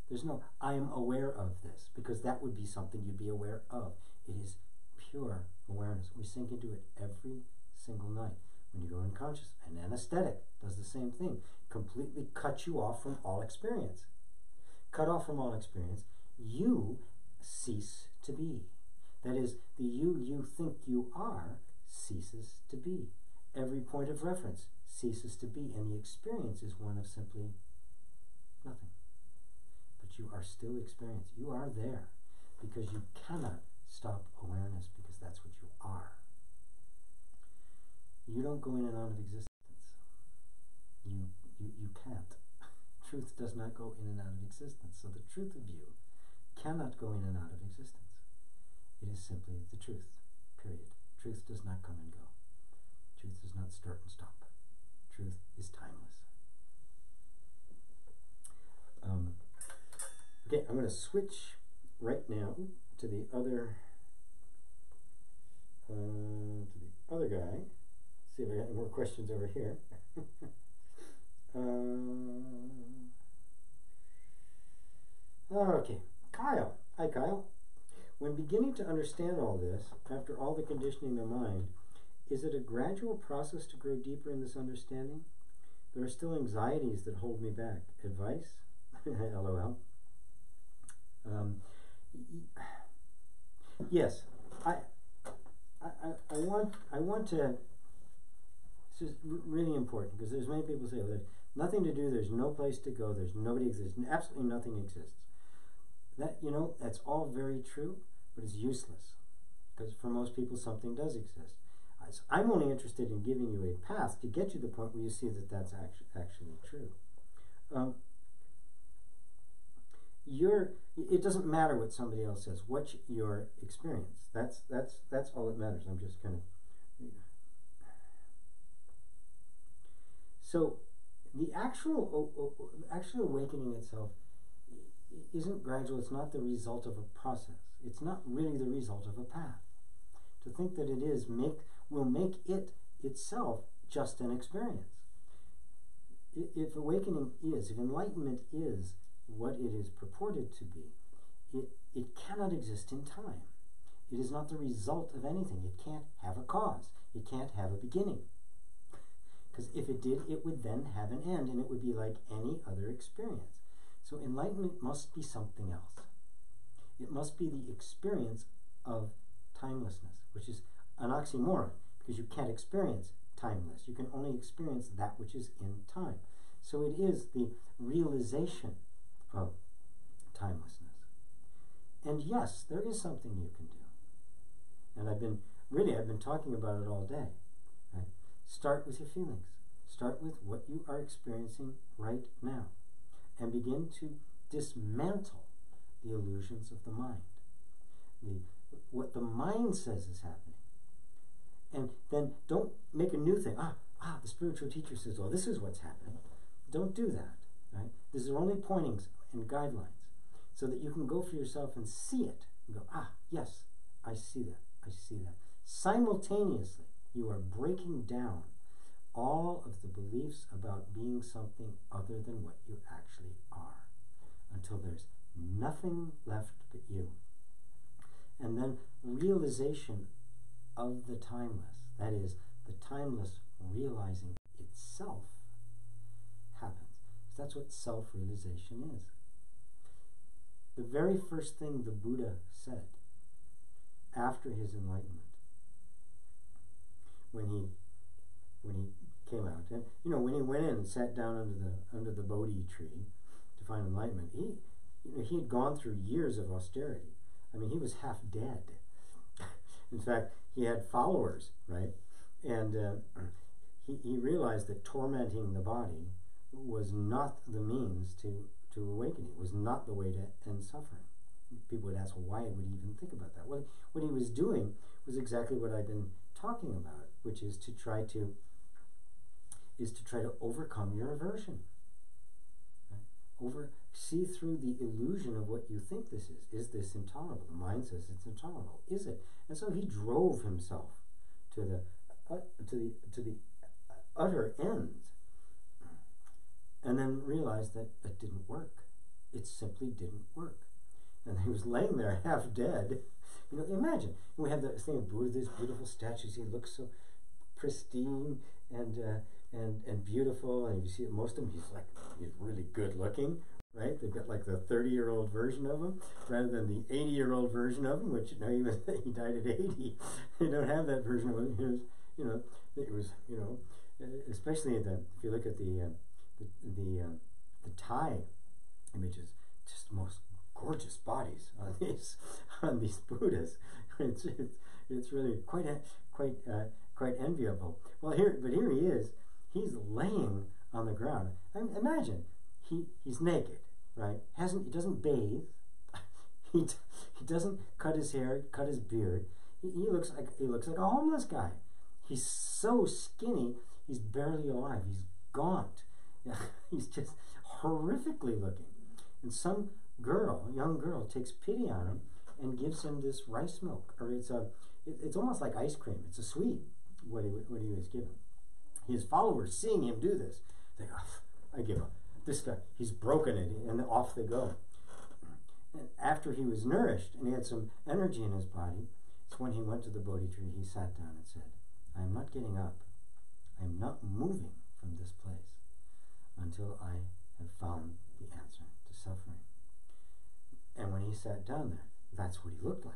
Speaker 1: There's no I am aware of this, because that would be something you'd be aware of. It is pure awareness. We sink into it every single night. When you go unconscious, an anesthetic does the same thing. Completely cut you off from all experience. Cut off from all experience, you cease to be. That is, the you think you are ceases to be. Every point of reference ceases to be, and the experience is one of simply nothing. But you are still experience. You are there, because you cannot stop awareness, because that's what you are. You don't go in and out of existence. You can't. Truth does not go in and out of existence. So the truth of you cannot go in and out of existence. It is simply the truth, period. Truth does not come and go. Truth does not start and stop. Truth is timeless. Okay, I'm going to switch right now to the other guy. See if I got any more questions over here. Okay, Kyle. Hi, Kyle. When beginning to understand all this, after all the conditioning of the mind, is it a gradual process to grow deeper in this understanding? There are still anxieties that hold me back. Advice? LOL. Yes, I want to. This is really important, because there's many people say, well, there's nothing to do, there's no place to go, there's nobody exists, absolutely nothing exists. That, that's all very true, but it's useless, because for most people something does exist. So I'm only interested in giving you a path to get you to the point where you see that that's actually true. It doesn't matter what somebody else says. What's your experience? That's all that matters. I'm just kind of. So the actual awakening itself isn't gradual. It's not the result of a process. It's not really the result of a path. To think that it is will make it itself just an experience. If awakening is, if enlightenment is what it is purported to be, it cannot exist in time. It is not the result of anything. It can't have a cause. It can't have a beginning. Because if it did, it would then have an end, and it would be like any other experience. So enlightenment must be something else. It must be the experience of timelessness, which is an oxymoron, because you can't experience timeless. You can only experience that which is in time. So it is the realization of timelessness. And yes, there is something you can do. And I've been talking about it all day. Right? Start with your feelings. Start with what you are experiencing right now. And begin to dismantle the illusions of the mind. What the mind says is happening. And then don't make a new thing. The spiritual teacher says, oh, this is what's happening. Don't do that. Right? These are only pointings and guidelines so that you can go for yourself and see it. And go, yes, I see that. I see that. Simultaneously, you are breaking down all of the beliefs about being something other than what you actually are until there's nothing left but you. And then realization of the timeless, that is, the timeless realizing itself, happens. So that's what self-realization is. The very first thing the Buddha said after his enlightenment, when he came out, and when he went in and sat down under the Bodhi tree to find enlightenment, he had gone through years of austerity. I mean, he was half dead. In fact, he had followers, right? And he realized that tormenting the body was not the means to awakening. It was not the way to end suffering. People would ask, well, why would he even think about that? Well, what he was doing was exactly what I've been talking about, which is to try to overcome your aversion. Right? See through the illusion of what you think this is. Is this intolerable? The mind says it's intolerable. Is it? And so he drove himself to the utter ends, and then realized that it didn't work. It simply didn't work. And he was laying there half dead. Imagine, we have that thing of Buddha, these beautiful statues. He looks so pristine and beautiful, and you see most of him, he's really good looking, right? They've got like the 30-year-old version of him rather than the 80-year-old version of him, which he died at 80. They don't have that version of him. Especially if you look at the Thai images, just the most gorgeous bodies on these Buddhas. It's really quite enviable. Well, here he is. He's laying on the ground. Imagine he's naked, right? He doesn't bathe. He doesn't cut his hair, cut his beard. He looks like a homeless guy. He's so skinny. He's barely alive. He's gaunt. He's just horrifically looking. And some young girl, takes pity on him and gives him this rice milk, or it's almost like ice cream. It's a sweet what he was given. His followers, seeing him do this, they go, I give up. This guy, he's broken it, and off they go. And after he was nourished and he had some energy in his body, it's when he went to the Bodhi tree, he sat down and said, I am not getting up. I am not moving from this place until I have found the answer to suffering. And when he sat down there, that's what he looked like.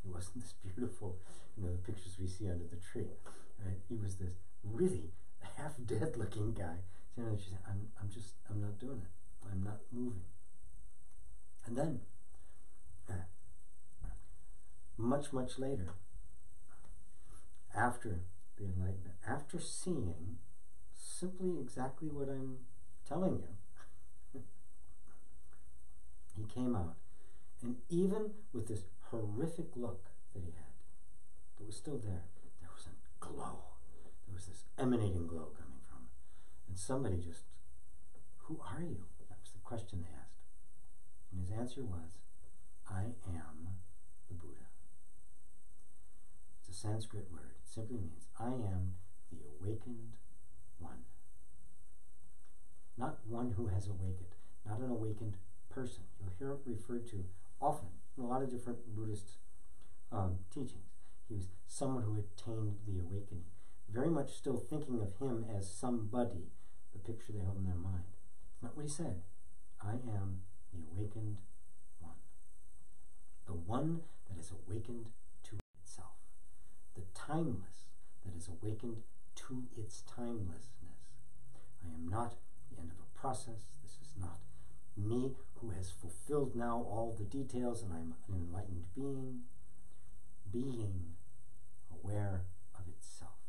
Speaker 1: He wasn't this beautiful, the pictures we see under the tree. Right? He was this really half-dead looking guy. And she said, I'm not doing it. I'm not moving. And then, much later, after the enlightenment, after seeing simply exactly what I'm telling you, he came out, and even with this horrific look that he had, that was still there was a glow. There was this emanating glow coming from it. And somebody just, who are you? That was the question they asked. And his answer was, I am the Buddha. It's a Sanskrit word. It simply means, I am the awakened one. Not one who has awakened, not an awakened person. You'll hear it referred to often in a lot of different Buddhist teachings. He was someone who attained the awakening. Very much still thinking of him as somebody, the picture they hold in their mind. It's not what he said. I am the awakened one. The one that is awakened to itself. The timeless that is awakened to its timelessness. I am not process. This is not me who has fulfilled now all the details and I'm an enlightened being. Being aware of itself.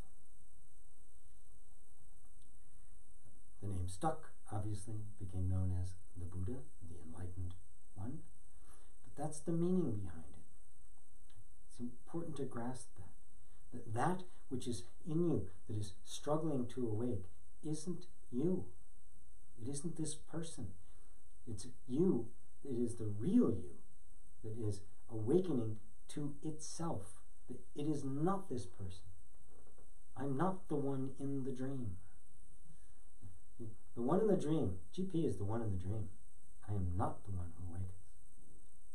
Speaker 1: The name stuck, obviously, became known as the Buddha, the enlightened one. But that's the meaning behind it. It's important to grasp that. That which is in you, that is struggling to awake, isn't you. It isn't this person. It's you. It is the real you that is awakening to itself. That it is not this person. I'm not the one in the dream. The one in the dream, GP is the one in the dream. I am not the one who awakens.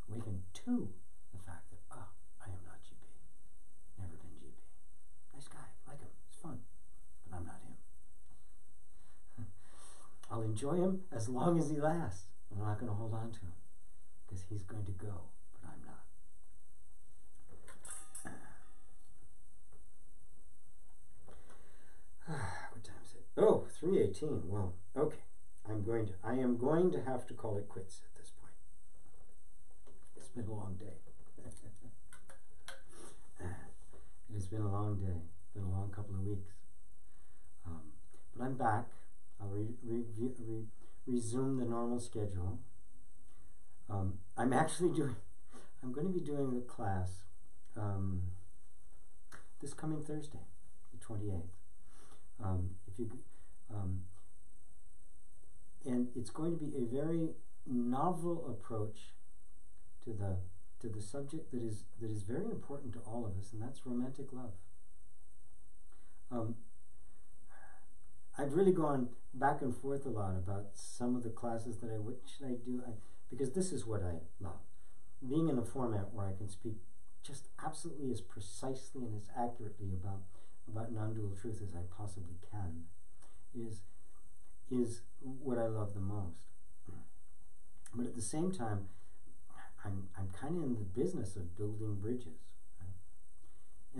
Speaker 1: Awaken to the fact that, I am not GP. Never been GP. Nice guy, like him, it's fun, but I'm not him. I'll enjoy him as long as he lasts. I'm not going to hold on to him, because he's going to go, but I'm not. What time is it? Oh, 3:18. Well, okay. I am going to have to call it quits at this point. It's been a long day. It has been a long day. It's been a long couple of weeks. But I'm back. I'll resume the normal schedule. I'm going to be doing a class this coming Thursday, the 28th. And it's going to be a very novel approach to the subject that is very important to all of us, and that's romantic love. I've really gone back and forth a lot about some of the classes that what should I do, because this is what I love. Being in a format where I can speak just absolutely as precisely and as accurately about non-dual truth as I possibly can is what I love the most. But at the same time, I'm kind of in the business of building bridges. Right?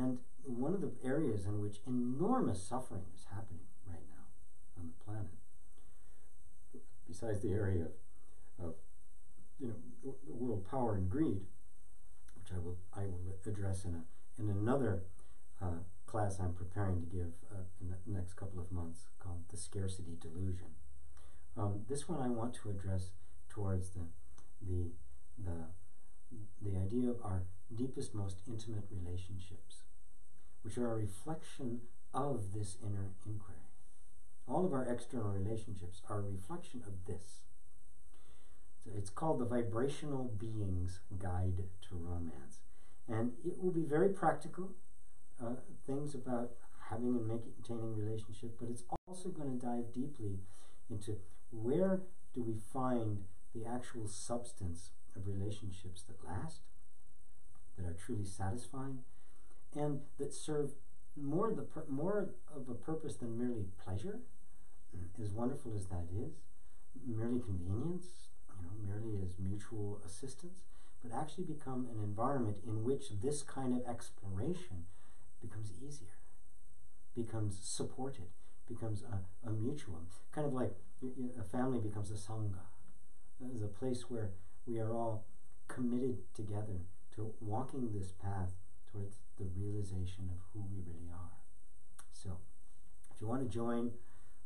Speaker 1: And one of the areas in which enormous suffering is happening right now on the planet, besides the area of world power and greed, which I will address in another class I'm preparing to give in the next couple of months, called the scarcity delusion. This one I want to address towards the idea of our deepest, most intimate relationships, which are a reflection of this inner inquiry. All of our external relationships are a reflection of this. So it's called the Vibrational Being's Guide to Romance. And it will be very practical, things about having and maintaining relationship, but it's also going to dive deeply into where do we find the actual substance of relationships that last, that are truly satisfying, and that serve more of a purpose than merely pleasure, as wonderful as that is, merely convenience, merely as mutual assistance, but actually become an environment in which this kind of exploration becomes easier, becomes supported, becomes a mutual, kind of like a family becomes a sangha. It's a place where we are all committed together to walking this path towards the realization of who we really are. So, if you want to join,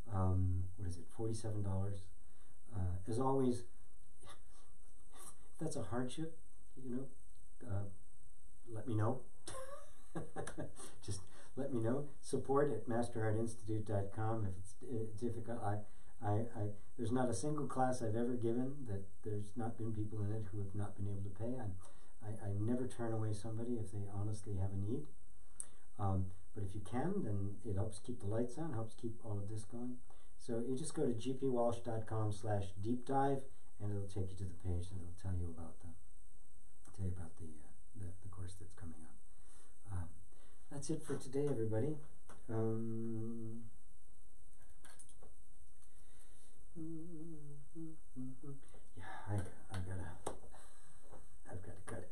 Speaker 1: $47? As always, if that's a hardship, let me know. Just let me know. Support at masterheartinstitute.com. If it's difficult, there's not a single class I've ever given that there's not been people in it who have not been able to pay. I never turn away somebody if they honestly have a need. But if you can, then it helps keep the lights on, helps keep all of this going. So you just go to gpwalsh.com/deep-dive, and it'll take you to the page, and it'll tell you about the course that's coming up. That's it for today, everybody. Yeah, I've got to cut it.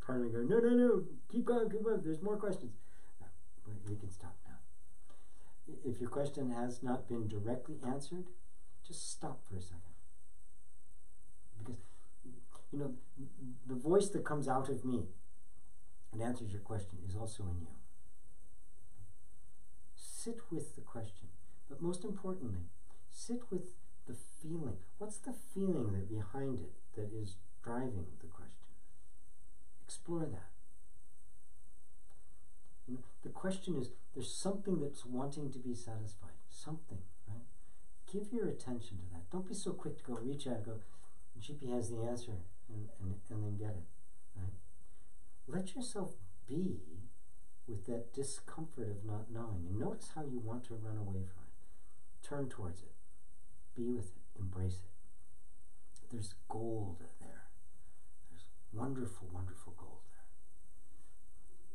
Speaker 1: Part of me going, no, keep going, there's more questions. No, we can stop now. if your question has not been directly answered, just stop for a second. Because, you know, the voice that comes out of me and answers your question is also in you. Sit with the question, but most importantly, sit with the feeling. What's the feeling that behind it that is driving the question? Explore that. You know, the question is, there's something that's wanting to be satisfied. Something, right? Give your attention to that. Don't be so quick to go reach out and go, GP has the answer, and then get it, right? Let yourself be with that discomfort of not knowing, and notice how you want to run away from it. Turn towards it. Be with it. Embrace it. There's gold there. There's wonderful, wonderful gold there.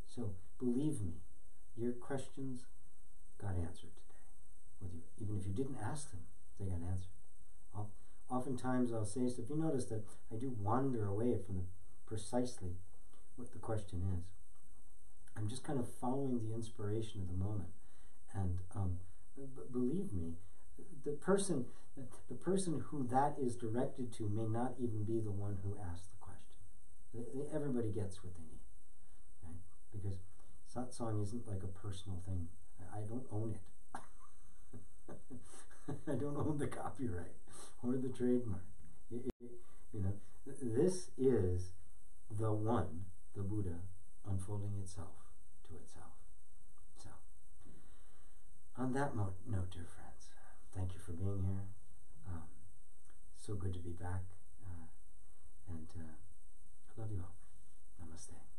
Speaker 1: So believe me, your questions got answered today. Even if you didn't ask them, they got answered. Oftentimes I'll say stuff. You notice that I do wander away from precisely what the question is. I'm just kind of following the inspiration of the moment. And believe me, the person who that is directed to may not even be the one who asked the question. Everybody gets what they need, right? Because satsang isn't like a personal thing. I don't own it. I don't own the copyright or the trademark. You know, this is the one, the Buddha, unfolding itself to itself. So, on that note, dear friends, thank you for being here. So good to be back, and I love you all. Namaste.